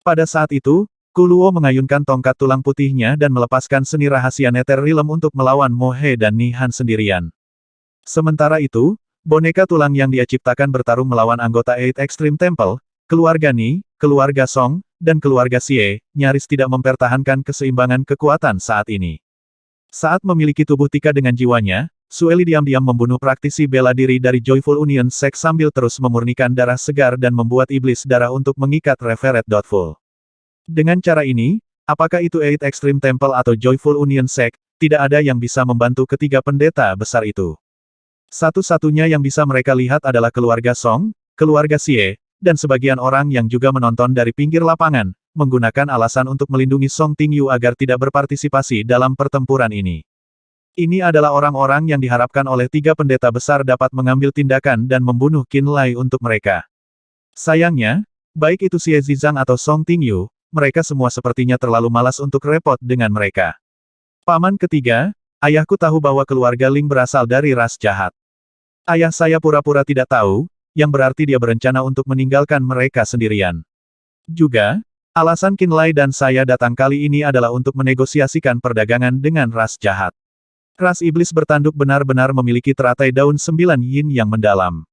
Pada saat itu, Luo mengayunkan tongkat tulang putihnya dan melepaskan seni rahasia Nether Realm untuk melawan Mo He dan Nihan sendirian. Sementara itu, boneka tulang yang dia ciptakan bertarung melawan anggota Eight Extreme Temple, keluarga Ni, keluarga Song, dan keluarga Xie, nyaris tidak mempertahankan keseimbangan kekuatan saat ini. Saat memiliki tubuh Tika dengan jiwanya, Sueli diam-diam membunuh praktisi bela diri dari Joyful Union Sect sambil terus memurnikan darah segar dan membuat iblis darah untuk mengikat Revered Doubtful. Dengan cara ini, apakah itu Eight Extreme Temple atau Joyful Union Sect, tidak ada yang bisa membantu ketiga pendeta besar itu. Satu-satunya yang bisa mereka lihat adalah keluarga Song, keluarga Xie, dan sebagian orang yang juga menonton dari pinggir lapangan, menggunakan alasan untuk melindungi Song Tingyu agar tidak berpartisipasi dalam pertempuran ini. Ini adalah orang-orang yang diharapkan oleh tiga pendeta besar dapat mengambil tindakan dan membunuh Qin Lai untuk mereka. Sayangnya, baik itu Xie Zizang atau Song Tingyu, mereka semua sepertinya terlalu malas untuk repot dengan mereka. Paman ketiga, ayahku tahu bahwa keluarga Ling berasal dari ras jahat. Ayah saya pura-pura tidak tahu, yang berarti dia berencana untuk meninggalkan mereka sendirian. Juga, alasan Qin Lai dan saya datang kali ini adalah untuk menegosiasikan perdagangan dengan ras jahat. Ras iblis bertanduk benar-benar memiliki teratai daun 9 yin yang mendalam.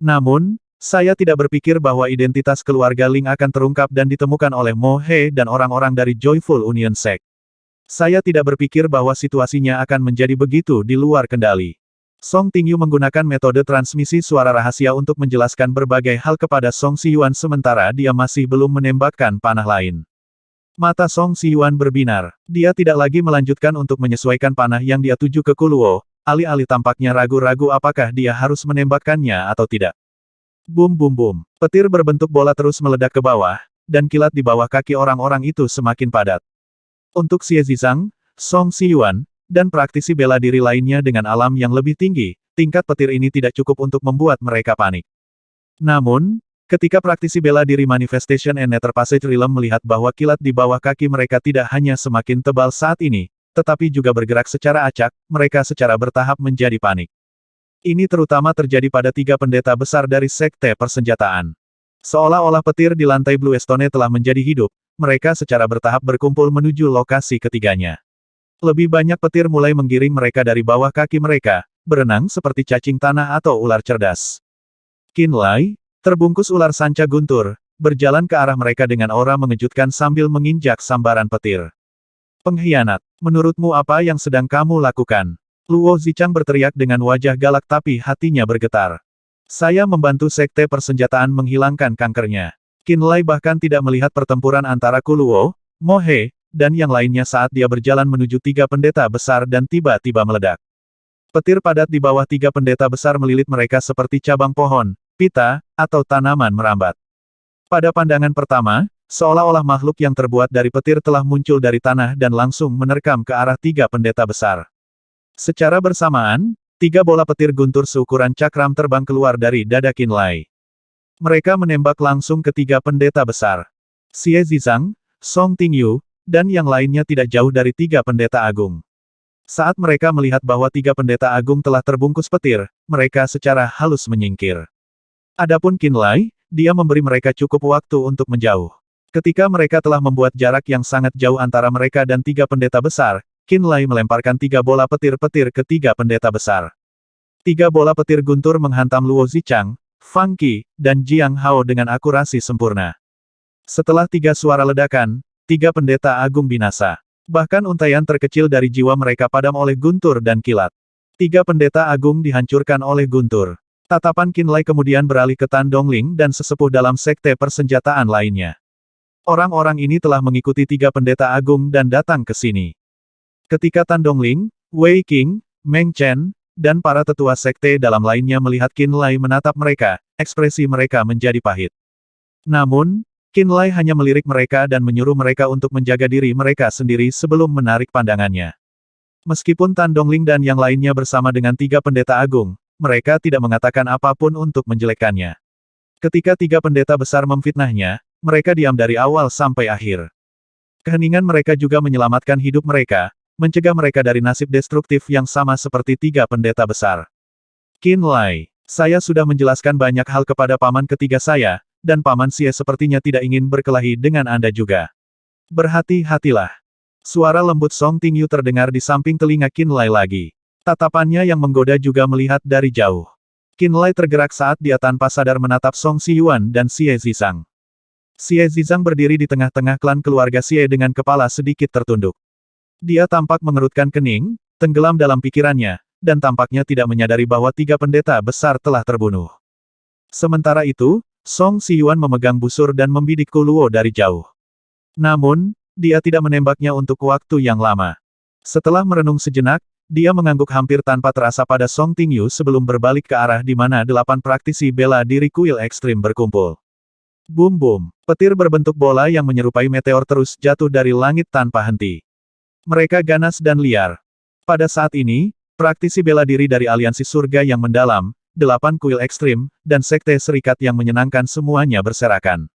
Namun, saya tidak berpikir bahwa identitas keluarga Ling akan terungkap dan ditemukan oleh Mo He dan orang-orang dari Joyful Union Sect. Saya tidak berpikir bahwa situasinya akan menjadi begitu di luar kendali. Song Tingyu menggunakan metode transmisi suara rahasia untuk menjelaskan berbagai hal kepada Song Xiyuan sementara dia masih belum menembakkan panah lain. Mata Song Xiyuan berbinar. Dia tidak lagi melanjutkan untuk menyesuaikan panah yang dia tuju ke Luo, alih-alih tampaknya ragu-ragu apakah dia harus menembakkannya atau tidak. Bum bum bum. Petir berbentuk bola terus meledak ke bawah, dan kilat di bawah kaki orang-orang itu semakin padat. Untuk Xie Zizang, Song Xiyuan, dan praktisi bela diri lainnya dengan alam yang lebih tinggi, tingkat petir ini tidak cukup untuk membuat mereka panik. Namun, ketika praktisi bela diri Manifestation and Nether Passage Realm melihat bahwa kilat di bawah kaki mereka tidak hanya semakin tebal saat ini, tetapi juga bergerak secara acak, mereka secara bertahap menjadi panik. Ini terutama terjadi pada tiga pendeta besar dari sekte persenjataan. Seolah-olah petir di lantai Blue Stone telah menjadi hidup, mereka secara bertahap berkumpul menuju lokasi ketiganya. Lebih banyak petir mulai menggiring mereka dari bawah kaki mereka, berenang seperti cacing tanah atau ular cerdas. Qin Lai, terbungkus ular sanca guntur, berjalan ke arah mereka dengan aura mengejutkan sambil menginjak sambaran petir. Pengkhianat, menurutmu apa yang sedang kamu lakukan? Luo Zichang berteriak dengan wajah galak tapi hatinya bergetar. Saya membantu sekte persenjataan menghilangkan kankernya. Qin Lai bahkan tidak melihat pertempuran antara Luo, Mo He, dan yang lainnya saat dia berjalan menuju tiga pendeta besar dan tiba-tiba meledak. Petir padat di bawah tiga pendeta besar melilit mereka seperti cabang pohon, pita, atau tanaman merambat. Pada pandangan pertama, seolah-olah makhluk yang terbuat dari petir telah muncul dari tanah dan langsung menerkam ke arah tiga pendeta besar. Secara bersamaan, tiga bola petir guntur seukuran cakram terbang keluar dari dada Qinlai. Mereka menembak langsung ke tiga pendeta besar. Xie Zizang, Song Tingyu, dan yang lainnya tidak jauh dari tiga pendeta agung. Saat mereka melihat bahwa tiga pendeta agung telah terbungkus petir, mereka secara halus menyingkir. Adapun Qinlai, dia memberi mereka cukup waktu untuk menjauh. Ketika mereka telah membuat jarak yang sangat jauh antara mereka dan tiga pendeta besar, Qinlai melemparkan tiga bola petir-petir ke tiga pendeta besar. Tiga bola petir guntur menghantam Luo Zichang, Fang Qi, dan Jiang Hao dengan akurasi sempurna. Setelah tiga suara ledakan, tiga pendeta agung binasa. Bahkan untaian terkecil dari jiwa mereka padam oleh guntur dan kilat. Tiga pendeta agung dihancurkan oleh guntur. Tatapan Qinlai kemudian beralih ke Tan Dongling dan sesepuh dalam sekte persenjataan lainnya. Orang-orang ini telah mengikuti tiga pendeta agung dan datang ke sini. Ketika Tan Dongling, Wei Qing, Meng Chen, dan para tetua sekte dalam lainnya melihat Qinlai menatap mereka, ekspresi mereka menjadi pahit. Namun, Qinlai hanya melirik mereka dan menyuruh mereka untuk menjaga diri mereka sendiri sebelum menarik pandangannya. Meskipun Tan Dongling dan yang lainnya bersama dengan tiga pendeta agung, mereka tidak mengatakan apapun untuk menjelekkannya. Ketika tiga pendeta besar memfitnahnya, mereka diam dari awal sampai akhir. Keheningan mereka juga menyelamatkan hidup mereka, mencegah mereka dari nasib destruktif yang sama seperti tiga pendeta besar. Qinlai, saya sudah menjelaskan banyak hal kepada paman ketiga saya, dan paman Xie sepertinya tidak ingin berkelahi dengan Anda juga. Berhati-hatilah. Suara lembut Song Tingyu terdengar di samping telinga Qinlai lagi. Tatapannya yang menggoda juga melihat dari jauh. Qinlai tergerak saat dia tanpa sadar menatap Song Xiyuan dan Xie Zizang. Xie Zizang berdiri di tengah-tengah klan keluarga Xie dengan kepala sedikit tertunduk. Dia tampak mengerutkan kening, tenggelam dalam pikirannya, dan tampaknya tidak menyadari bahwa tiga pendeta besar telah terbunuh. Sementara itu, Song Xiyuan memegang busur dan membidik Kuluo dari jauh. Namun, dia tidak menembaknya untuk waktu yang lama. Setelah merenung sejenak, dia mengangguk hampir tanpa terasa pada Song Tingyu sebelum berbalik ke arah di mana 8 praktisi bela diri kuil ekstrim berkumpul. Boom-boom, petir berbentuk bola yang menyerupai meteor terus jatuh dari langit tanpa henti. Mereka ganas dan liar. Pada saat ini, praktisi bela diri dari aliansi surga yang mendalam, 8 kuil ekstrim, dan sekte serikat yang menyenangkan semuanya berserakan.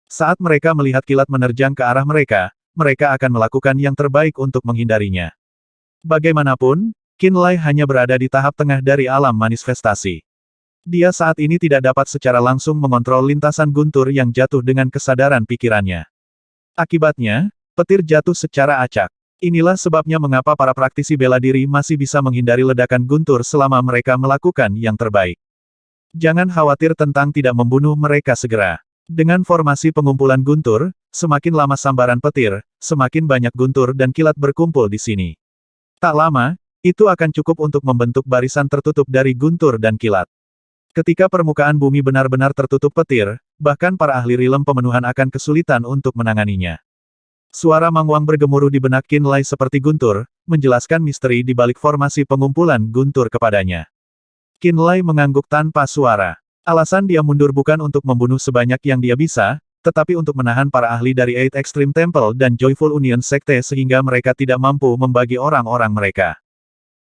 Saat mereka melihat kilat menerjang ke arah mereka, mereka akan melakukan yang terbaik untuk menghindarinya. Bagaimanapun, Qinlai hanya berada di tahap tengah dari alam manifestasi. Dia saat ini tidak dapat secara langsung mengontrol lintasan guntur yang jatuh dengan kesadaran pikirannya. Akibatnya, petir jatuh secara acak. Inilah sebabnya mengapa para praktisi bela diri masih bisa menghindari ledakan guntur selama mereka melakukan yang terbaik. Jangan khawatir tentang tidak membunuh mereka segera. Dengan formasi pengumpulan guntur, semakin lama sambaran petir, semakin banyak guntur dan kilat berkumpul di sini. Tak lama, itu akan cukup untuk membentuk barisan tertutup dari guntur dan kilat. Ketika permukaan bumi benar-benar tertutup petir, bahkan para ahli rilem pemenuhan akan kesulitan untuk menanganinya. Suara Mang Wang bergemuruh di benak Qinlai seperti guntur, menjelaskan misteri di balik formasi pengumpulan guntur kepadanya. Qinlai mengangguk tanpa suara. Alasan dia mundur bukan untuk membunuh sebanyak yang dia bisa, tetapi untuk menahan para ahli dari Eight Extreme Temple dan Joyful Union Sekte sehingga mereka tidak mampu membagi orang-orang mereka.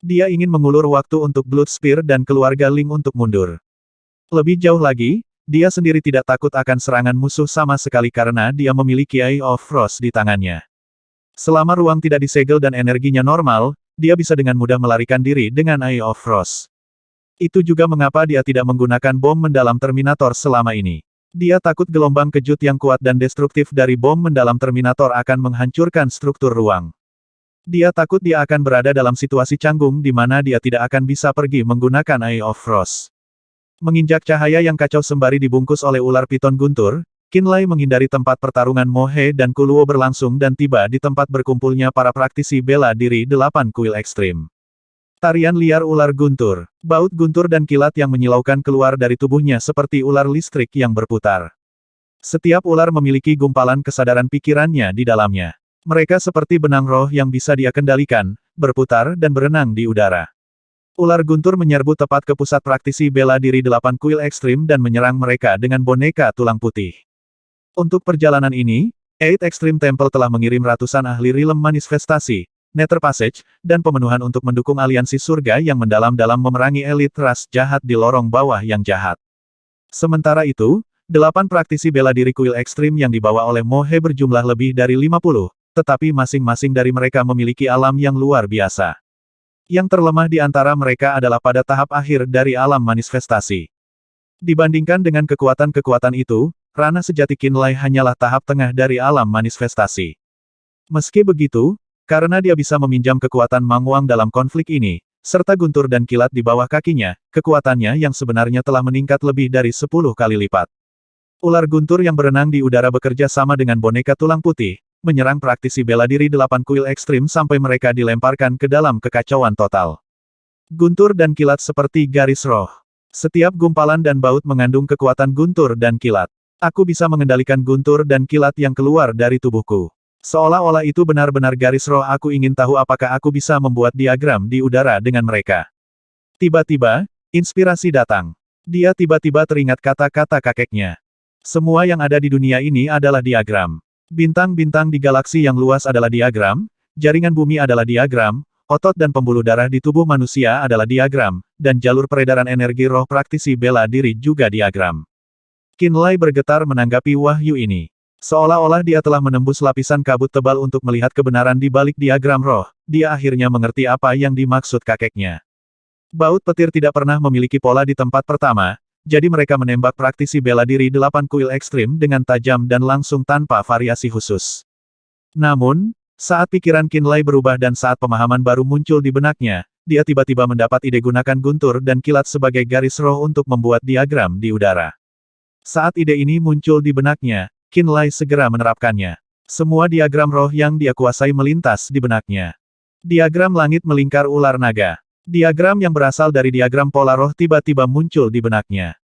Dia ingin mengulur waktu untuk Blood Spear dan keluarga Ling untuk mundur. Lebih jauh lagi, dia sendiri tidak takut akan serangan musuh sama sekali karena dia memiliki Eye of Frost di tangannya. Selama ruang tidak disegel dan energinya normal, dia bisa dengan mudah melarikan diri dengan Eye of Frost. Itu juga mengapa dia tidak menggunakan bom mendalam Terminator selama ini. Dia takut gelombang kejut yang kuat dan destruktif dari bom mendalam Terminator akan menghancurkan struktur ruang. Dia takut dia akan berada dalam situasi canggung di mana dia tidak akan bisa pergi menggunakan Eye of Frost. Menginjak cahaya yang kacau sembari dibungkus oleh ular piton guntur, Qinlai menghindari tempat pertarungan Mohe dan Kuluo berlangsung dan tiba di tempat berkumpulnya para praktisi bela diri 8 kuil ekstrim. Tarian liar ular guntur. Baut guntur dan kilat yang menyilaukan keluar dari tubuhnya seperti ular listrik yang berputar. Setiap ular memiliki gumpalan kesadaran pikirannya di dalamnya. Mereka seperti benang roh yang bisa dia kendalikan, berputar dan berenang di udara. Ular guntur menyerbu tepat ke pusat praktisi bela diri 8 kuil ekstrim dan menyerang mereka dengan boneka tulang putih. Untuk perjalanan ini, Eight Extreme Temple telah mengirim ratusan ahli realm manifestasi, Nether Passage, dan pemenuhan untuk mendukung aliansi surga yang mendalam dalam memerangi elit ras jahat di lorong bawah yang jahat. Sementara itu, 8 praktisi bela diri kuil ekstrim yang dibawa oleh Mohe berjumlah lebih dari 50, tetapi masing-masing dari mereka memiliki alam yang luar biasa. Yang terlemah di antara mereka adalah pada tahap akhir dari alam manifestasi. Dibandingkan dengan kekuatan-kekuatan itu, ranah sejati Qinlai hanyalah tahap tengah dari alam manifestasi. Meski begitu, karena dia bisa meminjam kekuatan Mangwang dalam konflik ini, serta guntur dan kilat di bawah kakinya, kekuatannya yang sebenarnya telah meningkat lebih dari 10 kali lipat. Ular guntur yang berenang di udara bekerja sama dengan boneka tulang putih, menyerang praktisi bela diri 8 kuil ekstrim sampai mereka dilemparkan ke dalam kekacauan total. Guntur dan kilat seperti garis roh. Setiap gumpalan dan baut mengandung kekuatan guntur dan kilat. Aku bisa mengendalikan guntur dan kilat yang keluar dari tubuhku. Seolah-olah itu benar-benar garis roh. Aku ingin tahu apakah aku bisa membuat diagram di udara dengan mereka. Tiba-tiba, inspirasi datang. Dia tiba-tiba teringat kata-kata kakeknya. Semua yang ada di dunia ini adalah diagram. Bintang-bintang di galaksi yang luas adalah diagram, jaringan bumi adalah diagram, otot dan pembuluh darah di tubuh manusia adalah diagram, dan jalur peredaran energi roh praktisi bela diri juga diagram. Qinlai bergetar menanggapi wahyu ini. Seolah-olah dia telah menembus lapisan kabut tebal untuk melihat kebenaran di balik diagram roh, dia akhirnya mengerti apa yang dimaksud kakeknya. Baut petir tidak pernah memiliki pola di tempat pertama, jadi mereka menembak praktisi bela diri 8 kuil ekstrim dengan tajam dan langsung tanpa variasi khusus. Namun, saat pikiran Qinlai berubah dan saat pemahaman baru muncul di benaknya, dia tiba-tiba mendapat ide gunakan guntur dan kilat sebagai garis roh untuk membuat diagram di udara. Saat ide ini muncul di benaknya, Qinlai segera menerapkannya. Semua diagram roh yang dia kuasai melintas di benaknya. Diagram langit melingkar ular naga. Diagram yang berasal dari diagram pola roh tiba-tiba muncul di benaknya.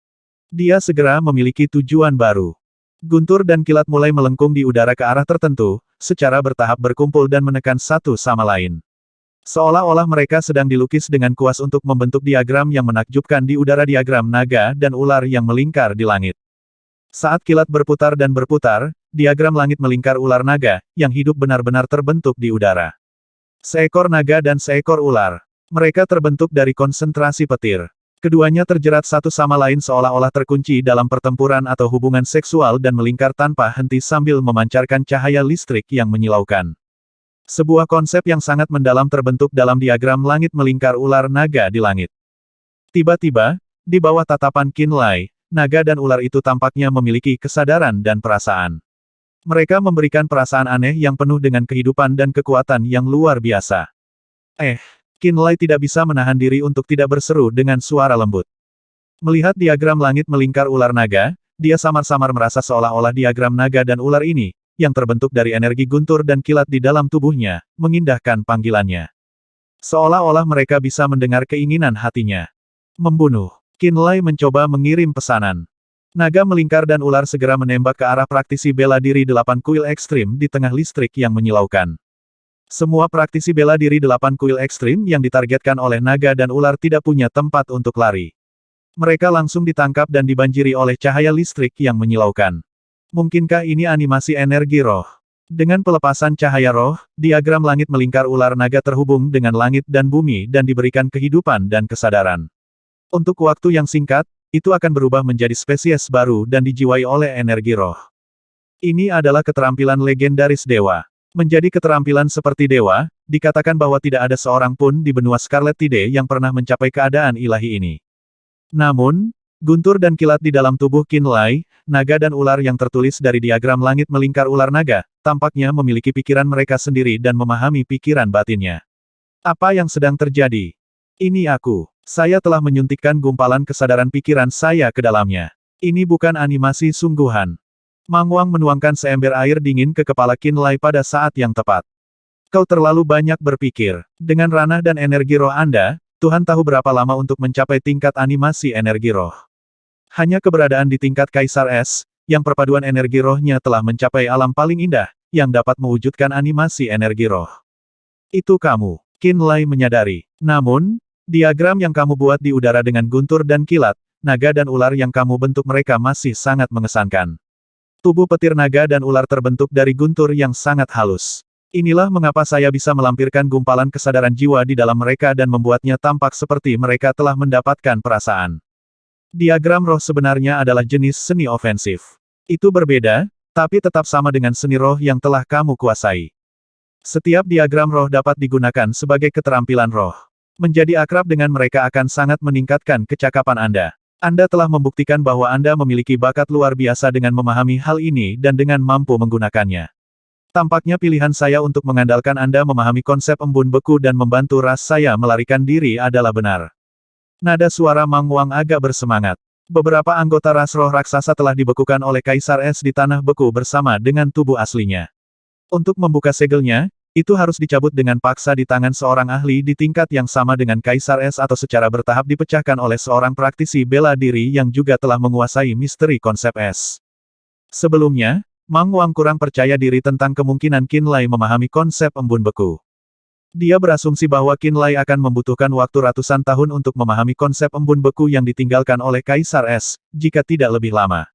Dia segera memiliki tujuan baru. Guntur dan kilat mulai melengkung di udara ke arah tertentu, secara bertahap berkumpul dan menekan satu sama lain. Seolah-olah mereka sedang dilukis dengan kuas untuk membentuk diagram yang menakjubkan di udara diagram naga dan ular yang melingkar di langit. Saat kilat berputar dan berputar, diagram langit melingkar ular naga, yang hidup benar-benar terbentuk di udara. Seekor naga dan seekor ular. Mereka terbentuk dari konsentrasi petir. Keduanya terjerat satu sama lain seolah-olah terkunci dalam pertempuran atau hubungan seksual dan melingkar tanpa henti sambil memancarkan cahaya listrik yang menyilaukan. Sebuah konsep yang sangat mendalam terbentuk dalam diagram langit melingkar ular naga di langit. Tiba-tiba, di bawah tatapan Qinlai, naga dan ular itu tampaknya memiliki kesadaran dan perasaan. Mereka memberikan perasaan aneh yang penuh dengan kehidupan dan kekuatan yang luar biasa. Qinlai tidak bisa menahan diri untuk tidak berseru dengan suara lembut. Melihat diagram langit melingkar ular naga, dia samar-samar merasa seolah-olah diagram naga dan ular ini, yang terbentuk dari energi guntur dan kilat di dalam tubuhnya, mengindahkan panggilannya. Seolah-olah mereka bisa mendengar keinginan hatinya. Membunuh. Qinlai mencoba mengirim pesanan. Naga melingkar dan ular segera menembak ke arah praktisi bela diri 8 kuil ekstrim di tengah listrik yang menyilaukan. Semua praktisi bela diri 8 kuil ekstrim yang ditargetkan oleh naga dan ular tidak punya tempat untuk lari. Mereka langsung ditangkap dan dibanjiri oleh cahaya listrik yang menyilaukan. Mungkinkah ini animasi energi roh? Dengan pelepasan cahaya roh, diagram langit melingkar ular naga terhubung dengan langit dan bumi dan diberikan kehidupan dan kesadaran. Untuk waktu yang singkat, itu akan berubah menjadi spesies baru dan dijiwai oleh energi roh. Ini adalah keterampilan legendaris dewa. Menjadi keterampilan seperti dewa, dikatakan bahwa tidak ada seorang pun di benua Scarlet Tide yang pernah mencapai keadaan ilahi ini. Namun, guntur dan kilat di dalam tubuh Qinlai, naga dan ular yang tertulis dari diagram langit melingkar ular naga, tampaknya memiliki pikiran mereka sendiri dan memahami pikiran batinnya. Apa yang sedang terjadi? Ini aku. Saya telah menyuntikkan gumpalan kesadaran pikiran saya ke dalamnya. Ini bukan animasi sungguhan. Mangwang menuangkan seember air dingin ke kepala Qinlai pada saat yang tepat. Kau terlalu banyak berpikir. Dengan ranah dan energi roh Anda, Tuhan tahu berapa lama untuk mencapai tingkat animasi energi roh. Hanya keberadaan di tingkat Kaisar Es, yang perpaduan energi rohnya telah mencapai alam paling indah, yang dapat mewujudkan animasi energi roh. Itu kamu. Qinlai menyadari. Namun, diagram yang kamu buat di udara dengan guntur dan kilat, naga dan ular yang kamu bentuk mereka masih sangat mengesankan. Tubuh petir naga dan ular terbentuk dari guntur yang sangat halus. Inilah mengapa saya bisa melampirkan gumpalan kesadaran jiwa di dalam mereka dan membuatnya tampak seperti mereka telah mendapatkan perasaan. Diagram roh sebenarnya adalah jenis seni ofensif. Itu berbeda, tapi tetap sama dengan seni roh yang telah kamu kuasai. Setiap diagram roh dapat digunakan sebagai keterampilan roh. Menjadi akrab dengan mereka akan sangat meningkatkan kecakapan Anda. Anda telah membuktikan bahwa Anda memiliki bakat luar biasa dengan memahami hal ini dan dengan mampu menggunakannya. Tampaknya pilihan saya untuk mengandalkan Anda memahami konsep embun beku dan membantu ras saya melarikan diri adalah benar. Nada suara Mang Wang agak bersemangat. Beberapa anggota ras roh raksasa telah dibekukan oleh Kaisar Es di tanah beku bersama dengan tubuh aslinya. Untuk membuka segelnya, itu harus dicabut dengan paksa di tangan seorang ahli di tingkat yang sama dengan Kaisar Es atau secara bertahap dipecahkan oleh seorang praktisi bela diri yang juga telah menguasai misteri konsep es. Sebelumnya, Mang Wang kurang percaya diri tentang kemungkinan Qin Lai memahami konsep embun beku. Dia berasumsi bahwa Qin Lai akan membutuhkan waktu ratusan tahun untuk memahami konsep embun beku yang ditinggalkan oleh Kaisar Es, jika tidak lebih lama.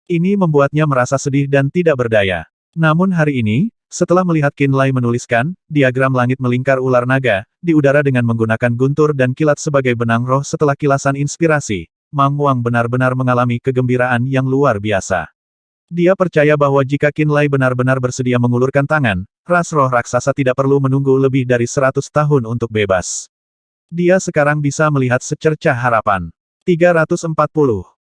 Ini membuatnya merasa sedih dan tidak berdaya. Namun hari ini, setelah melihat Qin Lai menuliskan, diagram langit melingkar ular naga, di udara dengan menggunakan guntur dan kilat sebagai benang roh setelah kilasan inspirasi, Mang Wang benar-benar mengalami kegembiraan yang luar biasa. Dia percaya bahwa jika Qin Lai benar-benar bersedia mengulurkan tangan, ras roh raksasa tidak perlu menunggu lebih dari 100 tahun untuk bebas. Dia sekarang bisa melihat secercah harapan. 340